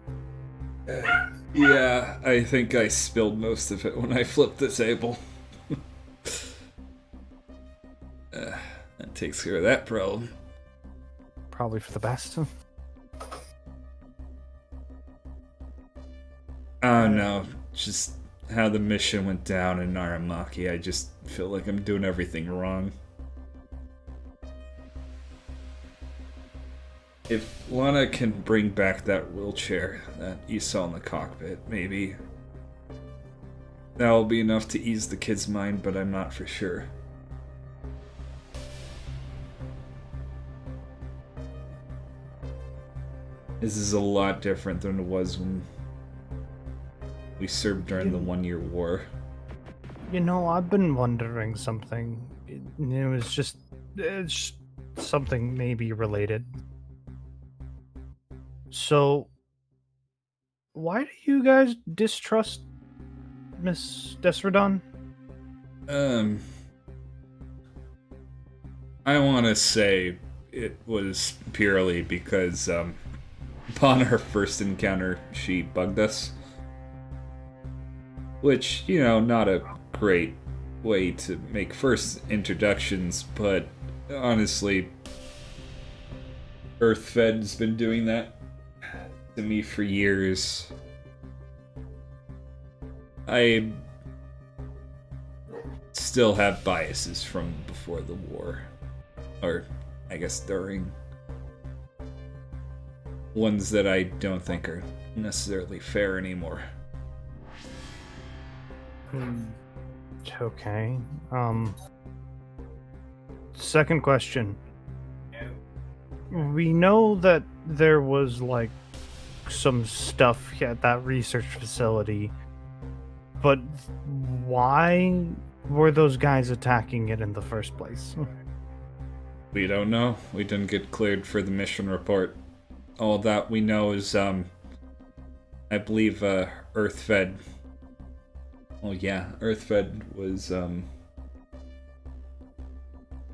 [SPEAKER 7] Yeah, I think I spilled most of it when I flipped the table. That takes care of that problem.
[SPEAKER 1] Probably for the best.
[SPEAKER 7] Oh no, just how the mission went down in Naramaki. I just feel like I'm doing everything wrong. If Lana can bring back that wheelchair that you saw in the cockpit, maybe that'll be enough to ease the kid's mind, but I'm not for sure. This is a lot different than it was when we served during the 1-year war.
[SPEAKER 1] You know, I've been wondering something. It's something maybe related. So, why do you guys distrust Miss Desrudan?
[SPEAKER 7] I want to say it was purely because, upon our first encounter, she bugged us. Which, you know, not a great way to make first introductions, but honestly, EarthFed's been doing that to me for years. I still have biases from before the war, or I guess during. Ones that I don't think are necessarily fair anymore.
[SPEAKER 1] Okay. Second question. We know that there was like some stuff at that research facility, but why were those guys attacking it in the first place?
[SPEAKER 7] We don't know. We didn't get cleared for the mission report. All that we know is, I believe, EarthFed. Oh yeah, EarthFed was,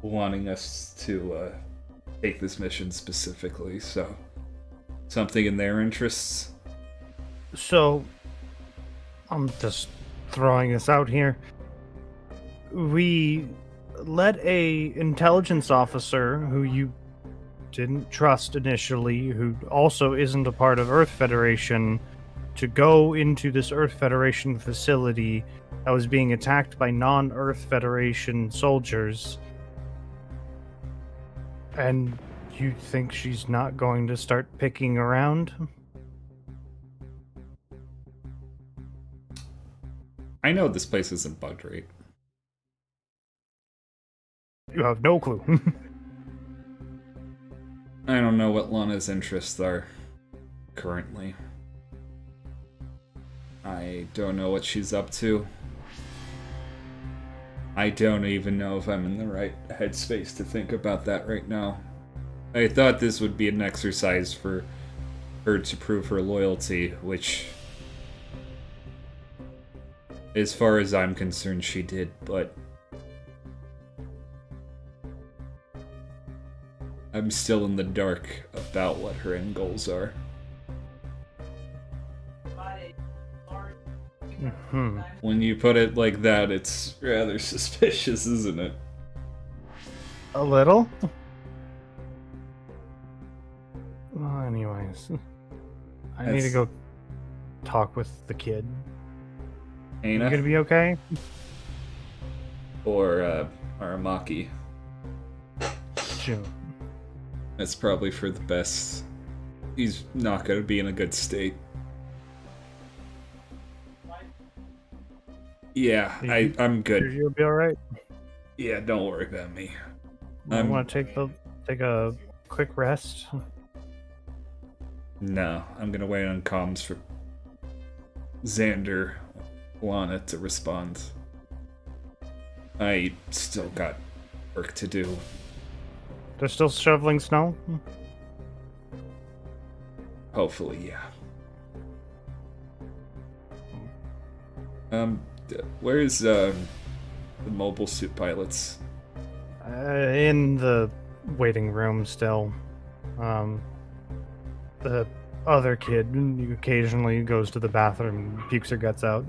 [SPEAKER 7] wanting us to, take this mission specifically, so something in their interests.
[SPEAKER 1] So, I'm just throwing this out here. We let a intelligence officer who you didn't trust initially, who also isn't a part of Earth Federation, to go into this Earth Federation facility that was being attacked by non-Earth Federation soldiers. And you think she's not going to start picking around?
[SPEAKER 7] I know this place isn't bugged right.
[SPEAKER 1] You have no clue.
[SPEAKER 7] I don't know what Lana's interests are currently. I don't know what she's up to. I don't even know if I'm in the right headspace to think about that right now. I thought this would be an exercise for her to prove her loyalty, which, as far as I'm concerned, she did, but I'm still in the dark about what her end goals are. When you put it like that, it's rather suspicious, isn't it?
[SPEAKER 1] A little? Well, anyways. I need to go talk with the kid.
[SPEAKER 7] Aina?
[SPEAKER 1] You gonna be okay?
[SPEAKER 7] Or, Aramaki.
[SPEAKER 1] Sure.
[SPEAKER 7] That's probably for the best. He's not gonna be in a good state. Yeah, I'm good.
[SPEAKER 1] You'll be alright?
[SPEAKER 7] Yeah, don't worry about me.
[SPEAKER 1] I want to take a quick rest.
[SPEAKER 7] No, I'm gonna wait on comms for Xander, Lana to respond. I still got work to do.
[SPEAKER 1] They're still shoveling snow?
[SPEAKER 7] Hopefully, yeah. Where's the mobile suit pilots?
[SPEAKER 1] In the waiting room still. The other kid occasionally goes to the bathroom and pukes her guts out.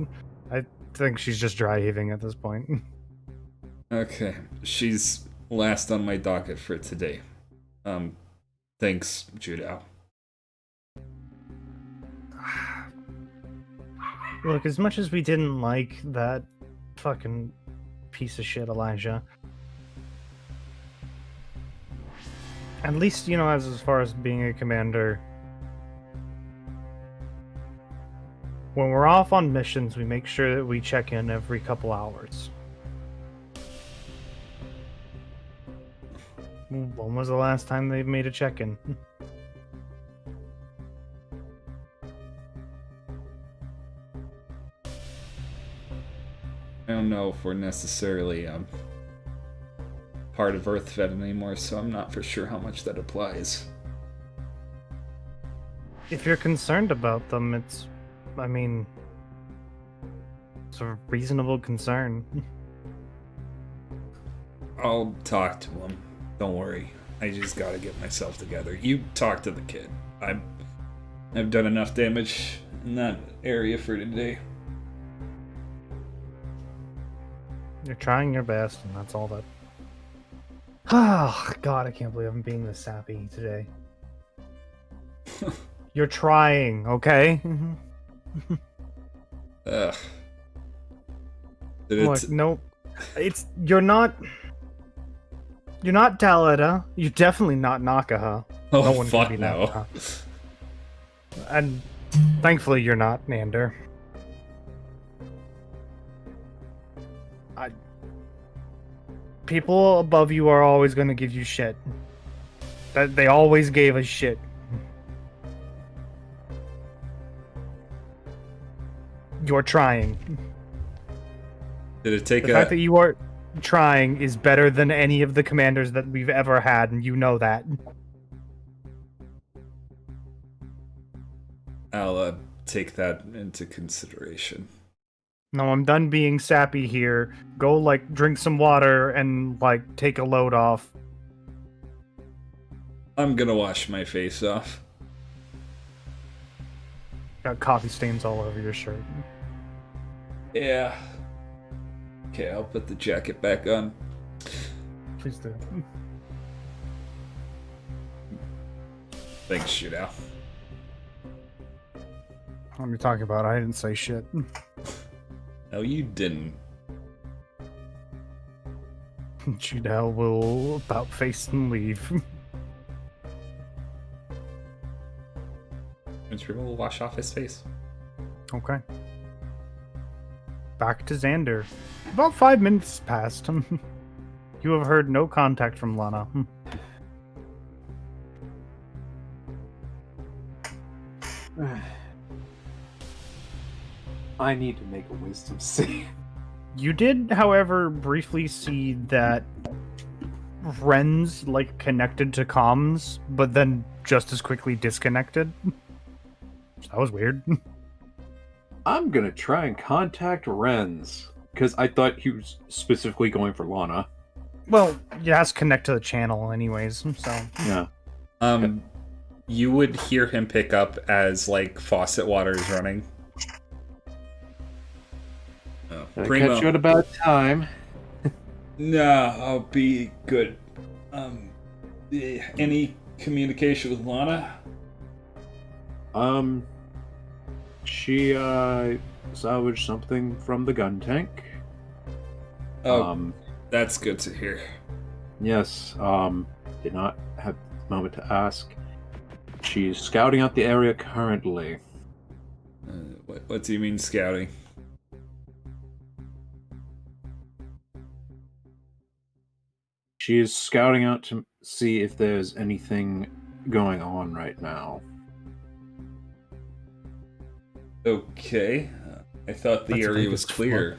[SPEAKER 1] I think she's just dry heaving at this point.
[SPEAKER 7] Okay, she's last on my docket for today. Thanks, Judo.
[SPEAKER 1] Look, as much as we didn't like that fucking piece of shit Elijah, at least, you know, as far as being a commander, when we're off on missions, we make sure that we check in every couple hours. When was the last time they made a check-in?
[SPEAKER 7] I don't know if we're necessarily part of EarthFed anymore, so I'm not for sure how much that applies.
[SPEAKER 1] If you're concerned about them, it's a reasonable concern.
[SPEAKER 7] I'll talk to him. Don't worry. I just gotta get myself together. You talk to the kid. I've done enough damage in that area for today.
[SPEAKER 1] You're trying your best, and that's all that. Oh, God, I can't believe I'm being this sappy today. You're trying, okay?
[SPEAKER 7] Ugh.
[SPEAKER 1] Look, no, you're not Talada. You're definitely not Nakaha.
[SPEAKER 7] Oh,
[SPEAKER 1] no one
[SPEAKER 7] fuck
[SPEAKER 1] can be
[SPEAKER 7] no.
[SPEAKER 1] Nakaha. And thankfully, you're not Nander. People above you are always going to give you shit. That they always gave us shit. You're trying.
[SPEAKER 7] Did it take
[SPEAKER 1] the fact that you are trying is better than any of the commanders that we've ever had, and you know that.
[SPEAKER 7] I'll take that into consideration.
[SPEAKER 1] No, I'm done being sappy here. Go, drink some water and, take a load off.
[SPEAKER 7] I'm gonna wash my face off.
[SPEAKER 1] Got coffee stains all over your shirt.
[SPEAKER 7] Yeah. Okay, I'll put the jacket back on.
[SPEAKER 1] Please do.
[SPEAKER 7] Thanks, Shootout.
[SPEAKER 1] What are you talking about? I didn't say shit.
[SPEAKER 7] No, you didn't.
[SPEAKER 1] Judel will about face and leave.
[SPEAKER 7] Winter will wash off his face.
[SPEAKER 1] Okay. Back to Xander. About 5 minutes passed. You have heard no contact from Lana.
[SPEAKER 5] I need to make a wisdom save.
[SPEAKER 1] You did, however, briefly see that Ren's connected to comms, but then just as quickly disconnected. That was weird.
[SPEAKER 5] I'm gonna try and contact Ren's, because I thought he was specifically going for Lana.
[SPEAKER 1] Well, it has to connect to the channel anyways, so...
[SPEAKER 5] Yeah.
[SPEAKER 7] You would hear him pick up as, faucet water is running. Oh,
[SPEAKER 5] I
[SPEAKER 7] Primo.
[SPEAKER 5] catch you at a bad time.
[SPEAKER 7] Nah, I'll be good. Any communication with Lana?
[SPEAKER 5] She, salvaged something from the gun tank.
[SPEAKER 7] Oh, that's good to hear.
[SPEAKER 5] Yes, did not have a moment to ask. She's scouting out the area currently.
[SPEAKER 7] What do you mean scouting?
[SPEAKER 5] She is scouting out to see if there's anything going on right now.
[SPEAKER 7] Okay. I thought the
[SPEAKER 1] That's
[SPEAKER 7] area
[SPEAKER 1] big
[SPEAKER 7] was
[SPEAKER 1] as fuck.
[SPEAKER 7] clear.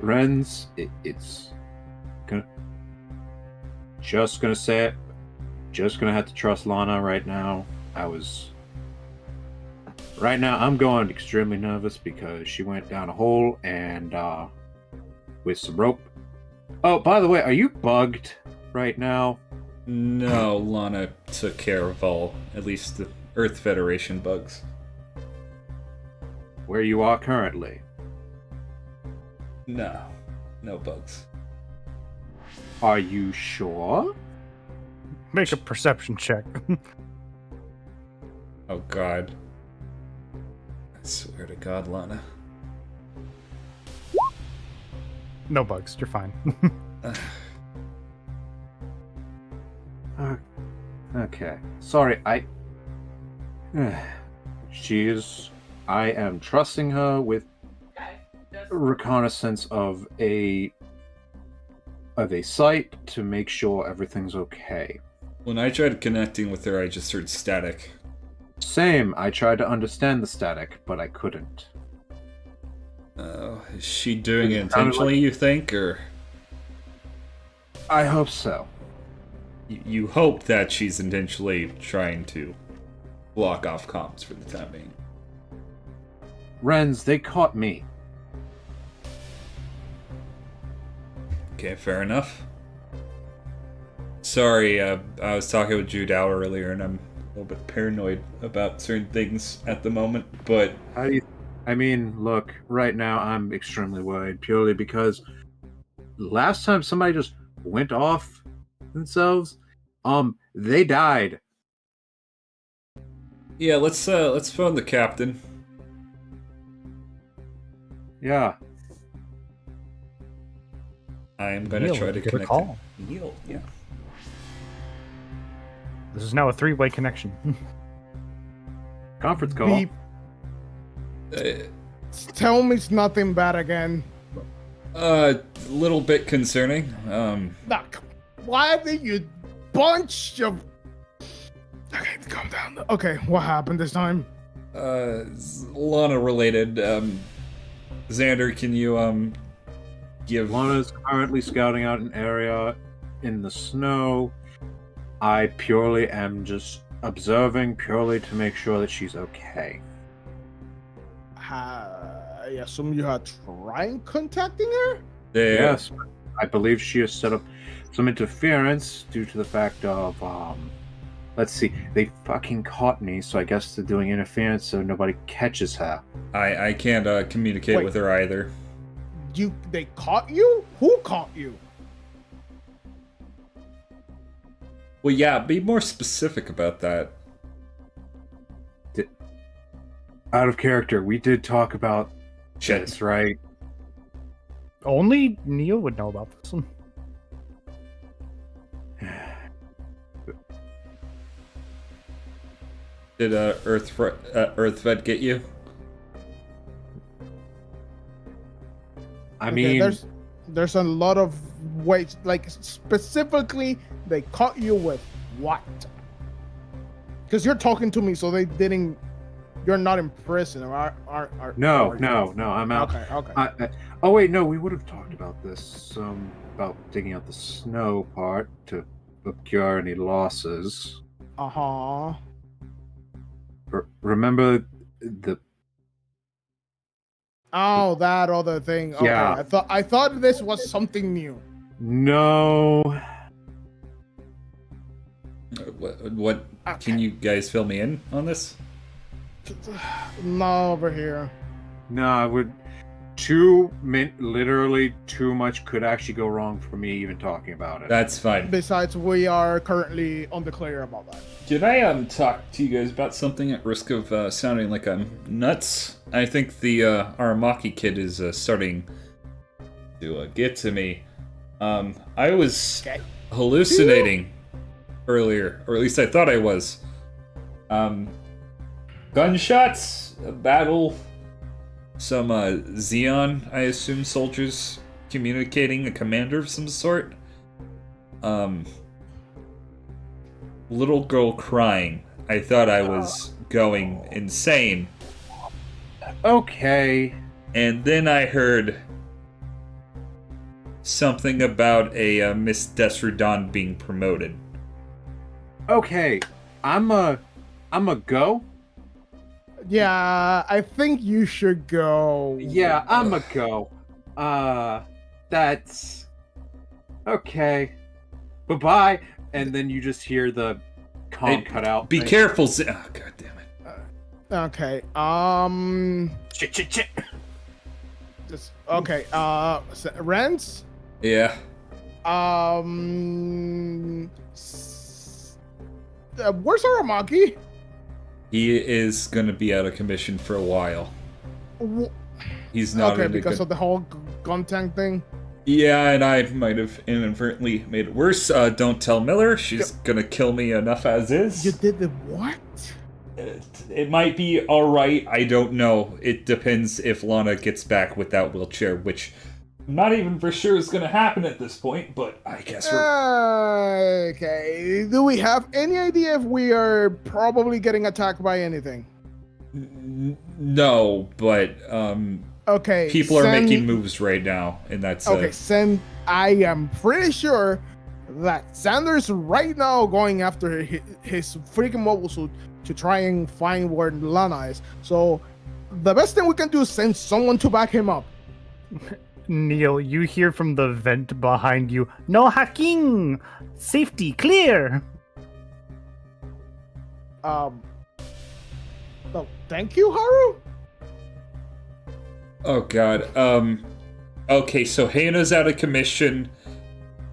[SPEAKER 5] Ren's, it's gonna... Just gonna say it. Just gonna have to trust Lana right now. Right now, I'm going extremely nervous because she went down a hole and, with some rope. Oh, by the way, are you bugged right now?
[SPEAKER 7] No, Lana took care of all, at least the Earth Federation bugs.
[SPEAKER 5] Where you are currently?
[SPEAKER 7] No bugs.
[SPEAKER 5] Are you sure?
[SPEAKER 1] Make a perception check.
[SPEAKER 7] Oh god. I swear to God, Lana.
[SPEAKER 1] No bugs, you're fine.
[SPEAKER 5] Okay. Sorry, I am trusting her with reconnaissance of a site to make sure everything's okay.
[SPEAKER 7] When I tried connecting with her, I just heard static.
[SPEAKER 5] Same, I tried to understand the static, but I couldn't.
[SPEAKER 7] Is she doing it
[SPEAKER 5] It sounded
[SPEAKER 7] intentionally, you think, or...?
[SPEAKER 5] I hope so.
[SPEAKER 7] You hope that she's intentionally trying to block off comms for the time being.
[SPEAKER 5] Ren's, they caught me.
[SPEAKER 7] Okay, fair enough. Sorry, I was talking with Jude Dow earlier, and I'm a little bit paranoid about certain things at the moment, but...
[SPEAKER 5] Look, right now I'm extremely worried, purely because last time somebody just went off themselves, they died.
[SPEAKER 7] Yeah, let's phone the captain.
[SPEAKER 5] Yeah.
[SPEAKER 7] I'm gonna
[SPEAKER 1] Neil,
[SPEAKER 7] try to
[SPEAKER 1] get a
[SPEAKER 7] connect
[SPEAKER 1] call.
[SPEAKER 7] Neil, yeah.
[SPEAKER 1] This is now a 3-way connection.
[SPEAKER 5] Conference call.
[SPEAKER 6] Beep. Tell me it's nothing bad again.
[SPEAKER 7] Little bit concerning.
[SPEAKER 6] Look, why did you bunch of... Okay, calm down. Okay, what happened this time?
[SPEAKER 7] Lana related. Xander, can you give...
[SPEAKER 5] Lana's currently scouting out an area in the snow. I purely am just observing, purely to make sure that she's okay.
[SPEAKER 6] I assume you are trying contacting her?
[SPEAKER 5] Yes, I believe she has set up some interference due to the fact of, let's see, they fucking caught me, so I guess they're doing interference so nobody catches her.
[SPEAKER 7] I can't communicate
[SPEAKER 6] Wait.
[SPEAKER 7] with her either.
[SPEAKER 6] They caught you? Who caught you?
[SPEAKER 7] Well, yeah, be more specific about that.
[SPEAKER 5] Out of character. We did talk about this, right?
[SPEAKER 1] Only Neil would know about this one.
[SPEAKER 7] Did Earthfed get you?
[SPEAKER 5] I mean,
[SPEAKER 6] there's a lot of ways. Like specifically, they caught you with what? Because you're talking to me, so they didn't. You're not in prison, or are
[SPEAKER 5] no, I'm out.
[SPEAKER 6] Okay.
[SPEAKER 5] Oh wait, no, we would have talked about this. About digging out the snow part to procure any losses. Remember the?
[SPEAKER 6] Oh, that other thing. Okay.
[SPEAKER 5] Yeah.
[SPEAKER 6] I thought this was something new.
[SPEAKER 5] No.
[SPEAKER 7] What?
[SPEAKER 6] Okay.
[SPEAKER 7] Can you guys fill me in on this?
[SPEAKER 6] No, over here.
[SPEAKER 5] No, I would. Literally too much could actually go wrong for me even talking about it.
[SPEAKER 7] That's fine.
[SPEAKER 6] Besides, we are currently unclear about that.
[SPEAKER 7] Can I talk to you guys about something at risk of sounding like I'm nuts? I think the Aramaki kid is starting to get to me. I was hallucinating earlier, or at least I thought I was. Gunshots, a battle, some Xeon, I assume, soldiers communicating, a commander of some sort. Little girl crying. I thought I was going insane.
[SPEAKER 5] Okay.
[SPEAKER 7] And then I heard something about a Miss Desrudan being promoted.
[SPEAKER 5] Okay. I'm a go.
[SPEAKER 6] Yeah, I think you should go.
[SPEAKER 5] Yeah, I'm a go. That's okay. Bye-bye. And then you just hear the comm cut out.
[SPEAKER 7] Be careful, oh, God damn it.
[SPEAKER 6] Okay.
[SPEAKER 5] Shit.
[SPEAKER 6] Just, okay. Rents.
[SPEAKER 7] Yeah.
[SPEAKER 6] Where's Aramaki?
[SPEAKER 7] He is gonna be out of commission for a while. He's not
[SPEAKER 6] okay because of the whole gun tank thing.
[SPEAKER 7] Yeah, and I might have inadvertently made it worse. Don't tell Miller. She's gonna kill me enough as is.
[SPEAKER 6] You did the what?
[SPEAKER 7] It might be alright. I don't know. It depends if Lana gets back with that wheelchair, which I'm not even for sure is gonna happen at this point, but I guess we're...
[SPEAKER 6] Okay. Do we have any idea if we are probably getting attacked by anything?
[SPEAKER 7] No, but
[SPEAKER 6] okay.
[SPEAKER 7] People are making moves right now, and that's
[SPEAKER 6] okay. I am pretty sure that Sanders right now going after his freaking mobile suit to try and find where Lana is. So the best thing we can do is send someone to back him up.
[SPEAKER 1] Neil, you hear from the vent behind you, "No hacking! Safety clear!"
[SPEAKER 6] Oh, thank you, Haru?
[SPEAKER 7] Oh god. Okay, so Hana's out of commission.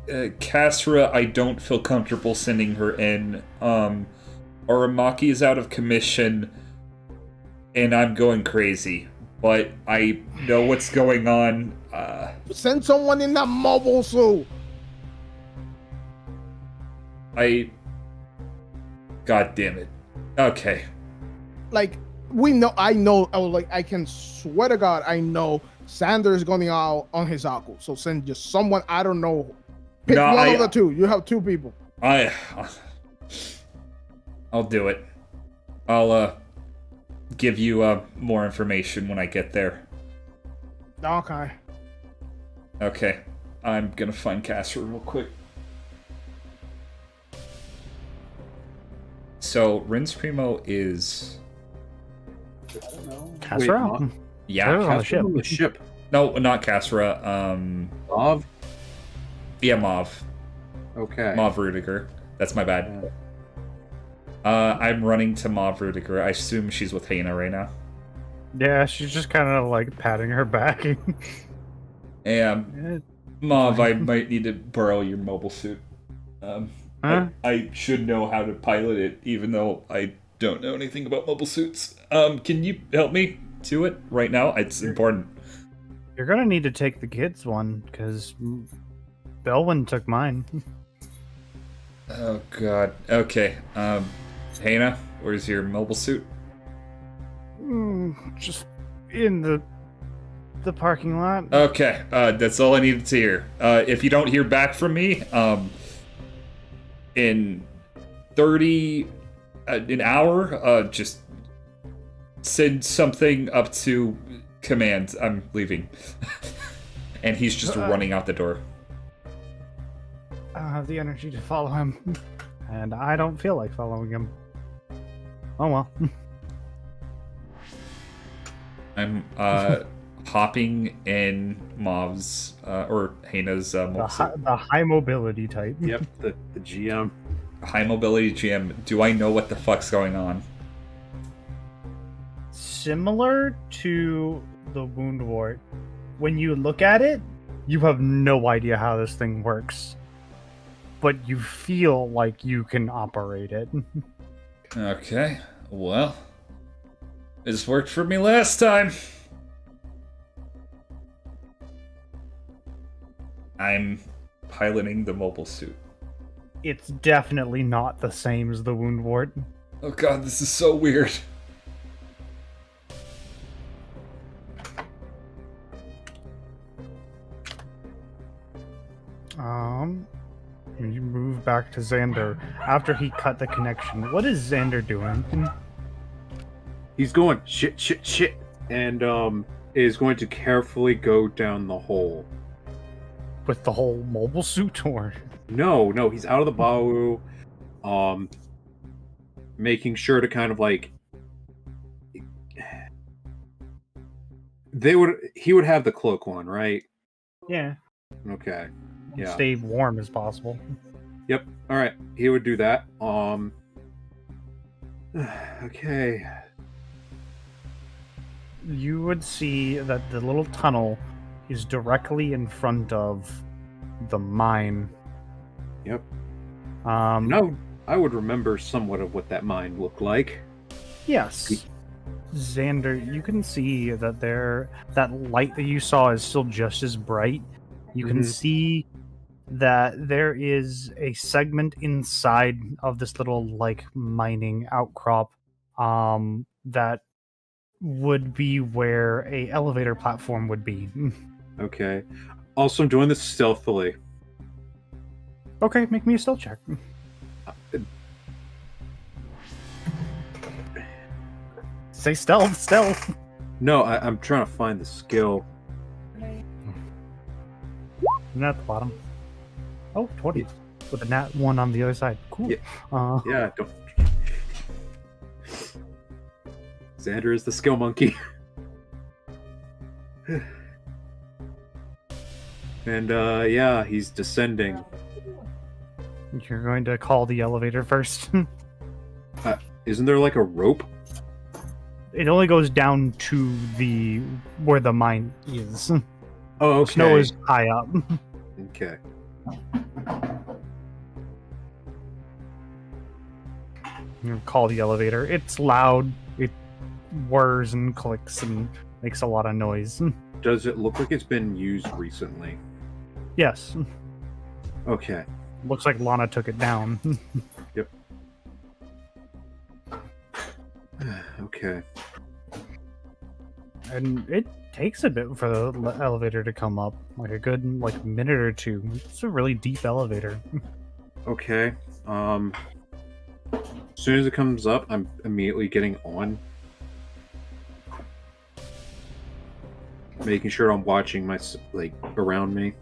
[SPEAKER 7] Kasra, I don't feel comfortable sending her in. Aramaki is out of commission. And I'm going crazy. But I know what's going on.
[SPEAKER 6] Send someone in that mobile suit.
[SPEAKER 7] God damn it. Okay.
[SPEAKER 6] Like, I can swear to God, I know Sanders going out on his Aku. So send just someone, I don't know. Pick one of the two. You have two people.
[SPEAKER 7] I'll do it. I'll give you more information when I get there.
[SPEAKER 6] Okay.
[SPEAKER 7] Okay. I'm gonna find Casper real quick. So, Rin's Primo is...
[SPEAKER 1] Kasra?
[SPEAKER 7] Yeah,
[SPEAKER 5] Kasra on the ship.
[SPEAKER 7] No, not Kasra.
[SPEAKER 5] Mauve?
[SPEAKER 7] Yeah, Mauve.
[SPEAKER 5] Okay.
[SPEAKER 7] Mauve Rudiger. That's my bad. I'm running to Mauve Rudiger. I assume she's with Hana right now.
[SPEAKER 1] Yeah, she's just kind of like patting her back.
[SPEAKER 7] And Mauve, I might need to borrow your mobile suit. I should know how to pilot it, even though I don't know anything about mobile suits. Can you help me to it right now? It's important.
[SPEAKER 1] You're gonna need to take the kids one, because Belwyn took mine.
[SPEAKER 7] Oh god. Okay. Hannah, where's your mobile suit?
[SPEAKER 1] Just in the parking lot.
[SPEAKER 7] Okay. That's all I needed to hear. If you don't hear back from me, in 30 an hour, just send something up to command. I'm leaving. And he's just running out the door.
[SPEAKER 1] I don't have the energy to follow him. And I don't feel like following him. Oh well.
[SPEAKER 7] I'm hopping in Mav's or Hannah's mobile suit.
[SPEAKER 1] The high mobility type.
[SPEAKER 5] Yep, the GM.
[SPEAKER 7] High mobility GM. Do I know what the fuck's going on?
[SPEAKER 1] Similar to the wound wart, when you look at it, you have no idea how this thing works. But you feel like you can operate it.
[SPEAKER 7] Okay, well, this worked for me last time. I'm piloting the mobile suit.
[SPEAKER 1] It's definitely not the same as the wound wart.
[SPEAKER 7] Oh god, this is so weird.
[SPEAKER 1] You move back to Xander after he cut the connection. What is Xander doing?
[SPEAKER 5] He's going shit, and is going to carefully go down the hole.
[SPEAKER 1] With the whole mobile suit, or?
[SPEAKER 5] No, he's out of the bawu, making sure to kind of like he would have the cloak on, right?
[SPEAKER 1] Yeah.
[SPEAKER 5] Okay. Yeah.
[SPEAKER 1] Stay warm as possible.
[SPEAKER 5] Yep. All right. He would do that. Okay.
[SPEAKER 1] You would see that the little tunnel is directly in front of the mine.
[SPEAKER 5] Yep.
[SPEAKER 1] No,
[SPEAKER 5] I would remember somewhat of what that mine looked like.
[SPEAKER 1] Yes. Xander, you can see that that light that you saw is still just as bright. You can see that there is a segment inside of this little like mining outcrop that would be where a elevator platform would be.
[SPEAKER 5] Okay. Also, I'm doing this stealthily.
[SPEAKER 1] Okay, make me a stealth check. Say stealth.
[SPEAKER 5] No, I'm trying to find the skill.
[SPEAKER 1] Isn't that at the bottom? Oh, 20. With a nat 1 on the other side. Cool.
[SPEAKER 5] Yeah. Yeah, don't. Xander is the skill monkey. And yeah, he's descending.
[SPEAKER 1] You're going to call the elevator first.
[SPEAKER 5] Isn't there like a rope?
[SPEAKER 1] It only goes down to where the mine is.
[SPEAKER 5] Oh, okay.
[SPEAKER 1] Snow is high up.
[SPEAKER 5] Okay.
[SPEAKER 1] You call the elevator. It's loud. It whirs and clicks and makes a lot of noise.
[SPEAKER 5] Does it look like it's been used recently?
[SPEAKER 1] Yes.
[SPEAKER 5] Okay.
[SPEAKER 1] Looks like Lana took it down.
[SPEAKER 5] Yep. Okay.
[SPEAKER 1] And it takes a bit for the elevator to come up. Like a good minute or two. It's a really deep elevator.
[SPEAKER 5] Okay. As soon as it comes up, I'm immediately getting on. Making sure I'm watching my around me.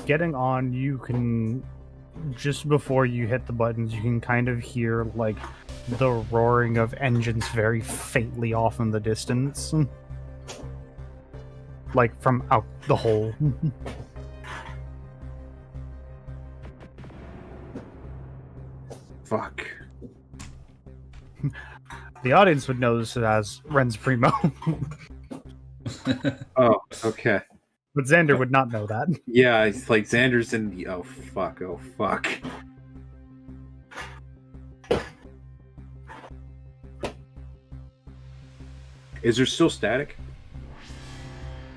[SPEAKER 1] Getting on, you can just before you hit the buttons, you can kind of hear the roaring of engines very faintly off in the distance. Like from out the hole.
[SPEAKER 5] Fuck.
[SPEAKER 1] The audience would know this as Ren's Primo.
[SPEAKER 5] Oh, okay.
[SPEAKER 1] But Xander would not know that.
[SPEAKER 5] Yeah, it's like Xander's in the... Oh, fuck. Is there still static?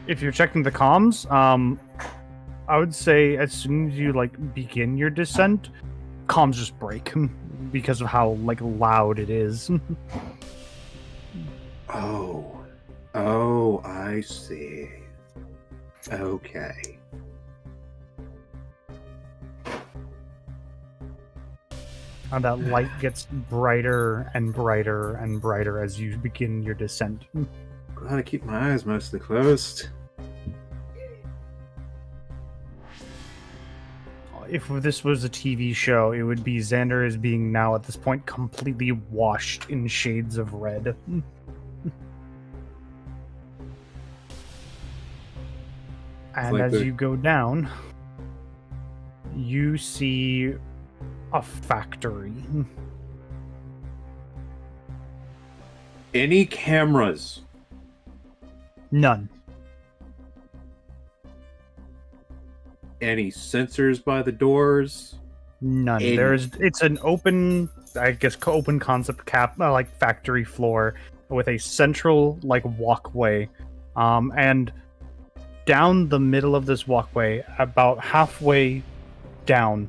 [SPEAKER 1] If you're checking the comms, I would say as soon as you like begin your descent, comms just break because of how like loud it is.
[SPEAKER 5] Oh, I see. Okay.
[SPEAKER 1] And that light gets brighter and brighter and brighter as you begin your descent.
[SPEAKER 5] Glad I keep my eyes mostly closed.
[SPEAKER 1] If this was a TV show, it would be Xander is being now at this point completely washed in shades of red. And
[SPEAKER 5] like
[SPEAKER 1] as
[SPEAKER 5] the-
[SPEAKER 1] you go down, you see a factory.
[SPEAKER 5] Any cameras?
[SPEAKER 1] None.
[SPEAKER 5] Any sensors by the doors?
[SPEAKER 1] None.
[SPEAKER 5] Any-
[SPEAKER 1] It's an open, I guess, open concept like factory floor with a central like walkway, and down the middle of this walkway, about halfway down,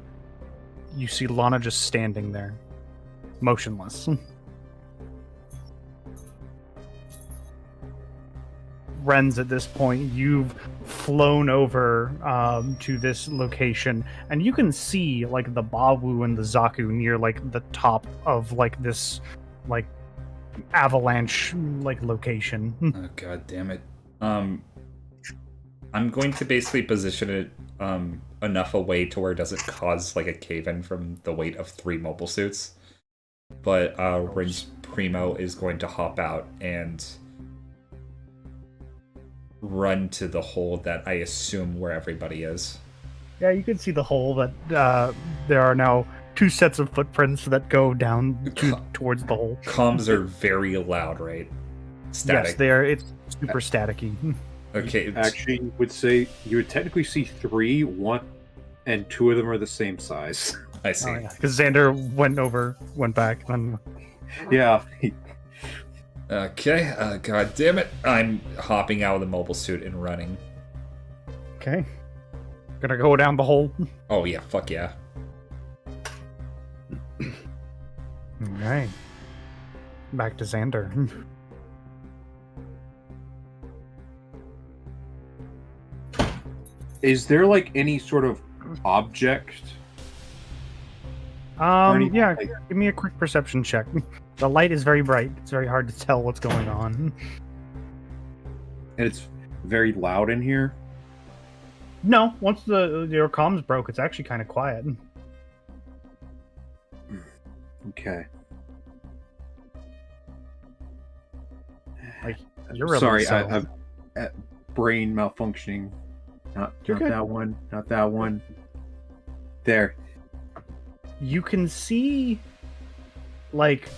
[SPEAKER 1] you see Lana just standing there, motionless. Renz, at this point, you've flown over to this location, and you can see like the Bawu and the Zaku near like the top of like this like avalanche like location.
[SPEAKER 7] Oh, God damn it. I'm going to basically position it enough away to where it doesn't cause like a cave-in from the weight of 3 mobile suits. But Rin's Primo is going to hop out and run to the hole that I assume where everybody is.
[SPEAKER 1] Yeah, you can see the hole that there are now 2 sets of footprints that go down towards the hole.
[SPEAKER 7] Comms are very loud, right? Static.
[SPEAKER 1] Yes, they are. It's super staticky.
[SPEAKER 7] Okay.
[SPEAKER 5] Actually, would say you would technically see 3, 1, and 2 of them are the same size.
[SPEAKER 7] I see.
[SPEAKER 1] Because Xander went back, and
[SPEAKER 5] Yeah.
[SPEAKER 7] Okay, god damn it. I'm hopping out of the mobile suit and running.
[SPEAKER 1] okay, gonna go down the hole.
[SPEAKER 7] Oh yeah, fuck yeah.
[SPEAKER 1] Okay, back to Xander.
[SPEAKER 5] Is there like any sort of object? anything
[SPEAKER 1] Yeah,
[SPEAKER 5] like-
[SPEAKER 1] give me a quick perception check. The light is very bright. It's very hard to tell what's going on.
[SPEAKER 5] And it's very loud in here?
[SPEAKER 1] No, once your comms broke, it's actually kind of quiet.
[SPEAKER 5] Okay.
[SPEAKER 1] Like, you're really
[SPEAKER 5] Sorry,
[SPEAKER 1] so-
[SPEAKER 5] I've brain malfunctioning. Not
[SPEAKER 1] You're good.
[SPEAKER 5] that one. Not that one. There.
[SPEAKER 1] You can see, like,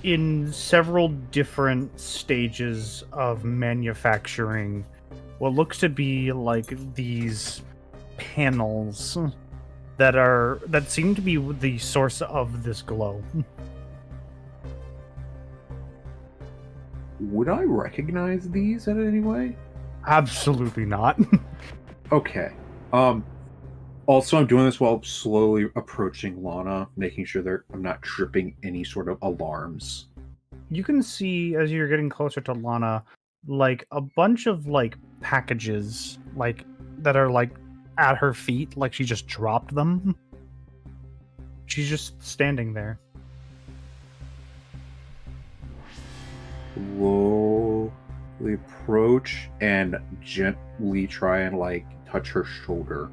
[SPEAKER 1] in several different stages of manufacturing, what looks to be like these panels that seem to be the source of this glow.
[SPEAKER 5] Would I recognize these in any way?
[SPEAKER 1] Absolutely not.
[SPEAKER 5] Okay. Also, I'm doing this while slowly approaching Lana, making sure I'm not tripping any sort of alarms.
[SPEAKER 1] You can see as you're getting closer to Lana, like a bunch of like packages, like that are like at her feet, like she just dropped them. She's just standing there.
[SPEAKER 5] Slowly approach and gently try and like touch her shoulder.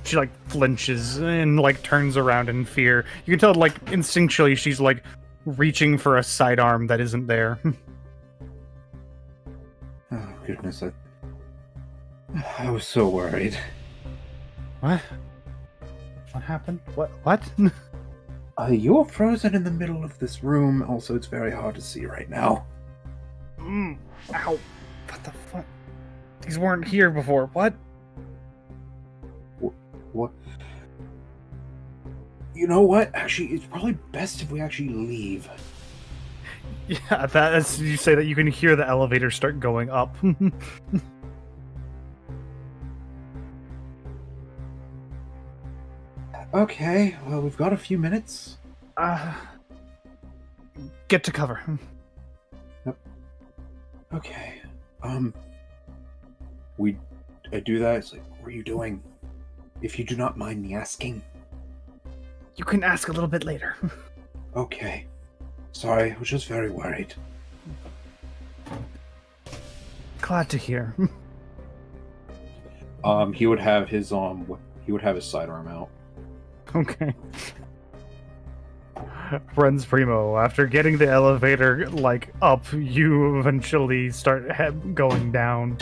[SPEAKER 1] She like flinches and like turns around in fear. You can tell like instinctually she's like reaching for a sidearm that isn't there.
[SPEAKER 5] Oh goodness, I was so worried.
[SPEAKER 1] What? What happened? What?
[SPEAKER 5] You're frozen in the middle of this room. Also, it's very hard to see right now.
[SPEAKER 1] Ow. What the fuck? These weren't here before. What?
[SPEAKER 5] What? You know what? Actually, it's probably best if we actually leave.
[SPEAKER 1] Yeah, as you say that, you can hear the elevator start going up.
[SPEAKER 5] Okay, well, we've got a few minutes.
[SPEAKER 1] Get to cover.
[SPEAKER 5] Okay. I do that. It's like, what are you doing? If you do not mind me asking.
[SPEAKER 1] You can ask a little bit later.
[SPEAKER 5] Okay. Sorry, I was just very worried.
[SPEAKER 1] Glad to hear.
[SPEAKER 5] He would have his sidearm out.
[SPEAKER 1] Okay. Friends Primo, after getting the elevator, up, you eventually start going down.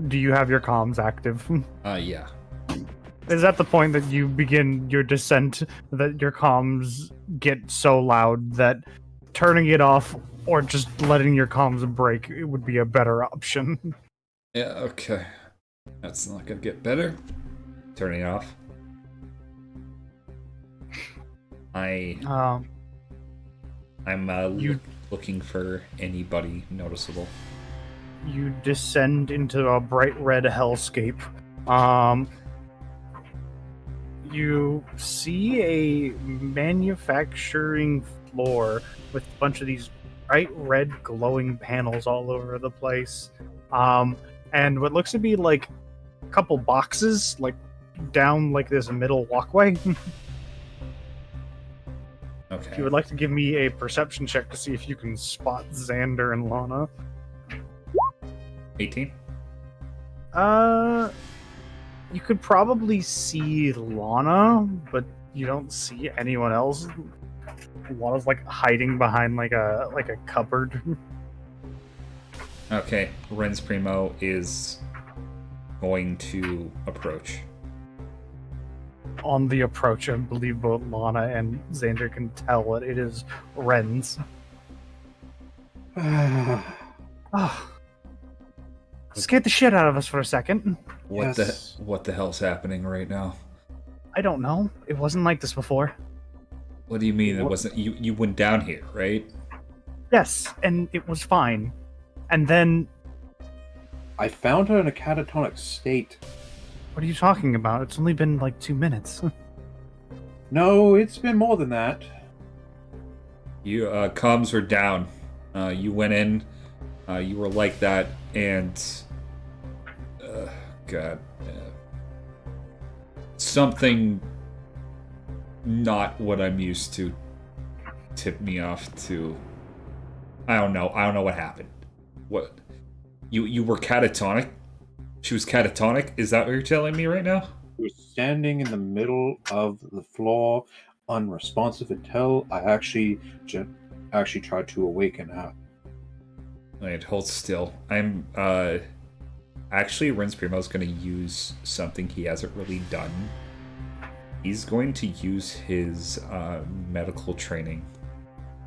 [SPEAKER 1] Do you have your comms active?
[SPEAKER 7] Yeah.
[SPEAKER 1] Is that the point that you begin your descent, that your comms get so loud that turning it off or just letting your comms break, it would be a better option?
[SPEAKER 7] Yeah, okay. That's not gonna get better. Turning it off. I'm looking for anybody noticeable.
[SPEAKER 1] You descend into a bright red hellscape. You see a manufacturing floor with a bunch of these bright red glowing panels all over the place. And what looks to be a couple boxes down this middle walkway.
[SPEAKER 7] Okay.
[SPEAKER 1] If you would like to give me a perception check to see if you can spot Xander and Lana.
[SPEAKER 7] 18?
[SPEAKER 1] You could probably see Lana, but you don't see anyone else. Lana's hiding behind a cupboard.
[SPEAKER 7] Okay, Ren's Primo is going to approach.
[SPEAKER 1] On the approach, I believe both Lana and Xander can tell that it is Ren's. Scared the shit out of us for a second.
[SPEAKER 7] What the hell's happening right now?
[SPEAKER 1] I don't know. It wasn't like this before.
[SPEAKER 7] What do you mean it wasn't? You went down here, right?
[SPEAKER 1] Yes, and it was fine. And then...
[SPEAKER 5] I found her in a catatonic state.
[SPEAKER 1] What are you talking about? It's only been 2 minutes.
[SPEAKER 5] No, it's been more than that.
[SPEAKER 7] You comms were down. You went in. You were like that, and God, something not what I'm used to tipped me off to. I don't know what happened. What? You were catatonic? She was catatonic? Is that what you're telling me right now?
[SPEAKER 5] She was standing in the middle of the floor, unresponsive until I actually tried to awaken her.
[SPEAKER 7] Wait, hold still. I'm, actually, Ren's Primo's gonna use something he hasn't really done. He's going to use his, medical training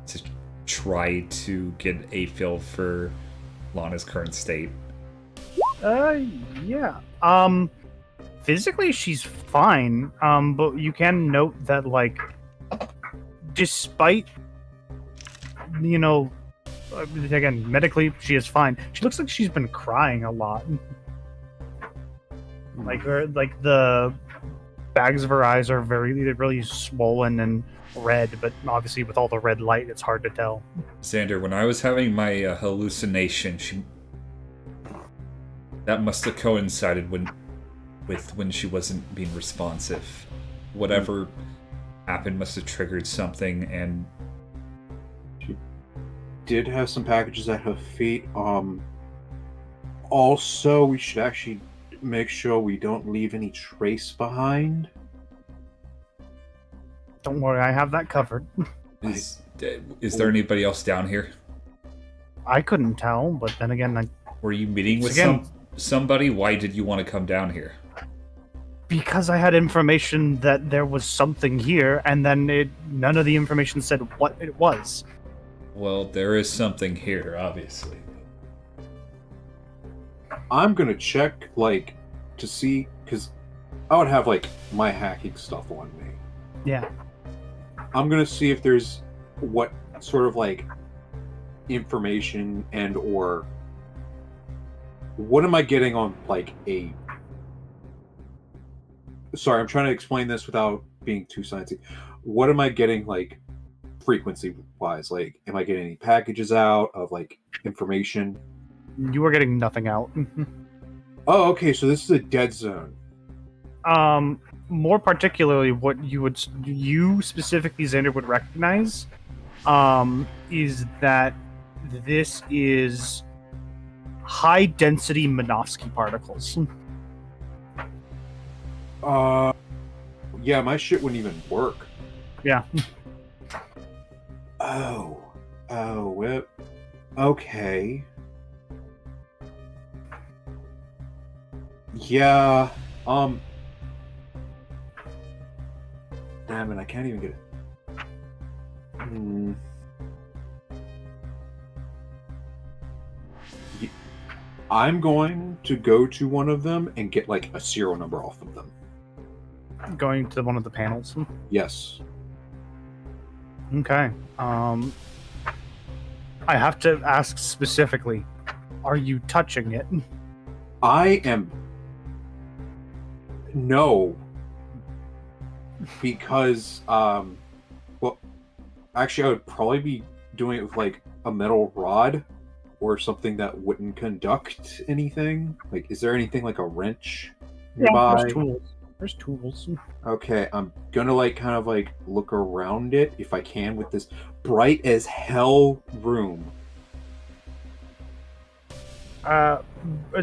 [SPEAKER 7] to try to get a feel for Lana's current state.
[SPEAKER 1] Yeah. Physically she's fine. But you can note that, despite, again, medically, she is fine. She looks like she's been crying a lot. The bags of her eyes are really swollen and red, but obviously with all the red light, it's hard to tell.
[SPEAKER 7] Xander, when I was having my hallucination, that must have coincided with when she wasn't being responsive. Whatever happened must have triggered something, and
[SPEAKER 5] she did have some packages at her feet. Also, we should actually make sure we don't leave any trace behind.
[SPEAKER 1] Don't worry, I have that covered.
[SPEAKER 7] Is there anybody else down here?
[SPEAKER 1] I couldn't tell, but then again,
[SPEAKER 7] were you meeting with somebody? Why did you want to come down here?
[SPEAKER 1] Because I had information that there was something here, and then none of the information said what it was.
[SPEAKER 7] Well, there is something here, obviously.
[SPEAKER 5] I'm gonna check, to see, because I would have, my hacking stuff on me.
[SPEAKER 1] Yeah.
[SPEAKER 5] I'm gonna see if there's what sort of like information and or what am I getting on like a... Sorry, I'm trying to explain this without being too sciencey. What am I getting like frequency wise? Like, am I getting any packages out of like information?
[SPEAKER 1] You are getting nothing out.
[SPEAKER 5] Oh, okay, so this is a dead zone.
[SPEAKER 1] More particularly, what you specifically, Xander, would recognize, is that this is high density Minovsky particles.
[SPEAKER 5] Yeah, my shit wouldn't even work.
[SPEAKER 1] Yeah.
[SPEAKER 5] Well, okay. Yeah, damn it, I can't even get it. I'm going to go to one of them and get like a serial number off of them.
[SPEAKER 1] Going to one of the panels.
[SPEAKER 5] Yes.
[SPEAKER 1] Okay. I have to ask specifically, are you touching it?
[SPEAKER 5] I am... No. Because, well, actually I would probably be doing it with like a metal rod or something that wouldn't conduct anything. Like, is there anything like a wrench nearby?
[SPEAKER 1] There's tools. There's tools.
[SPEAKER 5] Okay, I'm gonna like kind of like look around it if I can with this bright as hell room.
[SPEAKER 1] As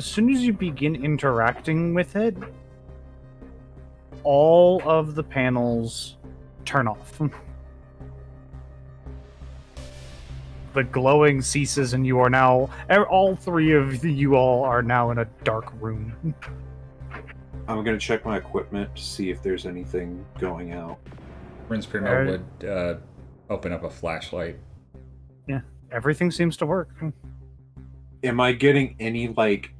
[SPEAKER 1] soon as you begin interacting with it, all of the panels turn off. The glowing ceases, and you are now... all three of you all are now in a dark room.
[SPEAKER 5] I'm gonna check my equipment to see if there's anything going out.
[SPEAKER 7] Prince Primo would open up a flashlight.
[SPEAKER 1] Yeah, everything seems to work.
[SPEAKER 5] Am I getting any, like,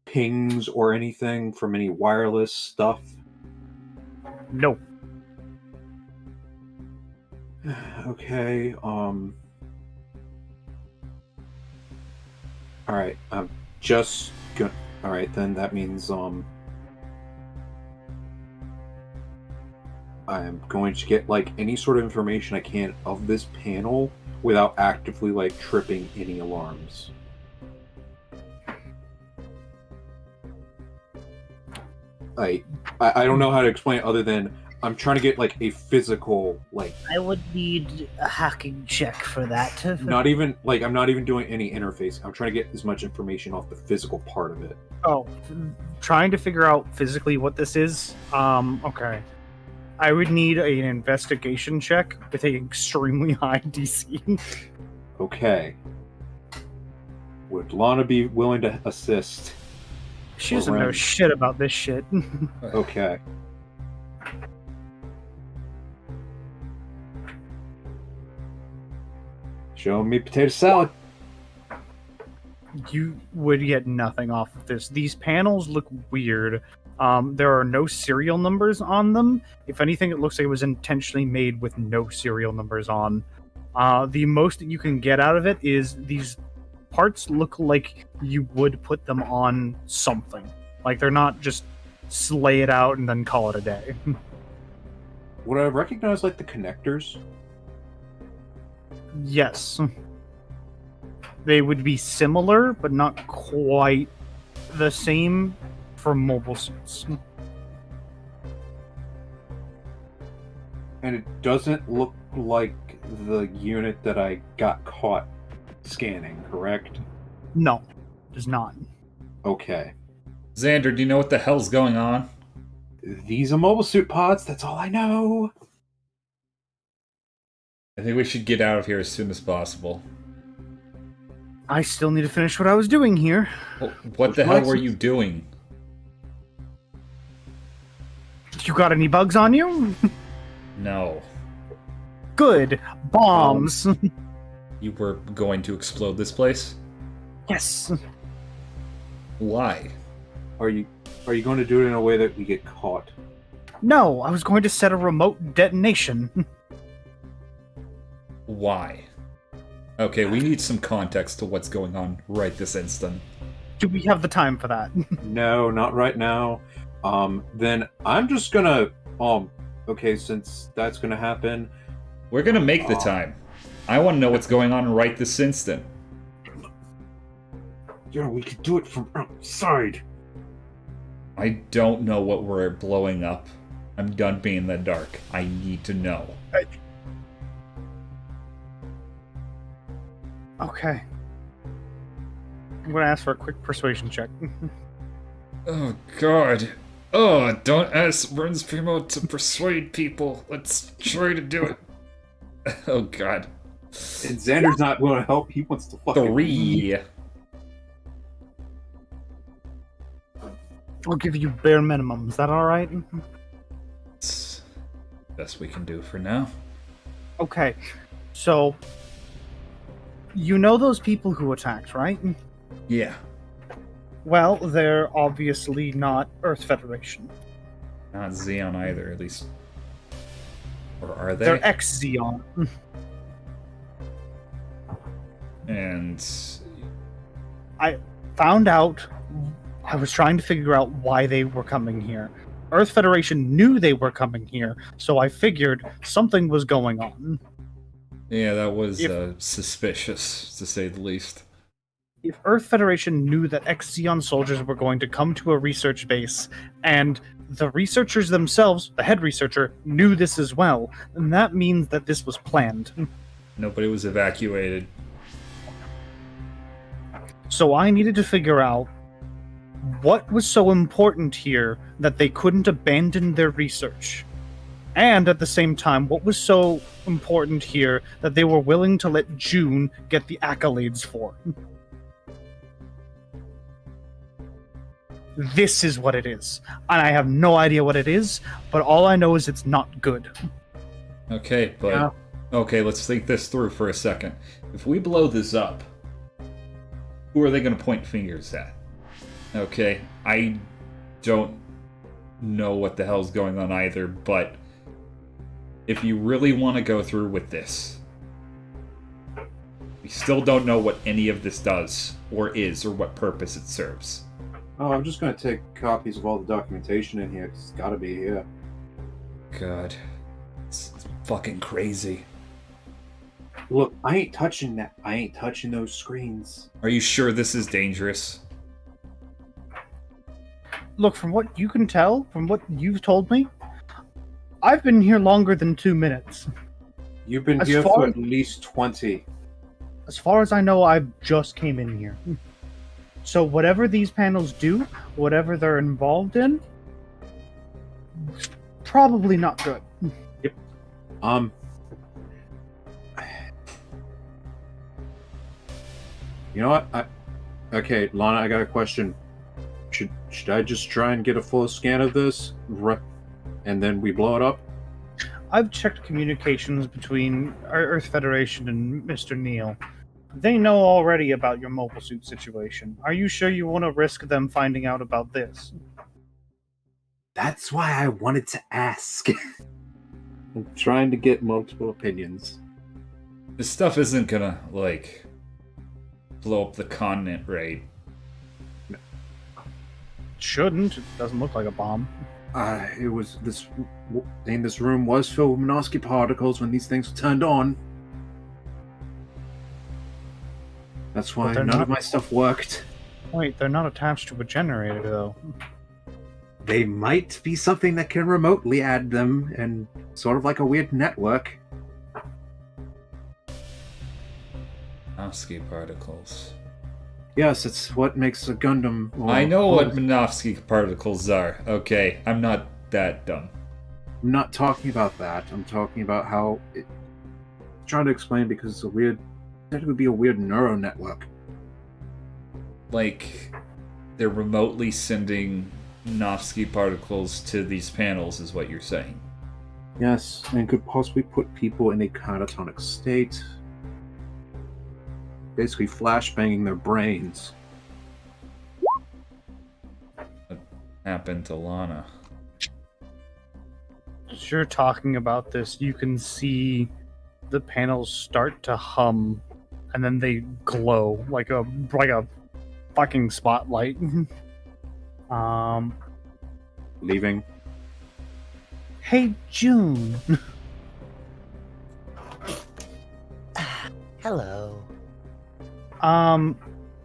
[SPEAKER 5] pings or anything from any wireless stuff?
[SPEAKER 1] No.
[SPEAKER 5] Okay, Alright, I'm just gonna... Alright, then that means, I'm going to get, like, any sort of information I can of this panel without actively, like, tripping any alarms. I don't know how to explain it other than I'm trying to get, like, a physical, like...
[SPEAKER 2] I would need a hacking check for that.
[SPEAKER 5] Not even, like, I'm not even doing any interface. I'm trying to get as much information off the physical part of it.
[SPEAKER 1] Oh, trying to figure out physically what this is? Okay. I would need an investigation check with an extremely high DC.
[SPEAKER 5] Okay. Would Lana be willing to assist?
[SPEAKER 1] She doesn't know shit about this shit.
[SPEAKER 5] Okay. Show me potato salad.
[SPEAKER 1] You would get nothing off of this. These panels look weird. There are no serial numbers on them. If anything, it looks like it was intentionally made with no serial numbers on. The most that you can get out of it is these parts look like you would put them on something. Like, they're not just slay it out and then call it a day.
[SPEAKER 5] Would I recognize, like, the connectors?
[SPEAKER 1] Yes. They would be similar, but not quite the same for mobile suits.
[SPEAKER 5] And it doesn't look like the unit that I got caught scanning, correct?
[SPEAKER 1] No, it does not.
[SPEAKER 5] Okay.
[SPEAKER 7] Xander, do you know what the hell's going on?
[SPEAKER 5] These are mobile suit pods, that's all I know.
[SPEAKER 7] I think we should get out of here as soon as possible.
[SPEAKER 1] I still need to finish what I was doing here.
[SPEAKER 7] Well, what the hell were you doing?
[SPEAKER 1] You got any bugs on you?
[SPEAKER 7] No.
[SPEAKER 1] Good. Bombs.
[SPEAKER 7] You were going to explode this place?
[SPEAKER 1] Yes.
[SPEAKER 7] Why?
[SPEAKER 5] Are you going to do it in a way that we get caught?
[SPEAKER 1] No, I was going to set a remote detonation.
[SPEAKER 7] why? Okay, we need some context to what's going on right this instant.
[SPEAKER 1] Do we have the time for that?
[SPEAKER 5] No, not right now. Then I'm just gonna, okay, since that's gonna happen...
[SPEAKER 7] We're gonna make the time. I want to know what's going on right this instant.
[SPEAKER 5] Yeah, we could do it from outside.
[SPEAKER 7] I don't know what we're blowing up. I'm done being in the dark. I need to know.
[SPEAKER 1] Okay. I'm gonna ask for a quick persuasion check.
[SPEAKER 7] Oh, God. Oh, don't ask Burns Primo to persuade people. Let's try to do it. Oh, God.
[SPEAKER 5] And Xander's not willing to help. He wants to fucking...
[SPEAKER 7] 3.
[SPEAKER 1] I'll give you bare minimum. Is that alright?
[SPEAKER 7] It's best we can do for now.
[SPEAKER 1] Okay. So, you know those people who attacked, right?
[SPEAKER 7] Yeah.
[SPEAKER 1] Well, they're obviously not Earth Federation.
[SPEAKER 7] Not Xeon either, at least. Or are they?
[SPEAKER 1] They're ex-Xeon.
[SPEAKER 7] And
[SPEAKER 1] I found out, I was trying to figure out why they were coming here. Earth Federation knew they were coming here, so I figured something was going on.
[SPEAKER 7] yeah, that was suspicious, to say the least.
[SPEAKER 1] If Earth Federation knew that ex-Xeon soldiers were going to come to a research base, and the researchers themselves, the head researcher, knew this as well, then that means that this was planned.
[SPEAKER 7] Nobody was evacuated.
[SPEAKER 1] So I needed to figure out what was so important here that they couldn't abandon their research. And at the same time, what was so important here that they were willing to let June get the accolades for. This is what it is. And I have no idea what it is, but all I know is it's not good.
[SPEAKER 7] Okay, but... Yeah. Okay, let's think this through for a second. If we blow this up, who are they going to point fingers at? Okay, I don't know what the hell's going on either, but if you really want to go through with this, we still don't know what any of this does, or is, or what purpose it serves.
[SPEAKER 5] Oh, I'm just going to take copies of all the documentation in here, 'cause it's got to be here.
[SPEAKER 7] God, it's fucking crazy.
[SPEAKER 5] Look, I ain't touching that. I ain't touching those screens.
[SPEAKER 7] Are you sure this is dangerous?
[SPEAKER 1] Look, from what you can tell, from what you've told me, I've been here longer than 2 minutes.
[SPEAKER 5] You've been here for at least 20.
[SPEAKER 1] As far as I know, I just came in here. So whatever these panels do, whatever they're involved in, probably not good.
[SPEAKER 5] Yep. You know what? Okay, Lana, I got a question. Should I just try and get a full scan of this, and then we blow it up?
[SPEAKER 1] I've checked communications between our Earth Federation and Mr. Neal. They know already about your mobile suit situation. Are you sure you want to risk them finding out about this?
[SPEAKER 5] That's why I wanted to ask. I'm trying to get multiple opinions.
[SPEAKER 7] This stuff isn't gonna, like, blow up the continent, right?
[SPEAKER 1] Shouldn't. It doesn't look like a bomb.
[SPEAKER 5] It was this. This room was filled with Minovsky particles when these things were turned on. That's why none of my stuff worked.
[SPEAKER 1] Wait, they're not attached to a generator, though.
[SPEAKER 5] They might be something that can remotely add them, and sort of like a weird network.
[SPEAKER 7] Minovsky particles.
[SPEAKER 5] Yes, it's what makes a Gundam.
[SPEAKER 7] I know what Minovsky particles are. Okay, I'm not that dumb.
[SPEAKER 5] I'm not talking about that. I'm talking about how I'm trying to explain because it's a weird. It would be a weird neural network.
[SPEAKER 7] Like, they're remotely sending Minovsky particles to these panels, is what you're saying.
[SPEAKER 5] Yes, and could possibly put people in a catatonic state. Basically flashbanging their brains.
[SPEAKER 7] What happened to Lana?
[SPEAKER 1] As you're talking about this, you can see the panels start to hum, and then they glow like a fucking spotlight.
[SPEAKER 5] Leaving.
[SPEAKER 1] Hey, June.
[SPEAKER 4] Hello.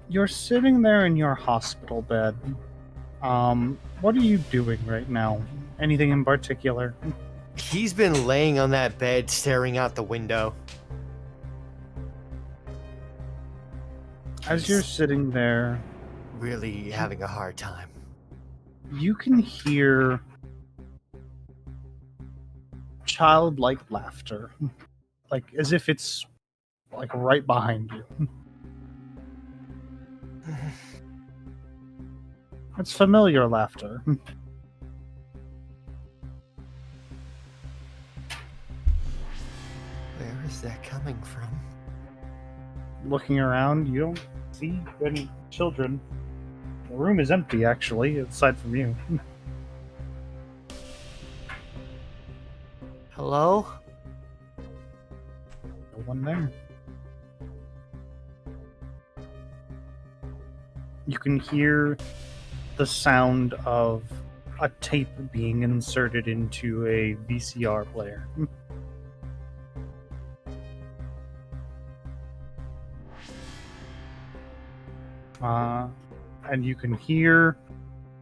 [SPEAKER 1] You're sitting there in your hospital bed. What are you doing right now? Anything in particular?
[SPEAKER 4] He's been laying on that bed staring out the window.
[SPEAKER 1] As you're sitting there,
[SPEAKER 4] Really having a hard time.
[SPEAKER 1] you can hear childlike laughter. Like, as if it's, like, right behind you. It's familiar laughter.
[SPEAKER 4] Where is that coming from?
[SPEAKER 1] Looking around, you don't see any children. The room is empty, actually, aside from you.
[SPEAKER 4] Hello?
[SPEAKER 1] No one there. You can hear the sound of a tape being inserted into a VCR player. And you can hear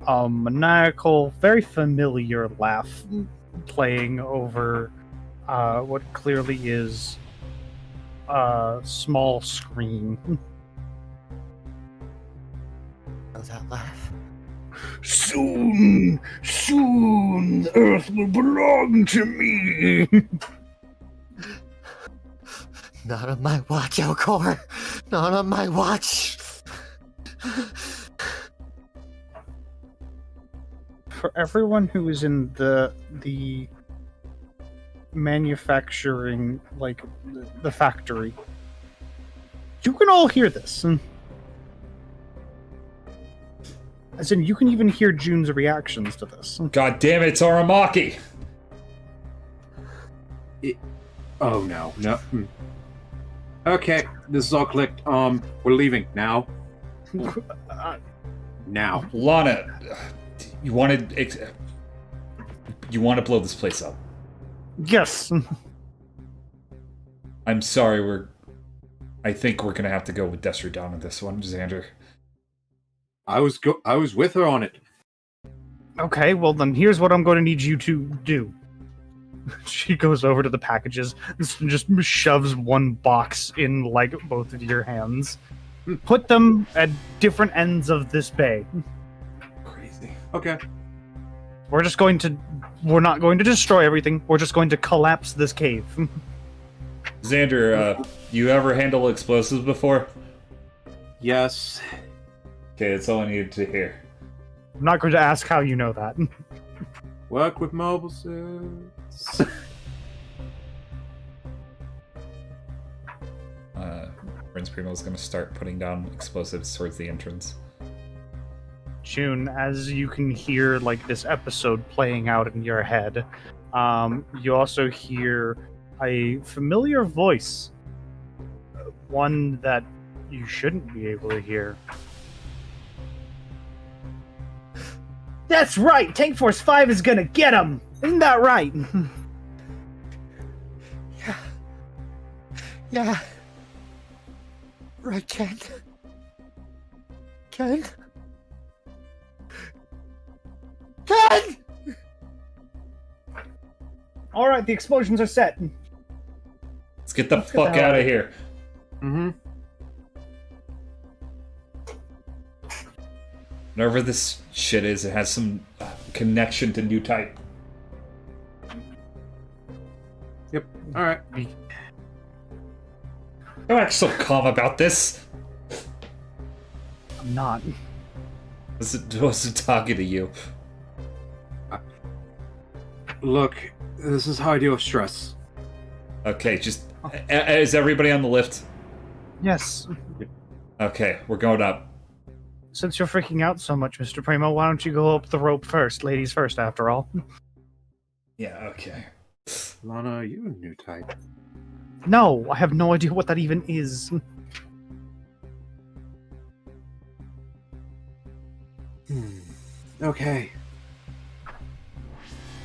[SPEAKER 1] a maniacal, very familiar laugh playing over what clearly is a small screen.
[SPEAKER 4] How's that laugh?
[SPEAKER 1] Soon, the Earth will belong to me.
[SPEAKER 4] Not on my watch, Elcor. Not on my watch.
[SPEAKER 1] For everyone who is in the manufacturing, like the factory, you can all hear this. As in, you can even hear June's reactions to this.
[SPEAKER 7] God damn it, it's Aramaki!
[SPEAKER 5] Oh no. Okay, this is all clicked. We're leaving now. Now.
[SPEAKER 7] Lana, you want to blow this place up.
[SPEAKER 1] Yes.
[SPEAKER 7] I'm sorry, I think we're gonna have to go with Destry down on this one, Xander.
[SPEAKER 5] I was with her on it.
[SPEAKER 1] Okay, well then here's what I'm going to need you to do. She goes over to the packages and just shoves one box in, like, both of your hands. Put them at different ends of this bay.
[SPEAKER 5] Crazy. Okay.
[SPEAKER 1] We're not going to destroy everything. We're just going to collapse this cave.
[SPEAKER 7] Xander, you ever handle explosives before?
[SPEAKER 5] Yes.
[SPEAKER 7] Okay, that's all I needed to hear.
[SPEAKER 1] I'm not going to ask how you know that.
[SPEAKER 5] Work with mobile suits.
[SPEAKER 7] Prince Primo is going to start putting down explosives towards the entrance.
[SPEAKER 1] June, as you can hear, like, this episode playing out in your head, you also hear a familiar voice. One that you shouldn't be able to hear. That's right! Tank Force 5 is gonna get him! Isn't that right?
[SPEAKER 4] Yeah. Right, Ken? Ken?
[SPEAKER 1] Alright, the explosions are set.
[SPEAKER 7] Let's get the fuck out of here.
[SPEAKER 5] Mm-hmm.
[SPEAKER 7] Whatever this shit is, it has some connection to New Type.
[SPEAKER 5] Yep. Alright.
[SPEAKER 7] Don't act so calm about this.
[SPEAKER 1] I'm not.
[SPEAKER 7] I wasn't talking to you.
[SPEAKER 5] Look, this is how I deal with stress.
[SPEAKER 7] Okay, just... Is everybody on the lift?
[SPEAKER 1] Yes.
[SPEAKER 7] Okay, we're going up.
[SPEAKER 1] Since you're freaking out so much, Mr. Primo, why don't you go up the rope first? Ladies first, after all.
[SPEAKER 7] Yeah, okay.
[SPEAKER 5] Lana, are you a new type?
[SPEAKER 1] No, I have no idea what that even is.
[SPEAKER 5] Okay.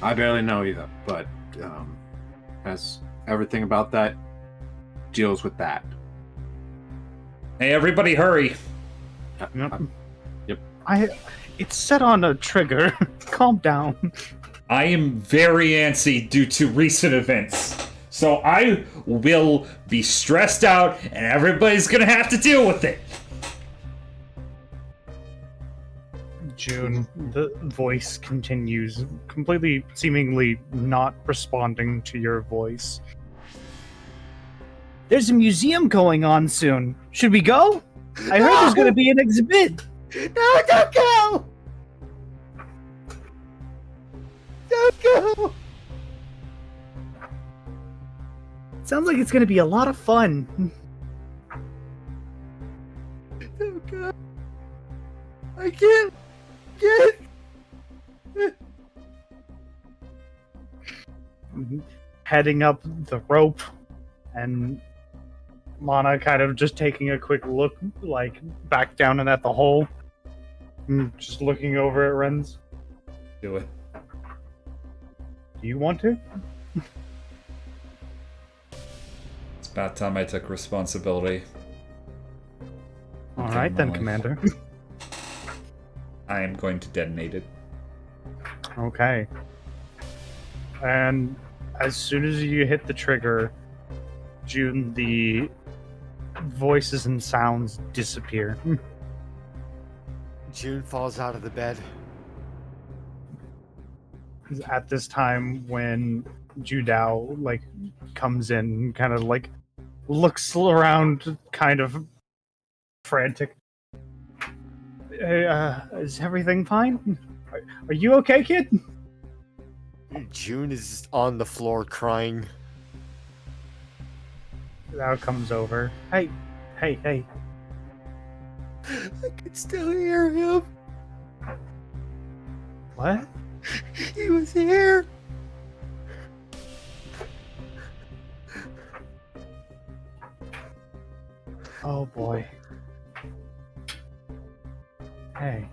[SPEAKER 5] I barely know either, but as everything about that deals with that.
[SPEAKER 7] Hey, everybody, hurry!
[SPEAKER 5] Yep.
[SPEAKER 1] It's set on a trigger. Calm down.
[SPEAKER 7] I am very antsy due to recent events. So I will be stressed out, and everybody's gonna have to deal with it.
[SPEAKER 1] June, the voice continues, completely seemingly not responding to your voice. There's a museum going on soon. Should we go? I heard there's going to be an exhibit.
[SPEAKER 4] No, don't go! Don't go!
[SPEAKER 1] Sounds like it's going to be a lot of fun.
[SPEAKER 4] Don't go. I can't get...
[SPEAKER 1] Heading up the rope, and Lana kind of just taking a quick look, like, back down and at the hole. Just looking over at Ren's.
[SPEAKER 7] Do it.
[SPEAKER 1] Do you want to?
[SPEAKER 7] It's about time I took responsibility.
[SPEAKER 1] All right then, Commander.
[SPEAKER 7] I am going to detonate it.
[SPEAKER 1] Okay. And as soon as you hit the trigger, June, the voices and sounds disappear.
[SPEAKER 4] June falls out of the bed.
[SPEAKER 1] At this time, when Judao like comes in, kind of like looks around, kind of frantic. Hey, is everything fine? Are you okay, kid?
[SPEAKER 4] June is on the floor crying.
[SPEAKER 1] Judao comes over. Hey.
[SPEAKER 4] I could still hear him.
[SPEAKER 1] What?
[SPEAKER 4] He was here.
[SPEAKER 1] Oh boy. Hey.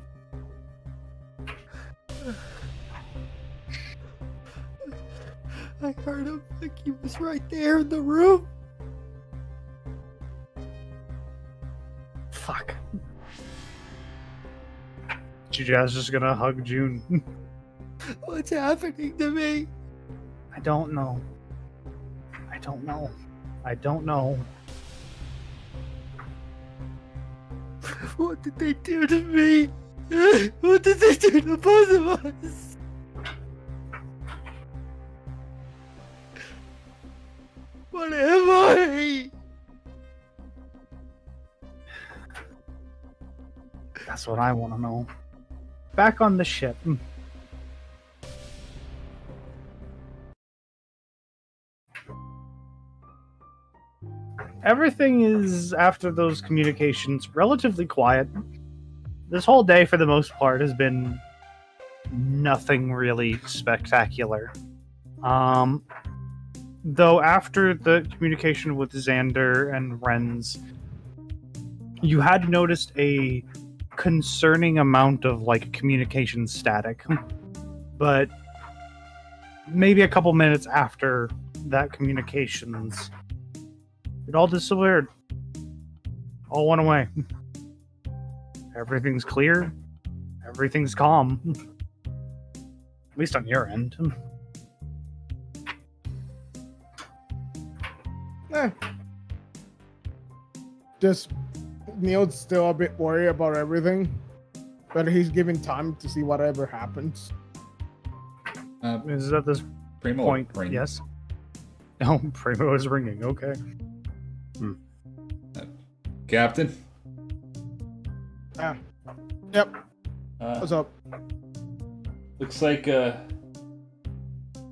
[SPEAKER 4] I heard him like he was right there in the room.
[SPEAKER 1] Fuck. Judao's just gonna hug June.
[SPEAKER 4] What's happening to me?
[SPEAKER 1] I don't know.
[SPEAKER 4] What did they do to me? What did they do to both of us? What am I?
[SPEAKER 1] That's what I want to know. Back on the ship. Everything is, after those communications, relatively quiet. This whole day, for the most part, has been nothing really spectacular. Though after the communication with Xander and Renz, you had noticed a concerning amount of like communication static. But maybe a couple minutes after that communications, it all disappeared. All went away. Everything's clear. Everything's calm. At least on your end.
[SPEAKER 6] Just Neil's still a bit worried about everything, but he's giving time to see whatever happens.
[SPEAKER 1] Is that this
[SPEAKER 7] Primo
[SPEAKER 1] point?
[SPEAKER 7] ring.
[SPEAKER 1] Yes. Oh, Primo is ringing. Okay.
[SPEAKER 7] Captain?
[SPEAKER 6] Yep. What's up?
[SPEAKER 7] Looks like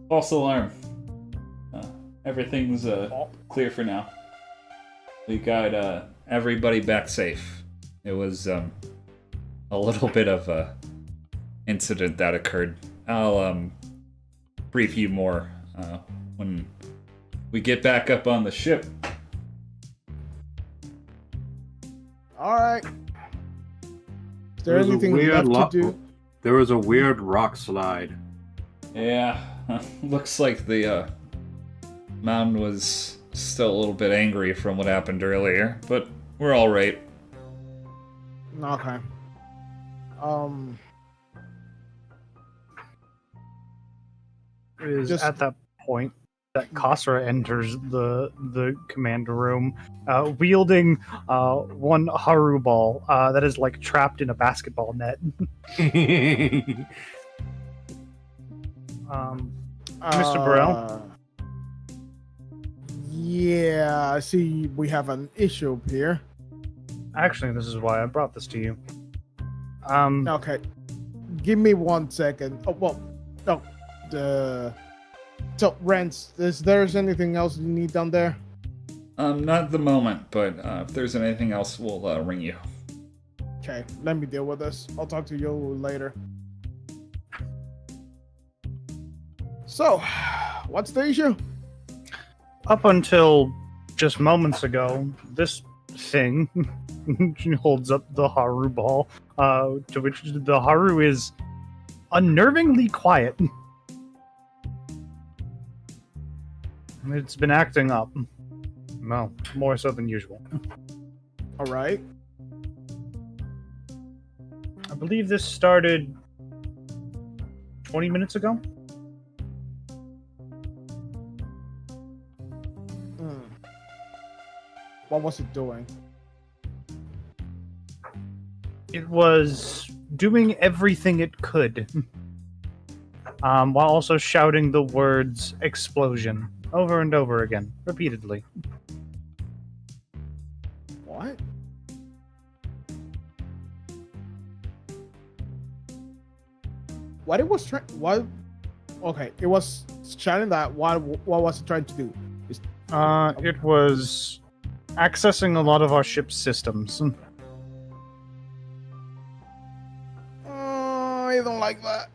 [SPEAKER 7] false alarm. Everything's clear for now. We got everybody back safe. It was a little bit of a incident that occurred. I'll brief you more when we get back up on the ship.
[SPEAKER 6] All right. Is there anything left to do?
[SPEAKER 5] There was a weird rock slide.
[SPEAKER 7] Yeah, looks like the mountain was still a little bit angry from what happened earlier, but we're all right.
[SPEAKER 6] Okay.
[SPEAKER 1] It is
[SPEAKER 6] Just-
[SPEAKER 1] at that point that Khosra enters the command room, wielding one Haru ball that is like trapped in a basketball net. Mr. Burrell?
[SPEAKER 6] Yeah, I see we have an issue here.
[SPEAKER 1] Actually, this is why I brought this to you.
[SPEAKER 6] Okay. Give me 1 second. Oh, well, no. So, Rents, is there anything else you need down there?
[SPEAKER 7] Not at the moment, but if there's anything else, we'll ring you.
[SPEAKER 6] Okay, let me deal with this. I'll talk to you later. So, what's the issue?
[SPEAKER 1] Up until just moments ago, this thing holds up the Haru ball, to which the Haru is unnervingly quiet. It's been acting up. Well, more so than usual.
[SPEAKER 6] All right.
[SPEAKER 1] I believe this started 20 minutes ago.
[SPEAKER 6] What was it doing?
[SPEAKER 1] It was doing everything it could, while also shouting the words "explosion" over and over again, repeatedly.
[SPEAKER 6] What? What it was trying? What? Okay, it was shouting that. What was it trying to do?
[SPEAKER 1] It was accessing a lot of our ship's systems.
[SPEAKER 6] I don't like that.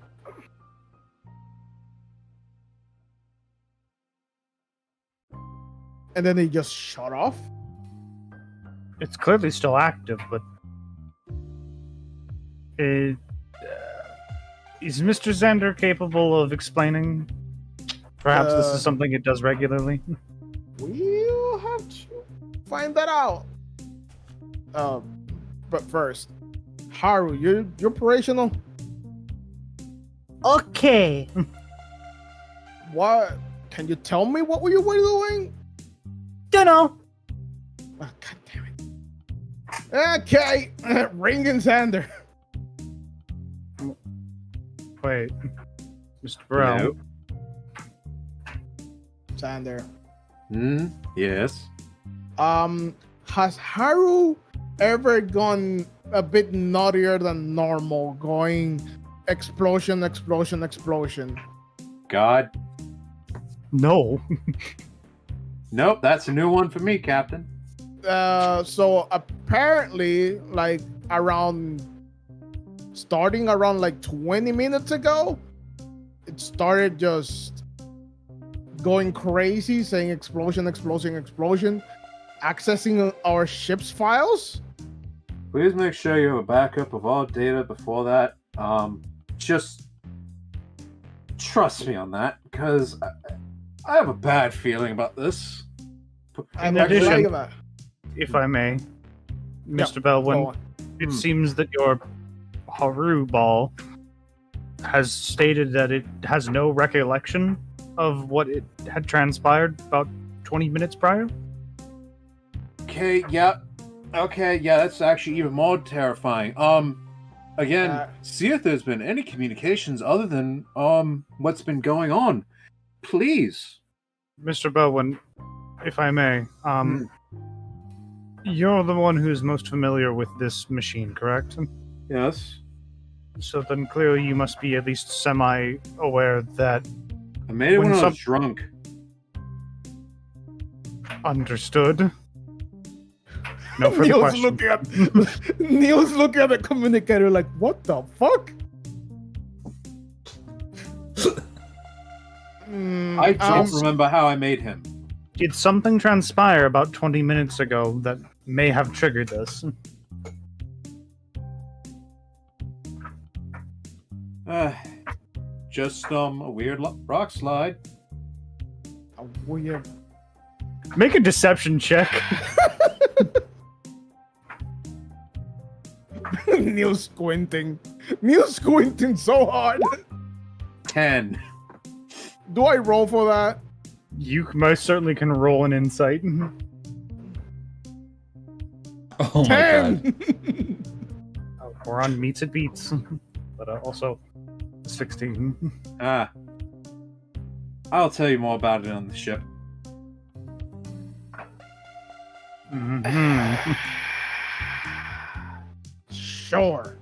[SPEAKER 6] And then it just shut off?
[SPEAKER 1] It's clearly still active, but is Mr. Xander capable of explaining? Perhaps this is something it does regularly.
[SPEAKER 6] We'll have to find that out. But first, Haru, you're operational?
[SPEAKER 1] Okay.
[SPEAKER 6] What? Can you tell me what you were doing?
[SPEAKER 1] Dunno.
[SPEAKER 6] Oh, God damn it. Okay, ringing Xander.
[SPEAKER 1] Wait, Mr. Burrell.
[SPEAKER 6] Xander.
[SPEAKER 5] Yes.
[SPEAKER 6] Has Haru ever gone a bit naughtier than normal, going explosion, explosion, explosion?
[SPEAKER 5] God.
[SPEAKER 1] No.
[SPEAKER 5] Nope, that's a new one for me, Captain.
[SPEAKER 6] So apparently, like starting around like 20 minutes ago, it started just going crazy, saying explosion, explosion, explosion, accessing our ship's files.
[SPEAKER 5] Please make sure you have a backup of all data before that. Just trust me on that, because I have a bad feeling about this.
[SPEAKER 6] In
[SPEAKER 1] addition, if I may, Mr. Belwyn, it seems that your Haru ball has stated that it has no recollection of what it had transpired about 20 minutes prior.
[SPEAKER 5] Okay, yeah, that's actually even more terrifying. Again, see if there's been any communications other than what's been going on. Please.
[SPEAKER 1] Mr. Belwyn, if I may, you're the one who's most familiar with this machine, correct?
[SPEAKER 5] Yes.
[SPEAKER 1] So then clearly you must be at least semi-aware that...
[SPEAKER 5] I made it when I was drunk.
[SPEAKER 1] Understood. No further questions.
[SPEAKER 6] Neil's looking at the communicator like, what the fuck?
[SPEAKER 5] I don't remember how I made him.
[SPEAKER 1] Did something transpire about 20 minutes ago that may have triggered this?
[SPEAKER 5] Just a weird rock slide.
[SPEAKER 6] A weird.
[SPEAKER 1] Make a deception check.
[SPEAKER 6] Neil squinting. Neil squinting so hard.
[SPEAKER 5] 10.
[SPEAKER 6] Do I roll for that?
[SPEAKER 1] You most certainly can roll an insight.
[SPEAKER 7] Oh my
[SPEAKER 6] 10.
[SPEAKER 7] god.
[SPEAKER 1] We're on meets and beats, but also 16.
[SPEAKER 5] I'll tell you more about it on the ship.
[SPEAKER 1] Mhm.
[SPEAKER 6] Sure.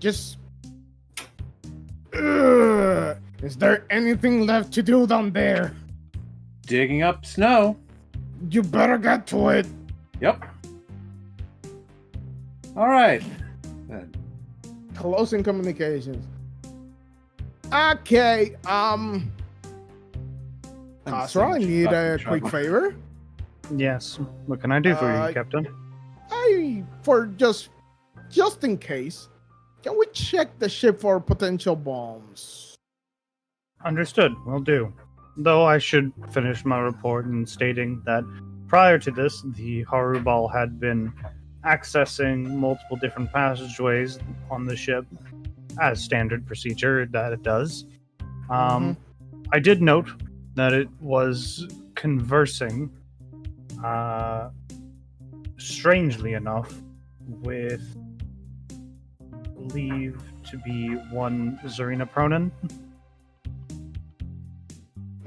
[SPEAKER 6] Just. Is there anything left to do down there?
[SPEAKER 5] Digging up snow.
[SPEAKER 6] You better get to it.
[SPEAKER 5] Yep. All right. Then.
[SPEAKER 6] Closing communications. Okay. Asra, I need a quick favor.
[SPEAKER 1] Yes. What can I do for you, Captain?
[SPEAKER 6] For just in case, can we check the ship for potential bombs?
[SPEAKER 1] Understood. Will do. Though I should finish my report in stating that prior to this, the Harubal had been accessing multiple different passageways on the ship, as standard procedure that it does. I did note that it was conversing, strangely enough, with believed to be one Zarina Pronin.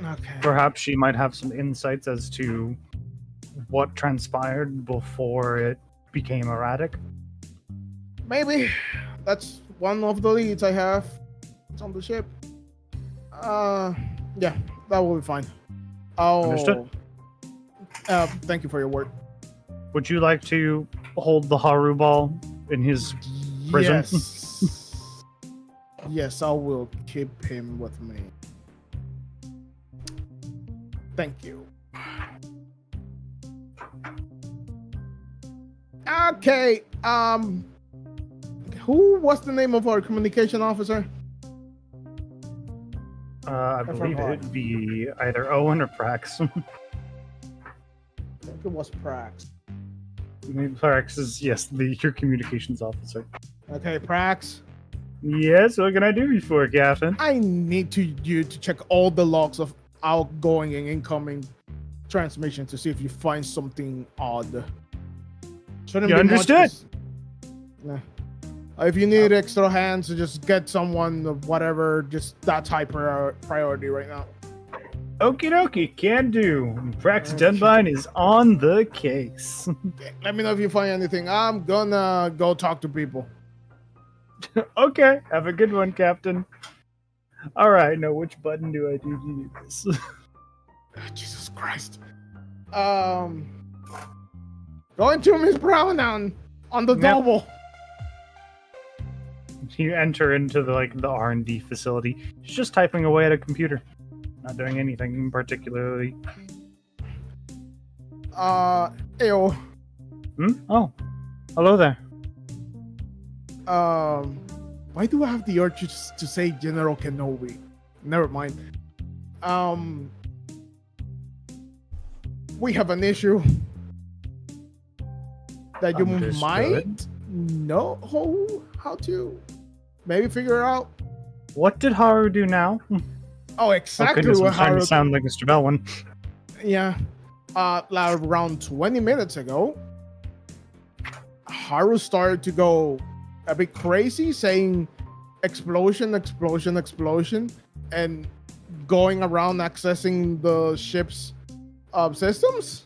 [SPEAKER 6] Okay.
[SPEAKER 1] Perhaps she might have some insights as to what transpired before it became erratic.
[SPEAKER 6] Maybe. That's one of the leads I have. It's on the ship. Yeah, that will be fine.
[SPEAKER 1] Understood.
[SPEAKER 6] Thank you for your work.
[SPEAKER 1] Would you like to hold the Haru ball in his prison?
[SPEAKER 6] Yes. Yes, I will keep him with me. Thank you. Okay, who was the name of our communication officer?
[SPEAKER 1] I believe it'd be either Owen or Prax.
[SPEAKER 6] I think it was Prax.
[SPEAKER 1] Prax is, yes, your communications officer.
[SPEAKER 6] Okay, Prax.
[SPEAKER 1] Yes, what can I do for you, Captain?
[SPEAKER 6] I need you to check all the logs of outgoing and incoming transmission to see if you find something odd. Shouldn't
[SPEAKER 1] You
[SPEAKER 6] be
[SPEAKER 1] understood?
[SPEAKER 6] Nah. If you need extra hands, just get someone, whatever. Just that's high priority right now.
[SPEAKER 1] Okie dokie, can do. Prax Deadline is on the case.
[SPEAKER 6] Let me know if you find anything. I'm gonna go talk to people.
[SPEAKER 1] Okay, have a good one, Captain. Alright, now which button do I do to do this?
[SPEAKER 6] Jesus Christ. Going to Miss Brown on the
[SPEAKER 1] Yep.
[SPEAKER 6] double.
[SPEAKER 1] You enter into the R&D facility. She's just typing away at a computer. Not doing anything particularly.
[SPEAKER 6] Ayo.
[SPEAKER 1] Oh, hello there.
[SPEAKER 6] Why do I have the urge to say General Kenobi? Never mind. We have an issue that you
[SPEAKER 1] Understood.
[SPEAKER 6] might know how to maybe figure out.
[SPEAKER 1] What did Haru do now?
[SPEAKER 6] Oh, exactly
[SPEAKER 1] goodness,
[SPEAKER 6] what
[SPEAKER 1] I'm trying
[SPEAKER 6] Haru.
[SPEAKER 1] to sound like Mr. Bellwin.
[SPEAKER 6] Yeah. Like around 20 minutes ago, Haru started to go a bit crazy, saying explosion, explosion, explosion, and going around accessing the ship's systems.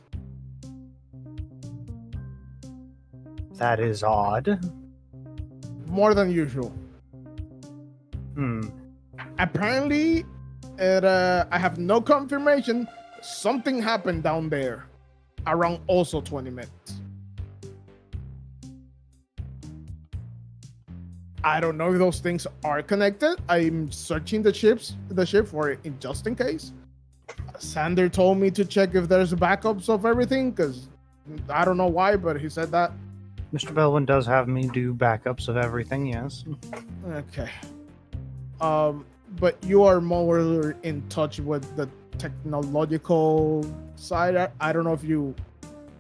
[SPEAKER 1] That is odd.
[SPEAKER 6] More than usual. Apparently, I have no confirmation. Something happened down there around also 20 minutes. I don't know if those things are connected. I'm searching the ship for it just in case. Sander told me to check if there's backups of everything, because I don't know why, but he said that.
[SPEAKER 1] Mr. Belwin does have me do backups of everything, yes.
[SPEAKER 6] Okay. But you are more in touch with the technological side. I don't know if you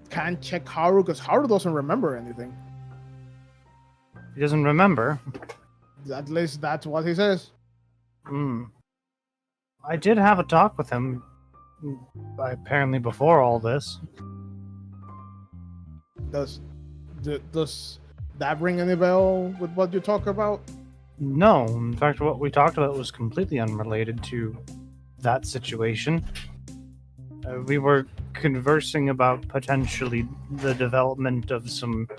[SPEAKER 6] can check Haru, because Haru doesn't remember anything.
[SPEAKER 1] He doesn't remember.
[SPEAKER 6] At least that's what he says.
[SPEAKER 1] I did have a talk with him, apparently before all this.
[SPEAKER 6] Does that ring any bell with what you talk about?
[SPEAKER 1] No, in fact, what we talked about was completely unrelated to that situation. We were conversing about potentially the development of some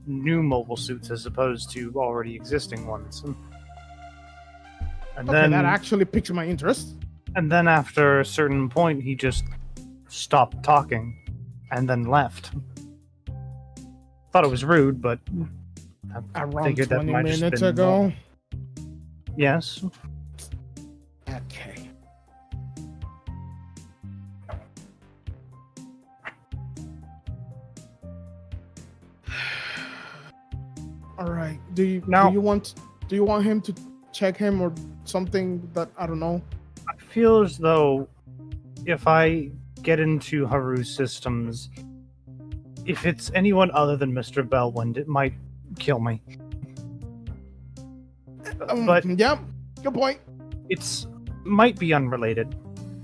[SPEAKER 1] new mobile suits as opposed to already existing ones. And
[SPEAKER 6] Okay,
[SPEAKER 1] then
[SPEAKER 6] that actually piques my interest.
[SPEAKER 1] And then after a certain point, he just stopped talking and then left. Thought it was rude, but I
[SPEAKER 6] Around
[SPEAKER 1] figured
[SPEAKER 6] 20
[SPEAKER 1] that might have
[SPEAKER 6] minutes
[SPEAKER 1] been
[SPEAKER 6] ago.
[SPEAKER 1] normal. Yes.
[SPEAKER 6] Okay. All right. Do you want him to check him or something that I don't know?
[SPEAKER 1] I feel as though if I get into Haru's systems, if it's anyone other than Mr. Belwind, it might kill me. But
[SPEAKER 6] yeah, good point.
[SPEAKER 1] It's might be unrelated.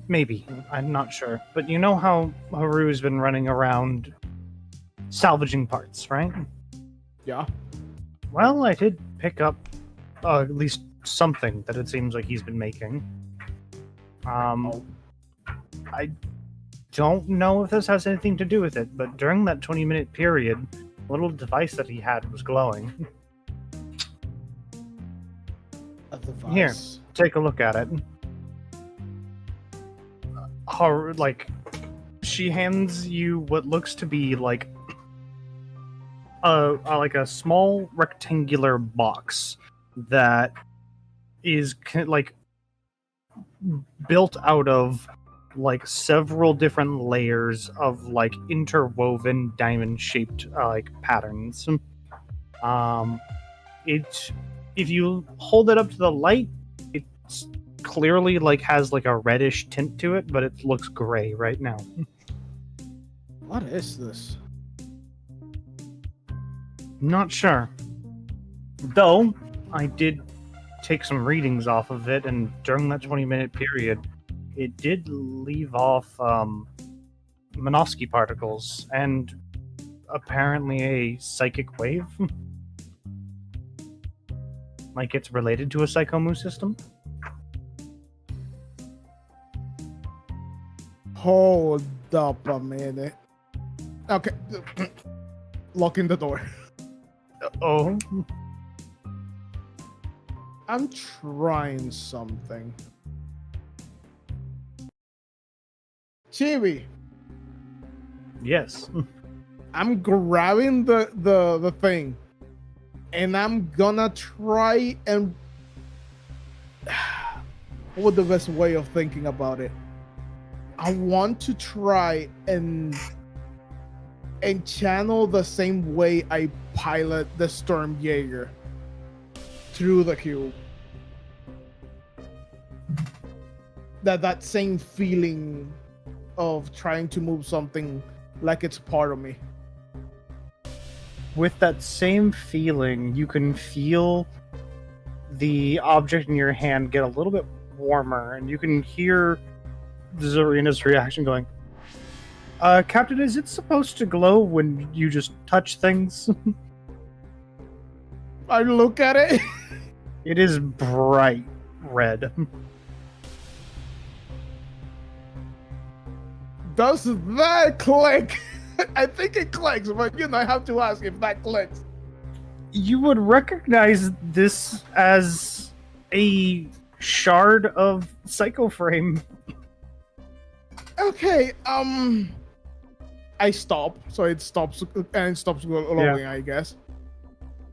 [SPEAKER 1] Maybe. I'm not sure. But you know how Haru's been running around salvaging parts, right?
[SPEAKER 6] Yeah.
[SPEAKER 1] Well, I did pick up at least something that it seems like he's been making. I don't know if this has anything to do with it, but during that 20-minute period, the little device that he had was glowing.
[SPEAKER 6] A device.
[SPEAKER 1] Here, take a look at it. She hands you what looks to be like a small rectangular box that is like built out of like several different layers of like interwoven diamond-shaped like patterns. If you hold it up to the light, it's clearly like has like a reddish tint to it, but it looks gray right now.
[SPEAKER 6] What is this?
[SPEAKER 1] Not sure. Though, I did take some readings off of it, and during that 20-minute period, it did leave off Minovsky particles, and apparently a psychic wave. Like it's related to a Psychomu system.
[SPEAKER 6] Hold up a minute. Okay. Locking the door.
[SPEAKER 1] Oh.
[SPEAKER 6] I'm trying something. Chibi.
[SPEAKER 1] Yes.
[SPEAKER 6] I'm grabbing the thing. And I'm gonna try and... What's the best way of thinking about it? I want to try and channel the same way I pilot the SuSHehgehog through the cube. That same feeling of trying to move something like it's part of me.
[SPEAKER 1] With that same feeling, you can feel the object in your hand get a little bit warmer, and you can hear Zarina's reaction going, Captain, is it supposed to glow when you just touch things?
[SPEAKER 6] I look at it.
[SPEAKER 1] It is bright red.
[SPEAKER 6] Does that click? I think it clicks, but I have to ask if that clicks.
[SPEAKER 1] You would recognize this as a shard of Psychoframe.
[SPEAKER 6] Okay, I stop, so it stops glowing, I guess.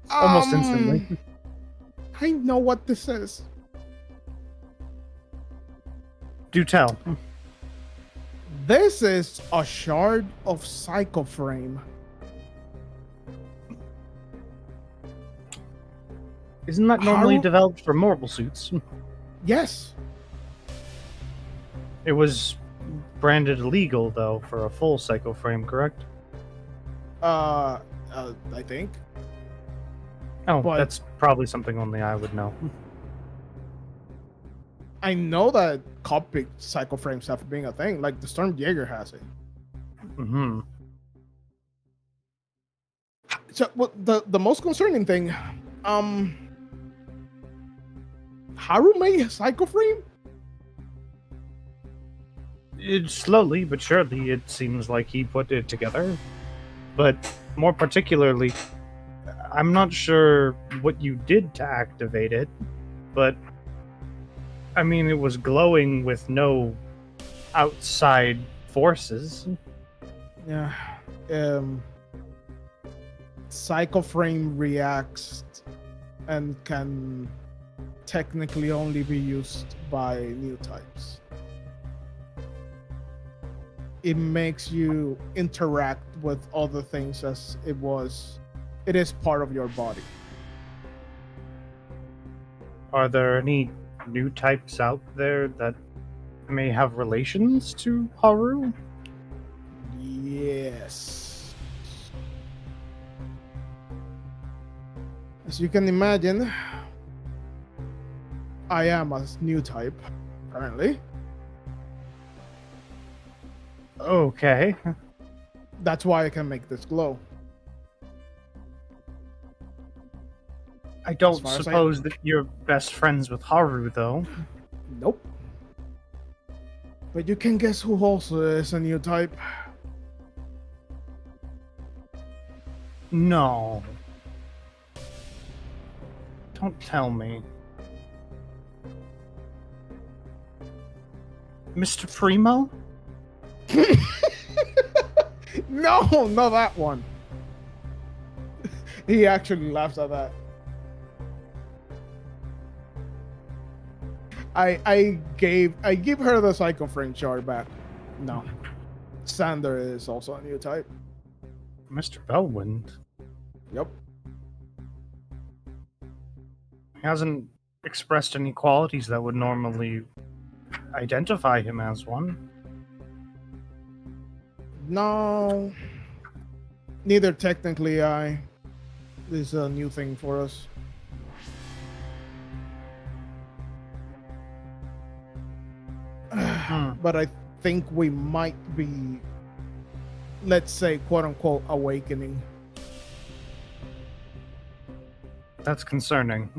[SPEAKER 1] Almost instantly.
[SPEAKER 6] I know what this is.
[SPEAKER 1] Do tell.
[SPEAKER 6] This is a shard of Psychoframe.
[SPEAKER 1] Isn't that normally
[SPEAKER 6] How-
[SPEAKER 1] developed for mobile suits?
[SPEAKER 6] Yes.
[SPEAKER 1] It was branded illegal, though, for a full Psycho Frame, correct?
[SPEAKER 6] I think.
[SPEAKER 1] Oh,
[SPEAKER 6] But-
[SPEAKER 1] that's probably something only I would know.
[SPEAKER 6] I know that cockpit Psychoframes have been a thing. Like the SuSHehgehog has it.
[SPEAKER 1] Mm-hmm.
[SPEAKER 6] So, well, the most concerning thing, Haru made a Psychoframe?
[SPEAKER 1] Slowly but surely, it seems like he put it together. But more particularly, I'm not sure what you did to activate it, but I mean, it was glowing with no outside forces.
[SPEAKER 6] Yeah. Psychoframe reacts and can technically only be used by new types. It makes you interact with other things as it is part of your body.
[SPEAKER 1] Are there any new types out there that may have relations to Haru?
[SPEAKER 6] Yes. As you can imagine, I am a new type, apparently.
[SPEAKER 1] Okay.
[SPEAKER 6] That's why I can make this glow.
[SPEAKER 1] I don't
[SPEAKER 6] As far as I-
[SPEAKER 1] suppose that you're best friends with Haru, though.
[SPEAKER 6] Nope. But you can guess who also is a new type?
[SPEAKER 1] No. Don't tell me. Mr. Primo?
[SPEAKER 6] No, not that one. He actually laughs at that. I give her the Psychoframe shard back. No. Sander is also a new type.
[SPEAKER 1] Mr. Bellwind?
[SPEAKER 6] Yep.
[SPEAKER 1] He hasn't expressed any qualities that would normally identify him as one.
[SPEAKER 6] No. Neither technically I. This is a new thing for us. But I think we might be, let's say, quote unquote, awakening.
[SPEAKER 1] That's concerning.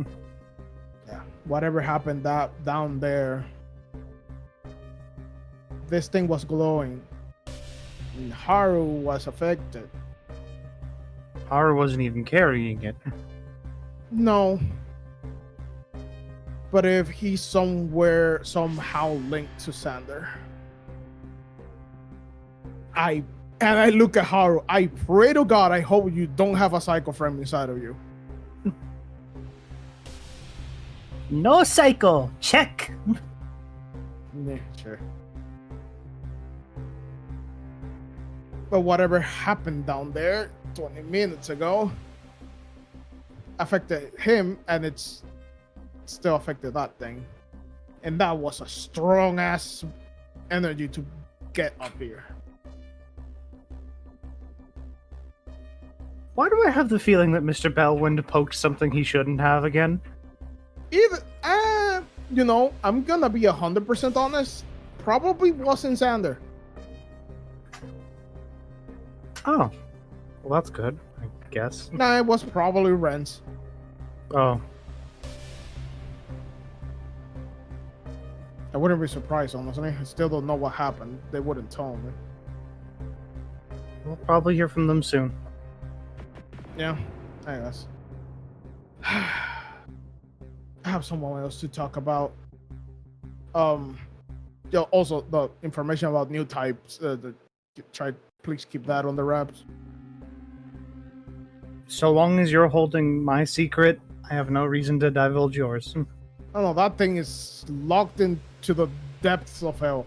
[SPEAKER 6] Yeah. Whatever happened down there, this thing was glowing. And Haru was affected.
[SPEAKER 1] Haru wasn't even carrying it.
[SPEAKER 6] No. But if he's somehow linked to Sander. I look at Haru, I pray to God, I hope you don't have a Psychoframe inside of you.
[SPEAKER 2] No psycho. Check.
[SPEAKER 6] Yeah, sure. But whatever happened down there 20 minutes ago affected him, and it's still affected that thing. And that was a strong ass energy to get up here.
[SPEAKER 1] Why do I have the feeling that Mr. Bellwind poked something he shouldn't have again?
[SPEAKER 6] I'm gonna be 100% honest. Probably wasn't Sander.
[SPEAKER 1] Oh. Well, that's good, I guess.
[SPEAKER 6] Nah, it was probably Ren's.
[SPEAKER 1] Oh.
[SPEAKER 6] I wouldn't be surprised, honestly. I still don't know what happened. They wouldn't tell me.
[SPEAKER 1] We'll probably hear from them soon.
[SPEAKER 6] Yeah, I guess. I have someone else to talk about. Also the information about new types. Please keep that on the wraps.
[SPEAKER 1] So long as you're holding my secret, I have no reason to divulge yours.
[SPEAKER 6] Oh no, that thing is locked into the depths of hell.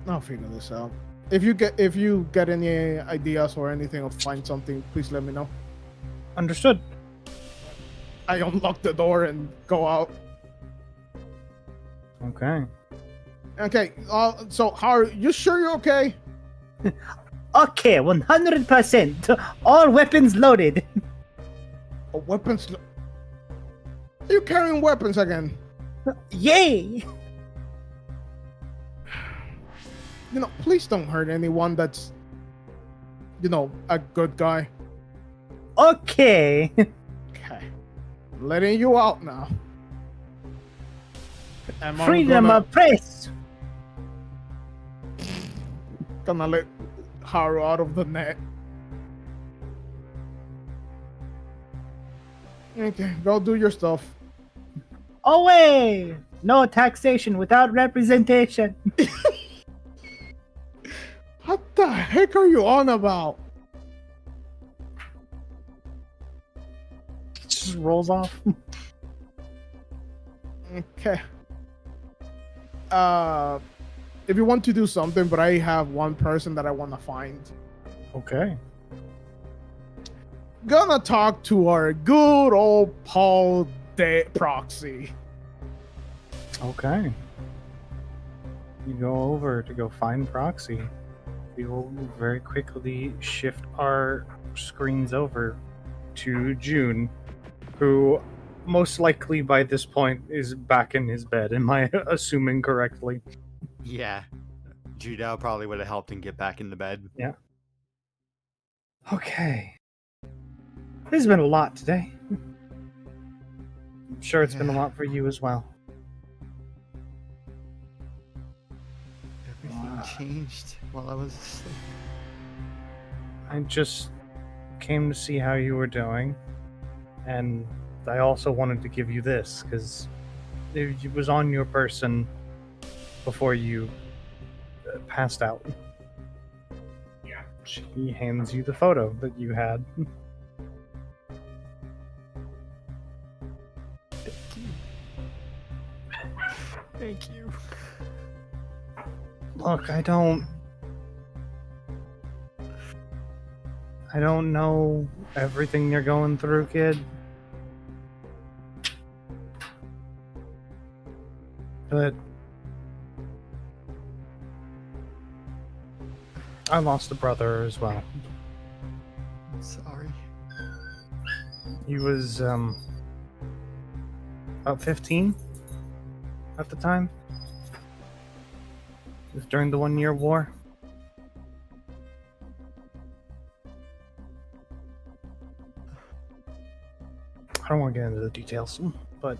[SPEAKER 6] I'll figure this out. If you get any ideas or anything or find something, please let me know.
[SPEAKER 1] Understood.
[SPEAKER 6] I unlock the door and go out.
[SPEAKER 1] Okay.
[SPEAKER 6] Okay. So how are you sure you're okay?
[SPEAKER 8] Okay, 100%. All weapons loaded.
[SPEAKER 6] Oh, weapons. Are you carrying weapons again?
[SPEAKER 8] Yay!
[SPEAKER 6] Please don't hurt anyone that's, a good guy.
[SPEAKER 8] Okay.
[SPEAKER 6] Okay. I'm letting you out now.
[SPEAKER 8] Freedom of press.
[SPEAKER 6] Gonna let Haru out of the net. Okay, go do your stuff.
[SPEAKER 8] Away! No taxation without representation.
[SPEAKER 6] What the heck are you on about?
[SPEAKER 1] Just rolls off.
[SPEAKER 6] Okay. If you want to do something, but I have one person that I want to find.
[SPEAKER 1] Okay.
[SPEAKER 6] Gonna talk to our good old Paul Proxy.
[SPEAKER 1] Okay. You go over to go find Proxy. We will very quickly shift our screens over to June, who most likely by this point is back in his bed. Am I assuming correctly?
[SPEAKER 4] Yeah. Judo probably would have helped him get back in the bed.
[SPEAKER 1] Yeah. Okay. This has been a lot today. I'm sure it's been a lot for you as well.
[SPEAKER 4] Everything changed while I was asleep.
[SPEAKER 1] I just came to see how you were doing, and I also wanted to give you this, because it was on your person before you passed out. Yeah. She hands you the photo that you had.
[SPEAKER 4] Thank you.
[SPEAKER 1] Look, I don't know everything you're going through, kid. But I lost a brother as well.
[SPEAKER 4] I'm sorry.
[SPEAKER 1] He was about 15 at the time. It was during the 1-year war. I don't want to get into the details, but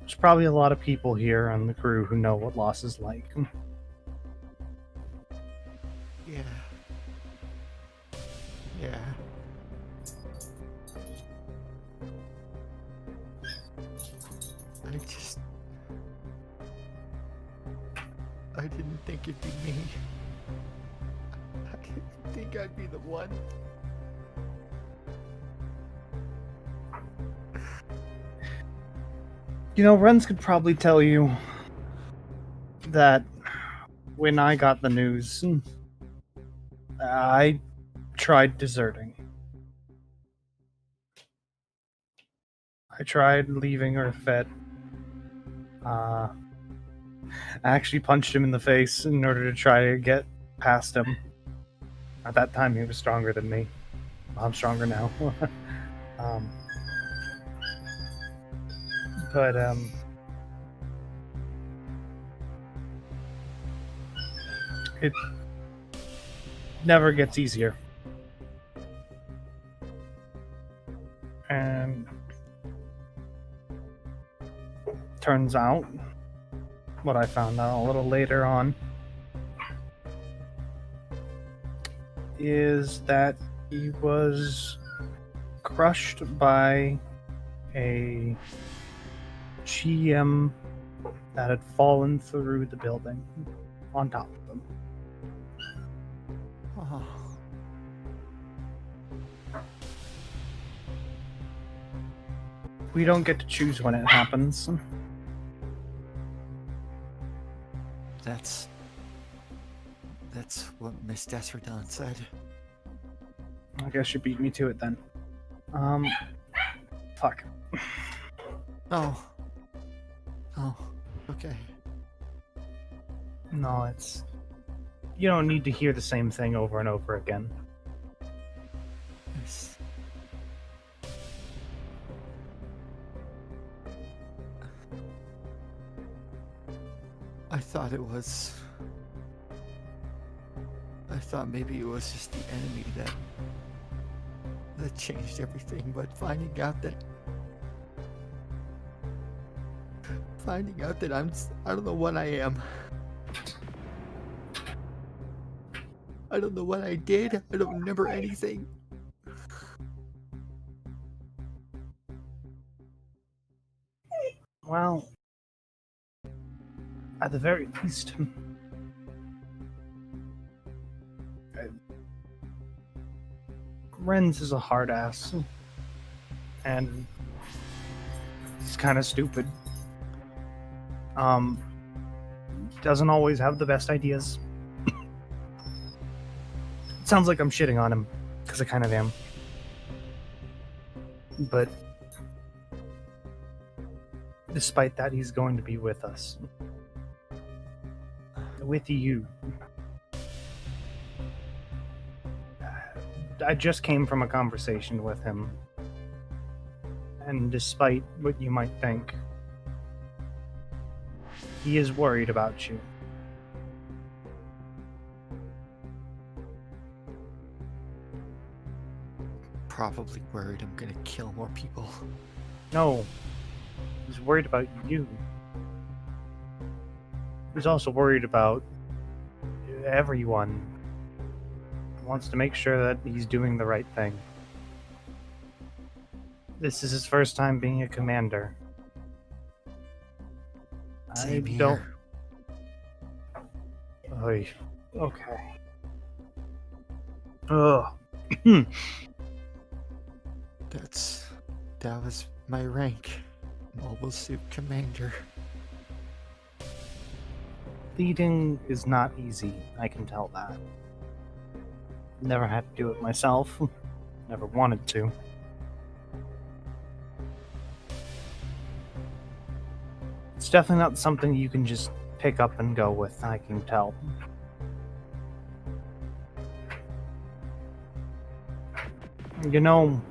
[SPEAKER 1] there's probably a lot of people here on the crew who know what loss is like.
[SPEAKER 4] Yeah. Yeah. I didn't think it'd be me. I didn't think I'd be the one.
[SPEAKER 1] Renz could probably tell you that when I got the news, I tried deserting. I tried leaving Earthfed. I actually punched him in the face in order to try to get past him. At that time, he was stronger than me. I'm stronger now. But it never gets easier. And turns out, what I found out a little later on, is that he was crushed by a GM that had fallen through the building on top of him.
[SPEAKER 4] Oh.
[SPEAKER 1] We don't get to choose when it happens.
[SPEAKER 4] That's what Miss Desredon said.
[SPEAKER 1] I guess you beat me to it then. Fuck.
[SPEAKER 4] Oh. Oh, okay.
[SPEAKER 1] No, it's... You don't need to hear the same thing over and over again.
[SPEAKER 4] Yes. I thought maybe it was just the enemy that changed everything, but finding out that I don't know what I am. I don't know what I did. I don't remember anything.
[SPEAKER 1] Well, at the very least, Renz is a hard ass, and he's kind of stupid. Doesn't always have the best ideas. It sounds like I'm shitting on him, because I kind of am. But despite that, he's going to be with us. With you. I just came from a conversation with him. And despite what you might think, he is worried about you.
[SPEAKER 4] Probably worried I'm gonna kill more people.
[SPEAKER 1] No. He's worried about you. He's also worried about everyone. He wants to make sure that he's doing the right thing. This is his first time being a commander.
[SPEAKER 4] Same
[SPEAKER 1] I don't...
[SPEAKER 4] here.
[SPEAKER 1] Oy. Okay. Ugh.
[SPEAKER 4] That was my rank. Mobile Suit Commander.
[SPEAKER 1] Leading is not easy, I can tell that. Never had to do it myself. Never wanted to. It's definitely not something you can just pick up and go with, I can tell. You know,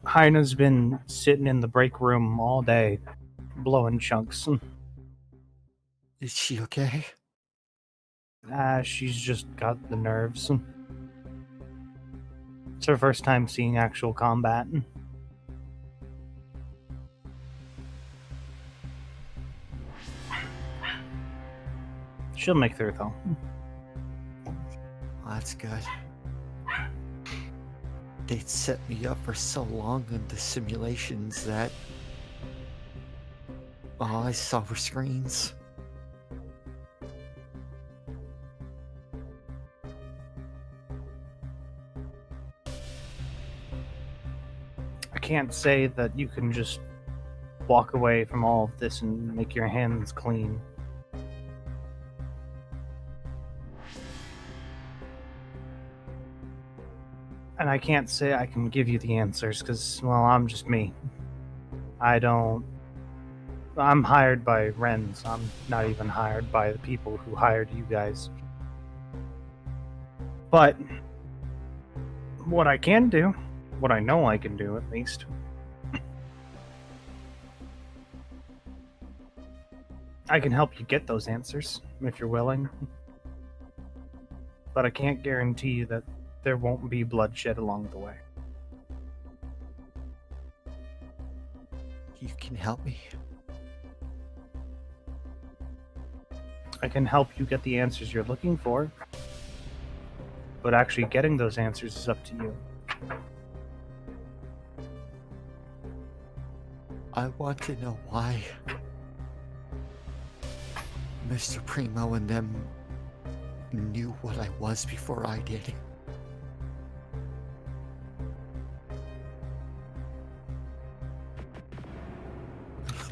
[SPEAKER 1] Heina's been sitting in the break room all day, blowing chunks.
[SPEAKER 4] Is she okay?
[SPEAKER 1] She's just got the nerves. It's her first time seeing actual combat. She'll make through, though.
[SPEAKER 4] That's good. They'd set me up for so long in the simulations that all I saw were screens.
[SPEAKER 1] I can't say that you can just walk away from all of this and make your hands clean. And I can't say I can give you the answers, because, well, I'm just me. I'm hired by Renz. I'm not even hired by the people who hired you guys. But what I can do, what I know I can do at least, I can help you get those answers, if you're willing. But I can't guarantee you that there won't be bloodshed along the way.
[SPEAKER 4] You can help me.
[SPEAKER 1] I can help you get the answers you're looking for, but actually getting those answers is up to you.
[SPEAKER 4] I want to know why Mr. Primo and them knew what I was before I did.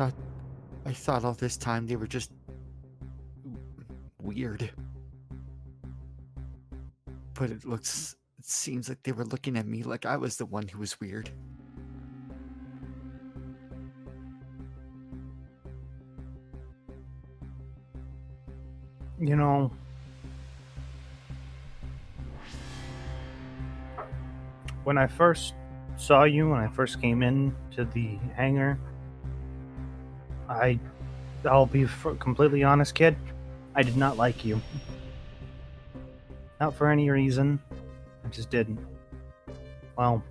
[SPEAKER 4] I thought all this time they were just weird. But it seems like they were looking at me like I was the one who was weird.
[SPEAKER 1] You know, when I first saw you, when I first came in to the hangar, I'll be completely honest, kid, I did not like you. Not for any reason, I just didn't. Well,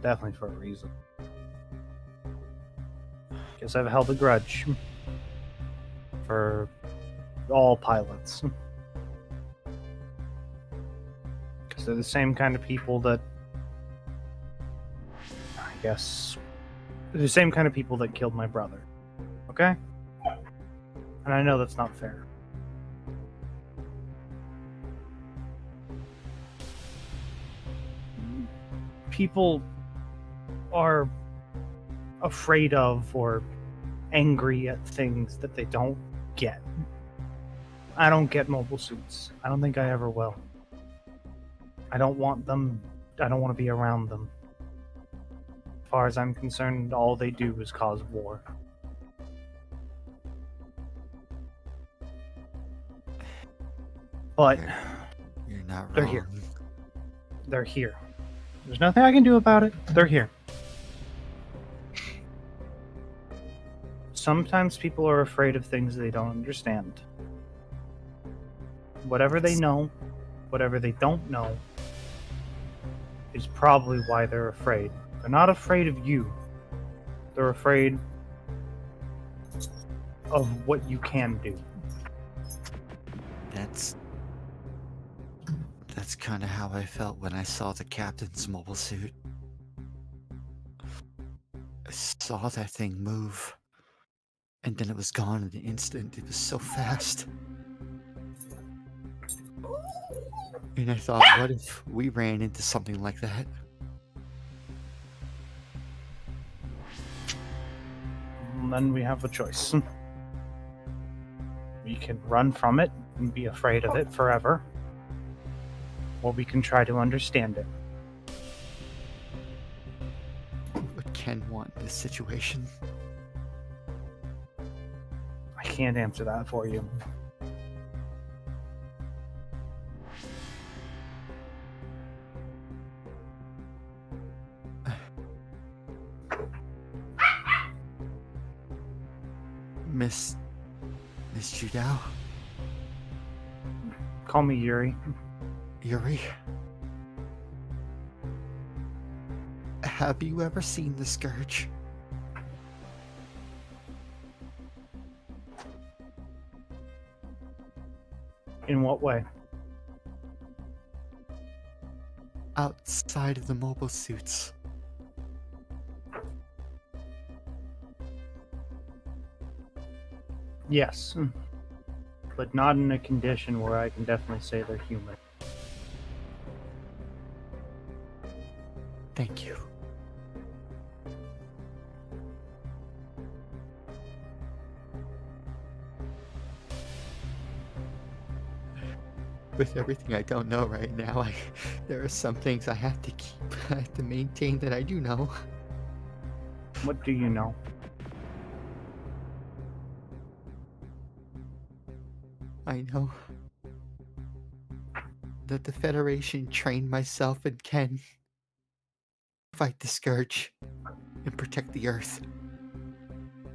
[SPEAKER 1] definitely for a reason. Guess I've held a grudge for all pilots. Because they're the same kind of people that, I guess, they're the same kind of people that killed my brother. Okay? And I know that's not fair. People are afraid of or angry at things that they don't get. I don't get mobile suits. I don't think I ever will. I don't want them. I don't want to be around them. As far as I'm concerned, all they do is cause war. But
[SPEAKER 4] you're not wrong.
[SPEAKER 1] They're here. They're here. There's nothing I can do about it. They're here. Sometimes people are afraid of things they don't understand. Whatever they know, whatever they don't know, is probably why they're afraid. They're not afraid of you. They're afraid of what you can do.
[SPEAKER 4] That's kind of how I felt when I saw the captain's mobile suit. I saw that thing move, and then it was gone in an instant. It was so fast. And I thought, what if we ran into something like that?
[SPEAKER 1] Then we have a choice. We can run from it and be afraid of it forever, or we can try to understand it.
[SPEAKER 4] What Ken want in this situation?
[SPEAKER 1] I can't answer that for you.
[SPEAKER 4] Miss Judao?
[SPEAKER 1] Call me Yuri.
[SPEAKER 4] Yuri? Have you ever seen the Scourge?
[SPEAKER 1] In what way?
[SPEAKER 4] Outside of the mobile suits.
[SPEAKER 1] Yes. But not in a condition where I can definitely say they're human.
[SPEAKER 4] Thank you. With everything I don't know right now, there are some things I have to keep. I have to maintain that I do know.
[SPEAKER 1] What do you know?
[SPEAKER 4] I know that the Federation trained myself and Ken to fight the Scourge and protect the Earth,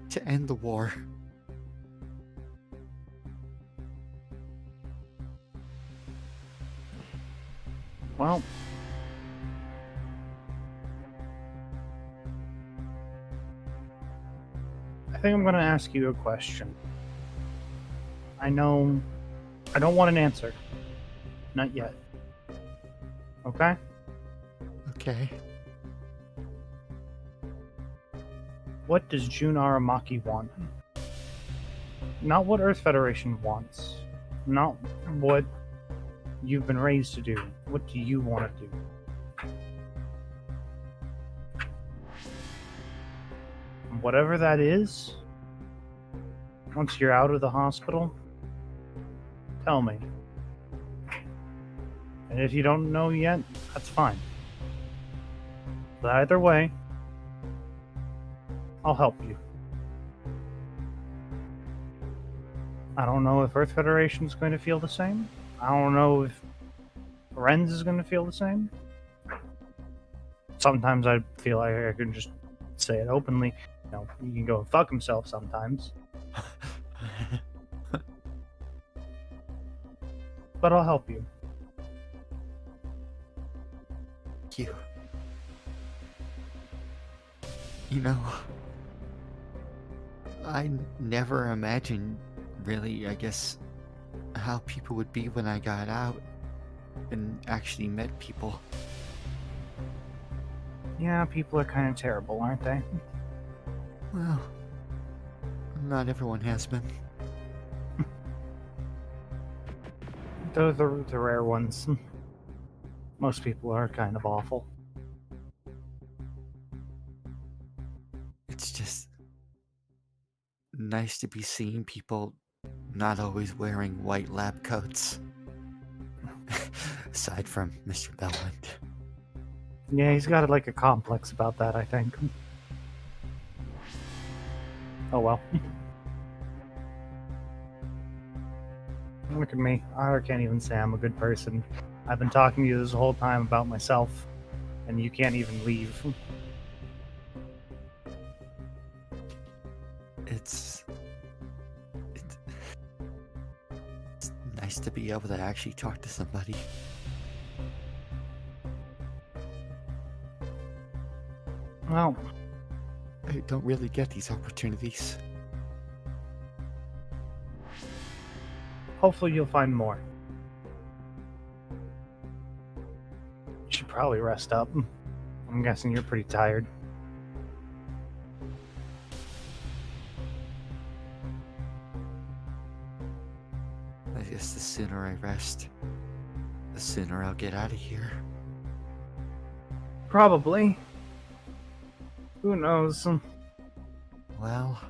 [SPEAKER 4] to end the war.
[SPEAKER 1] Well, I think I'm going to ask you a question. I know I don't want an answer. Not yet. Okay?
[SPEAKER 4] Okay.
[SPEAKER 1] What does Jun Aramaki want? Not what Earth Federation wants. Not what you've been raised to do. What do you want to do? Whatever that is, once you're out of the hospital, tell me. And if you don't know yet, that's fine. But either way, I'll help you. I don't know if Earth Federation's going to feel the same. I don't know if Ren's is going to feel the same. Sometimes I feel like I can just say it openly. You know, he can go and fuck himself sometimes. But I'll help you.
[SPEAKER 4] You know, I never imagined, really, I guess, how people would be when I got out and actually met people.
[SPEAKER 1] Yeah, people are kind of terrible, aren't they?
[SPEAKER 4] Well, not everyone has been.
[SPEAKER 1] Those are the rare ones. Most people are kind of awful.
[SPEAKER 4] It's just nice to be seeing people not always wearing white lab coats. Aside from Mr. Bellwind.
[SPEAKER 1] Yeah, he's got like a complex about that, I think. Oh well. Look at me. I can't even say I'm a good person. I've been talking to you this whole time about myself, and you can't even leave.
[SPEAKER 4] It's nice to be able to actually talk to somebody.
[SPEAKER 1] Well,
[SPEAKER 4] I don't really get these opportunities.
[SPEAKER 1] hopefully you'll find more. You should probably rest up. I'm guessing you're pretty tired.
[SPEAKER 4] I guess the sooner I rest, the sooner I'll get out of here.
[SPEAKER 1] Probably. Who knows?
[SPEAKER 4] Well,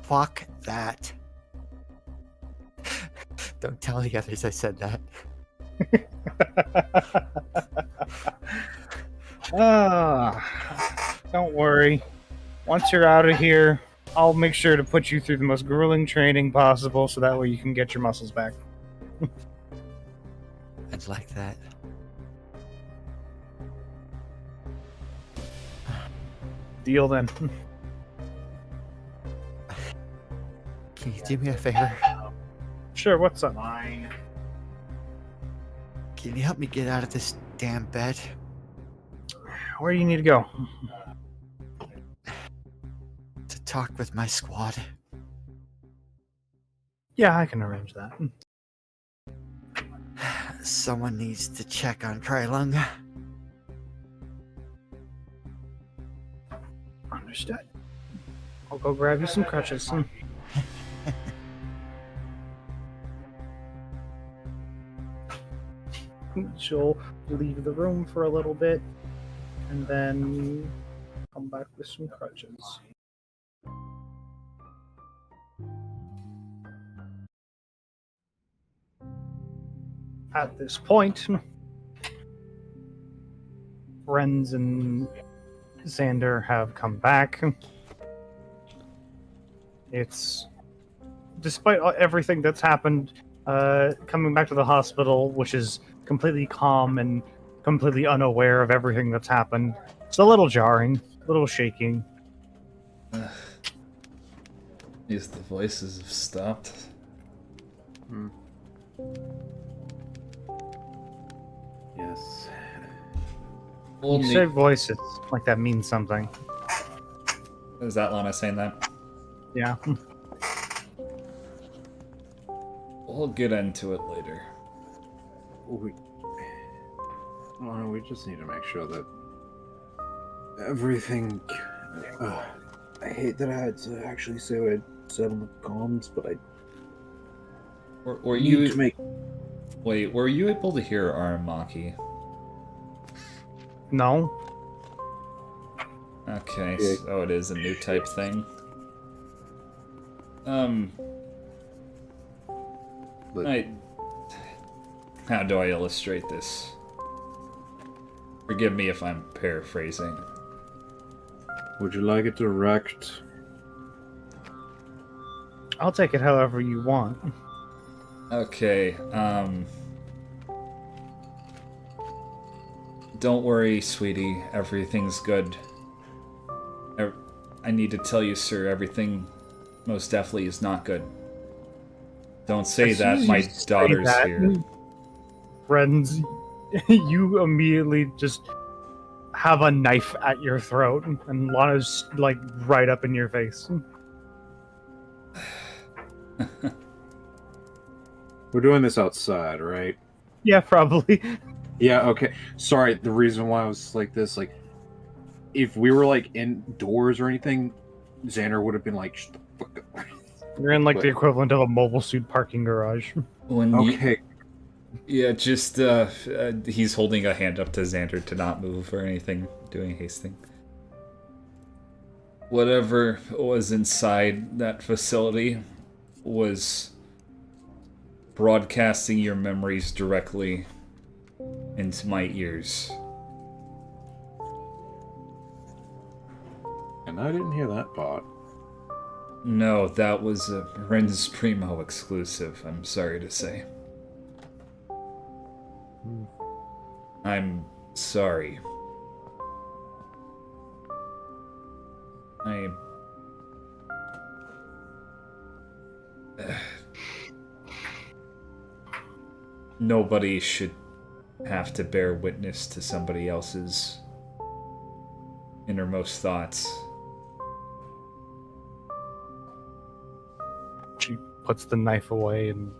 [SPEAKER 4] fuck that. Don't tell the others I said that.
[SPEAKER 1] Don't worry. Once you're out of here, I'll make sure to put you through the most grueling training possible so that way you can get your muscles back.
[SPEAKER 4] I'd like that.
[SPEAKER 1] Deal then.
[SPEAKER 4] Can you do me a favor?
[SPEAKER 1] Sure, what's up?
[SPEAKER 4] Can you help me get out of this damn bed?
[SPEAKER 1] Where do you need to go?
[SPEAKER 4] To talk with my squad.
[SPEAKER 1] Yeah, I can arrange that.
[SPEAKER 4] Someone needs to check on Krylung.
[SPEAKER 1] Understood. I'll go grab you some crutches. She'll leave the room for a little bit and then come back with some crutches. At this point, Renz and Xander have come back. It's, despite everything that's happened, coming back to the hospital, which is completely calm and completely unaware of everything that's happened. It's a little jarring, a little shaking.
[SPEAKER 7] At least the voices have stopped.
[SPEAKER 5] Yes.
[SPEAKER 1] You say voices like that means something.
[SPEAKER 7] Is that Lana saying that?
[SPEAKER 1] Yeah.
[SPEAKER 7] We'll get into it later.
[SPEAKER 5] We just need to make sure that everything. I hate that I had to actually say what I said on the comms, but I.
[SPEAKER 7] Were you Wait, were you able to hear Aramaki?
[SPEAKER 1] No.
[SPEAKER 7] Okay,
[SPEAKER 5] Yeah.
[SPEAKER 7] so it is a new type thing.
[SPEAKER 5] But
[SPEAKER 7] How do I illustrate this? Forgive me if I'm paraphrasing.
[SPEAKER 5] would you like it direct?
[SPEAKER 1] I'll take it however you want.
[SPEAKER 7] Okay, don't worry, sweetie. Everything's good. I need to tell you, sir, everything most definitely is not good. Don't say
[SPEAKER 1] As soon
[SPEAKER 7] that,
[SPEAKER 1] as
[SPEAKER 7] my
[SPEAKER 1] you say
[SPEAKER 7] daughter's
[SPEAKER 1] that,
[SPEAKER 7] here.
[SPEAKER 1] Friends, you immediately just have a knife at your throat, and Lana's like right up in your face.
[SPEAKER 5] We're doing this outside, right?
[SPEAKER 1] Yeah, probably.
[SPEAKER 5] Yeah, okay. Sorry, the reason why I was like this, like, if we were like indoors or anything, Xander would have been like, shut the fuck up.
[SPEAKER 1] You're in like
[SPEAKER 5] But-
[SPEAKER 1] the equivalent of a mobile suit parking garage.
[SPEAKER 7] When
[SPEAKER 5] Okay.
[SPEAKER 7] Yeah, just, he's holding a hand up to Xander to not move or anything, doing hasting. Whatever was inside that facility was broadcasting your memories directly into my ears.
[SPEAKER 5] And I didn't hear that part.
[SPEAKER 7] No, that was a Ren's Primo exclusive, I'm sorry to say. I'm sorry. Nobody should have to bear witness to somebody else's innermost thoughts.
[SPEAKER 1] She puts the knife away and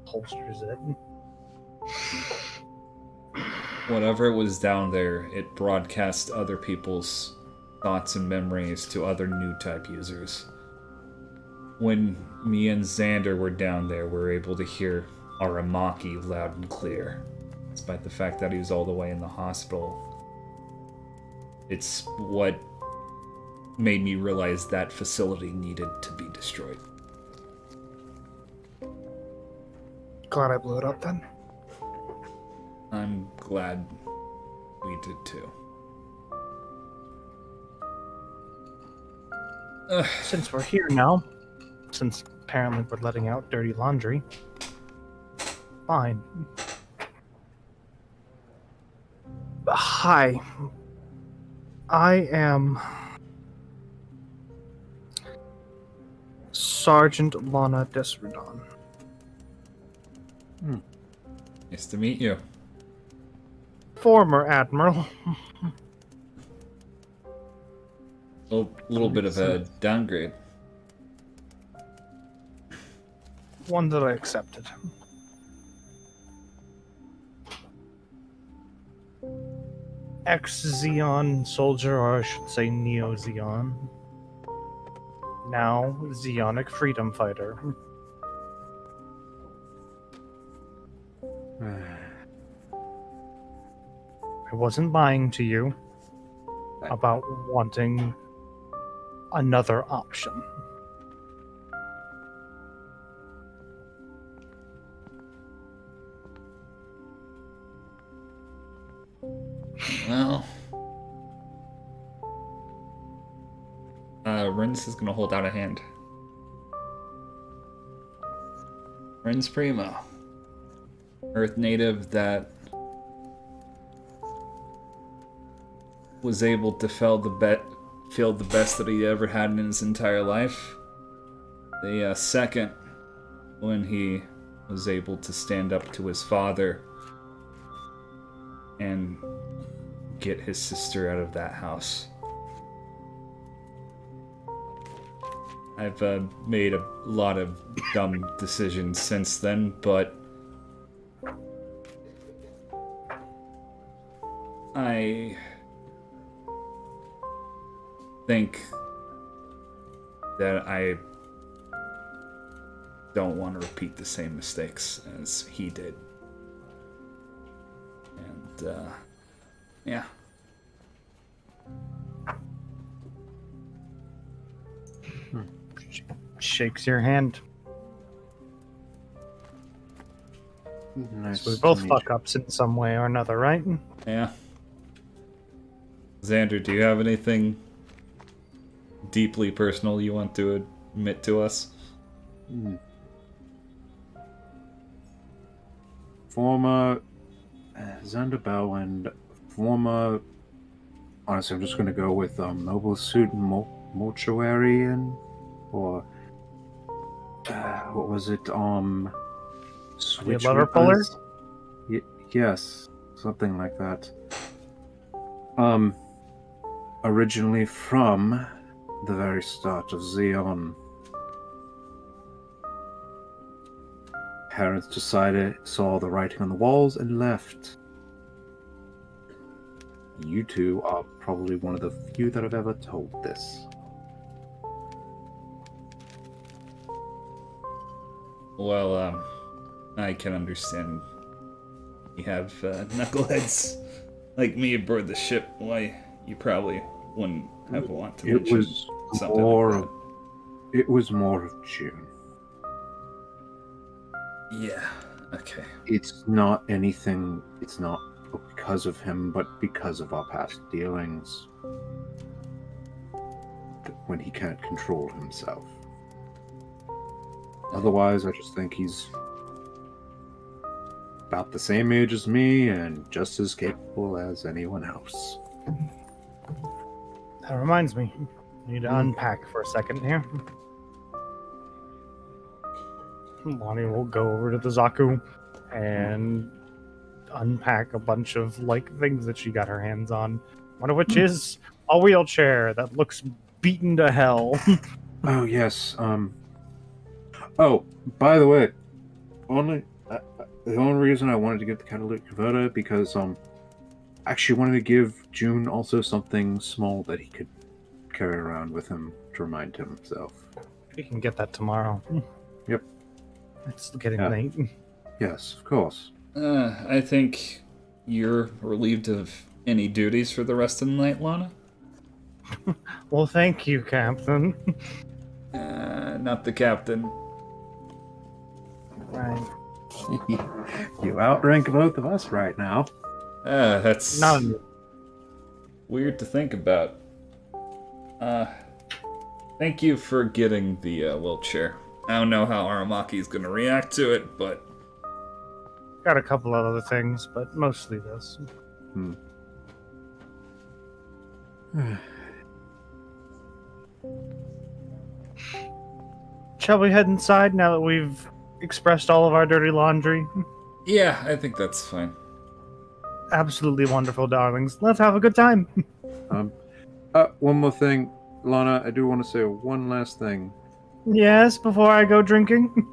[SPEAKER 1] holsters it.
[SPEAKER 7] Whatever was down there, it broadcast other people's thoughts and memories to other new type users. When me and Xander were down there, we were able to hear Aramaki loud and clear, despite the fact that he was all the way in the hospital. It's what made me realize that facility needed to be destroyed.
[SPEAKER 1] Glad I blew it up then.
[SPEAKER 7] I'm glad we did too.
[SPEAKER 1] Since we're here now, since apparently we're letting out dirty laundry, fine. Hi. I am Sergeant Lana Desrudon.
[SPEAKER 7] Nice to meet you.
[SPEAKER 1] Former Admiral.
[SPEAKER 7] A little bit of a downgrade.
[SPEAKER 1] One that I accepted. Ex-Xeon soldier, or I should say Neo-Xeon. Now, Xeonic freedom fighter. I wasn't lying to you about wanting another option.
[SPEAKER 7] Well, Ren's is gonna hold out a hand. Ren's Primo, Earth native that was able to feel the best that he ever had in his entire life. The second, when he was able to stand up to his father and get his sister out of that house. I've made a lot of dumb decisions since then, but I think that I don't want to repeat the same mistakes as he did. And, yeah.
[SPEAKER 1] shakes your hand.
[SPEAKER 5] Nice
[SPEAKER 1] So we
[SPEAKER 5] to
[SPEAKER 1] both
[SPEAKER 5] meet
[SPEAKER 1] fuck
[SPEAKER 5] you.
[SPEAKER 1] ups in some way or another, right?
[SPEAKER 7] Yeah. Xander, do you have anything deeply personal you want to admit to us?
[SPEAKER 5] Former Xander Bell and former. Honestly, I'm just gonna go with mobile suit and mortuarian, or what was it? Switch
[SPEAKER 1] lever puller?
[SPEAKER 5] weapons? Yes, something like that. Originally from the very start of Xeon. Parents saw the writing on the walls and left. You two are probably one of the few that have ever told this.
[SPEAKER 7] Well, I can understand you have knuckleheads like me aboard the ship. Why you probably wouldn't have want to
[SPEAKER 5] It
[SPEAKER 7] mention
[SPEAKER 5] was
[SPEAKER 7] something
[SPEAKER 5] more
[SPEAKER 7] like
[SPEAKER 5] of. It was more of June.
[SPEAKER 7] that. Yeah. Okay.
[SPEAKER 5] It's not anything. It's not because of him, but because of our past dealings. When he can't control himself. Otherwise, I just think he's about the same age as me and just as capable as anyone else.
[SPEAKER 1] That reminds me. I need to unpack for a second here. Lonnie will go over to the Zaku and unpack a bunch of things that she got her hands on. One of which is a wheelchair that looks beaten to hell.
[SPEAKER 5] Oh yes. Oh, by the way, the only reason I wanted to get the catalytic converter because I actually wanted to give June also something small that he could carry around with him to remind himself.
[SPEAKER 1] We can get that tomorrow.
[SPEAKER 5] Yep.
[SPEAKER 1] It's getting late.
[SPEAKER 5] Yes, of course.
[SPEAKER 7] I think you're relieved of any duties for the rest of the night, Lana.
[SPEAKER 1] Well, thank you, Captain.
[SPEAKER 7] Not the captain.
[SPEAKER 1] Right.
[SPEAKER 5] You outrank both of us right now.
[SPEAKER 7] That's
[SPEAKER 1] None.
[SPEAKER 7] weird to think about. Thank you for getting the wheelchair. I don't know how Aramaki's gonna react to it, but
[SPEAKER 1] Got a couple of other things, but mostly this. Shall we head inside now that we've expressed all of our dirty laundry?
[SPEAKER 7] yeah, I think that's fine.
[SPEAKER 1] Absolutely wonderful, darlings. Let's have a good time.
[SPEAKER 5] One more thing, Lana. I do want to say one last thing.
[SPEAKER 1] Yes, before I go drinking.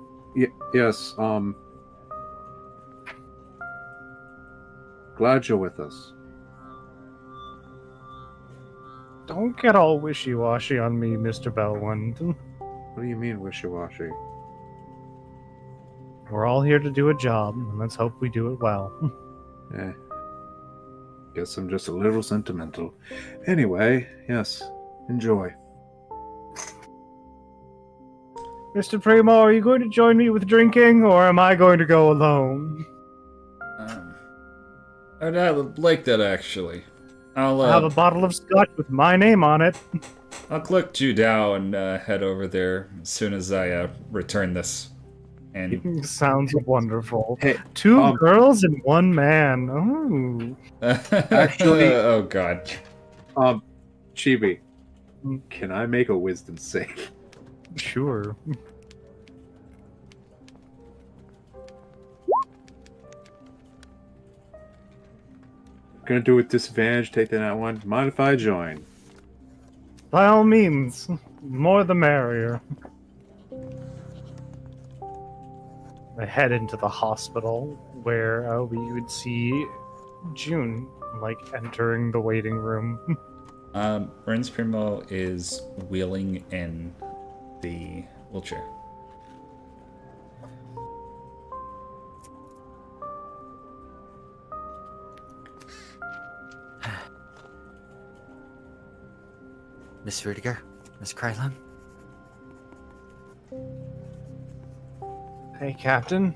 [SPEAKER 5] Yes. Glad you're with us.
[SPEAKER 1] Don't get all wishy-washy on me, Mr. Bellwind.
[SPEAKER 5] What do you mean wishy-washy?
[SPEAKER 1] We're all here to do a job, and let's hope we do it well.
[SPEAKER 5] Guess I'm just a little sentimental. Anyway, yes. Enjoy.
[SPEAKER 1] Mr. Primo, are you going to join me with drinking, or am I going to go alone?
[SPEAKER 7] I'd like that actually. I'll
[SPEAKER 1] have a bottle of scotch with my name on it.
[SPEAKER 7] I'll click Judao and head over there as soon as I return this. And
[SPEAKER 1] Sounds wonderful.
[SPEAKER 5] Hey,
[SPEAKER 1] 2 girls and 1 man. Ooh.
[SPEAKER 5] Actually-
[SPEAKER 7] oh god.
[SPEAKER 5] Chibi, can I make a wisdom save?
[SPEAKER 1] Sure.
[SPEAKER 5] Gonna do it with disadvantage, take that out one. Mind if I join?
[SPEAKER 1] By all means, more the merrier. I head into the hospital where we would see June, entering the waiting room.
[SPEAKER 7] Ren's Primo is wheeling in the wheelchair.
[SPEAKER 4] Miss Rudiger, Miss Krylon.
[SPEAKER 1] Hey, Captain.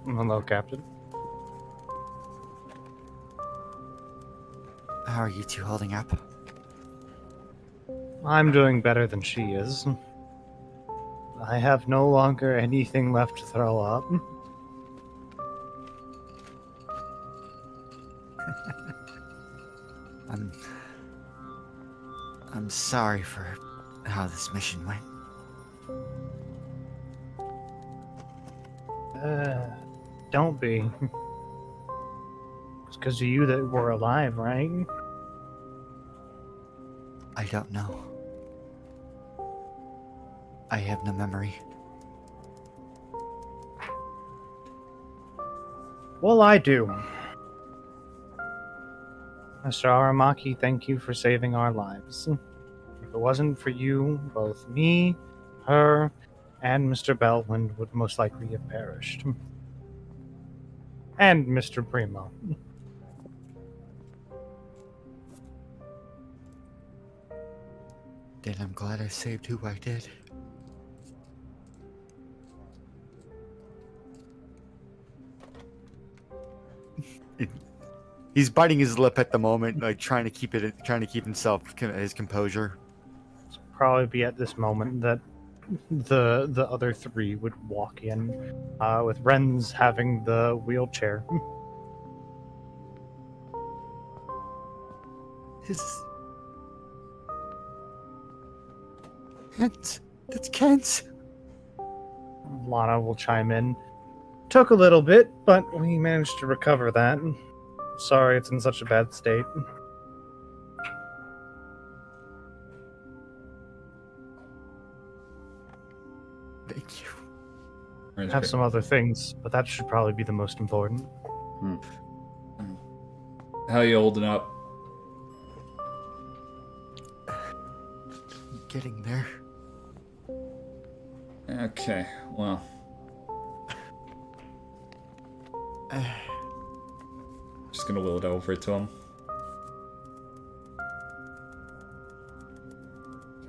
[SPEAKER 1] Hello, Captain.
[SPEAKER 4] How are you two holding up?
[SPEAKER 1] I'm doing better than she is. I have no longer anything left to throw up.
[SPEAKER 4] I'm sorry for how this mission went.
[SPEAKER 1] Don't be. It's because of you that we're alive, right?
[SPEAKER 4] I don't know. I have no memory.
[SPEAKER 1] Well, I do. Mr. Aramaki, thank you for saving our lives. If it wasn't for you, both me, her, and Mr. Bellwind would most likely have perished. And Mr. Primo.
[SPEAKER 4] Then I'm glad I saved who I did. He's biting his lip at the moment, like trying to keep his composure.
[SPEAKER 1] Probably be at this moment that the other three would walk in, with Ren's having the wheelchair.
[SPEAKER 4] That's Kent's.
[SPEAKER 1] Lana will chime in. Took a little bit, but we managed to recover that. Sorry it's in such a bad state.
[SPEAKER 4] Thank you.
[SPEAKER 1] I have some other things, but that should probably be the most important.
[SPEAKER 7] How you holding up?
[SPEAKER 4] Getting there.
[SPEAKER 7] Okay, well. Just gonna will it over to him.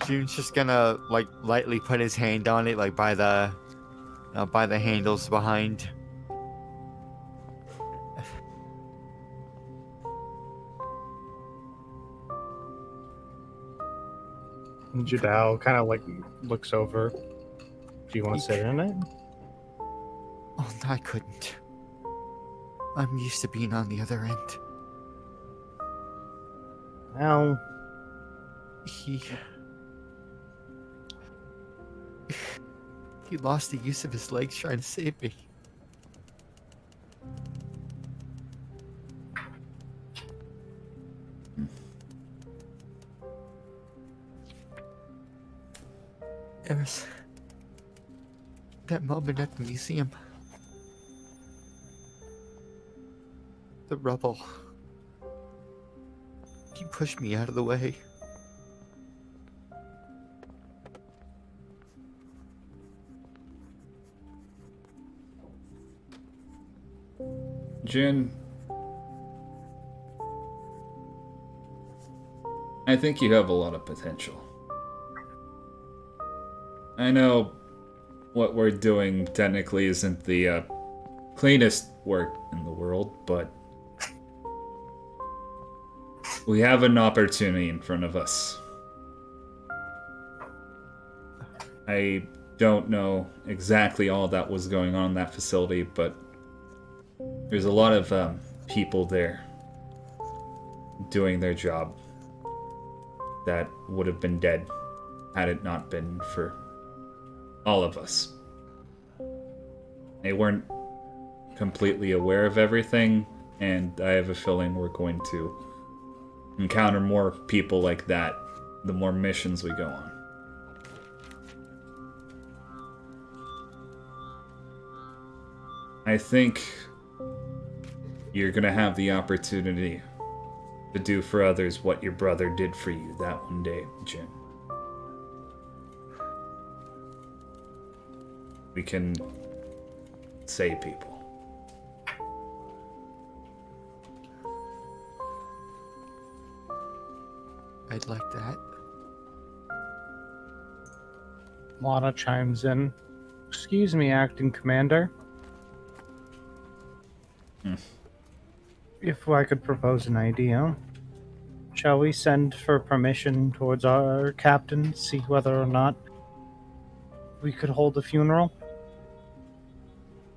[SPEAKER 4] June's just gonna like lightly put his hand on it, like by the handles behind.
[SPEAKER 1] Jadal kind of like looks over. Do you want to sit in it?
[SPEAKER 4] Oh, no, I couldn't. I'm used to being on the other end.
[SPEAKER 1] Well,
[SPEAKER 4] He lost the use of his legs trying to save me. It was that moment at the museum. The rubble. He pushed me out of the way.
[SPEAKER 7] Jin, I think you have a lot of potential. I know what we're doing technically isn't the cleanest work in the world, but we have an opportunity in front of us. I don't know exactly all that was going on in that facility, but there's a lot of people there doing their job that would have been dead had it not been for all of us. They weren't completely aware of everything, and I have a feeling we're going to encounter more people like that the more missions we go on. I think you're gonna have the opportunity to do for others what your brother did for you that one day, Jin. We can save people.
[SPEAKER 4] I'd like that.
[SPEAKER 1] Lana chimes in. Excuse me, Acting Commander. If I could propose an idea, shall we send for permission towards our captain, see whether or not we could hold a funeral?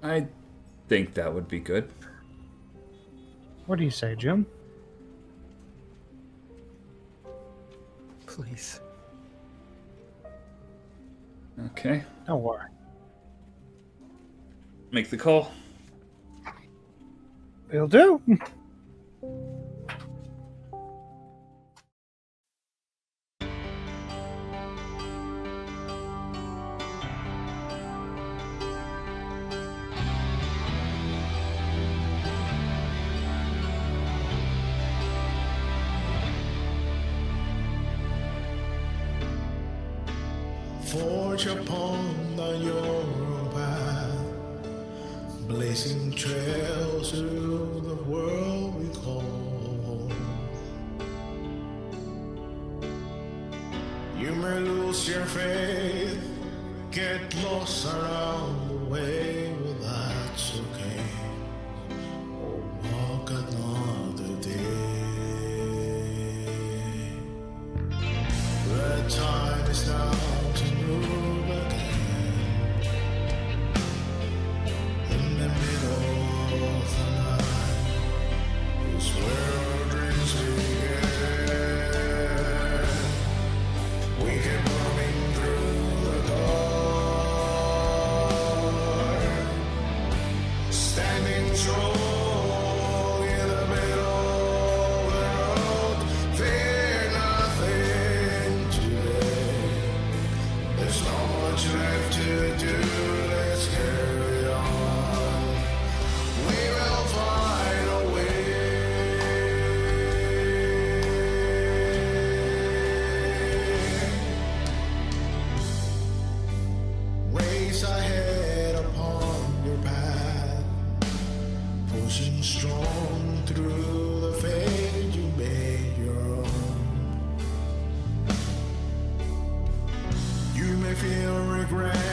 [SPEAKER 7] I think that would be good.
[SPEAKER 1] What do you say, Jim?
[SPEAKER 4] Please.
[SPEAKER 7] Okay.
[SPEAKER 1] Don't worry.
[SPEAKER 7] Make the call.
[SPEAKER 1] Will do.
[SPEAKER 9] Forge upon your path, blazing trails through the world we call home. You may lose your faith, get lost around the way, but that's okay. Or walk another day. The time is now to move again. In the middle of the night is where our dreams begin. We keep moving through the dark, standing strong in the middle of the road. Fear nothing today. There's not much left to do. Let's carry on. We will find a way. Race ahead upon your path, pushing strong through the fate you made your own. You may feel regret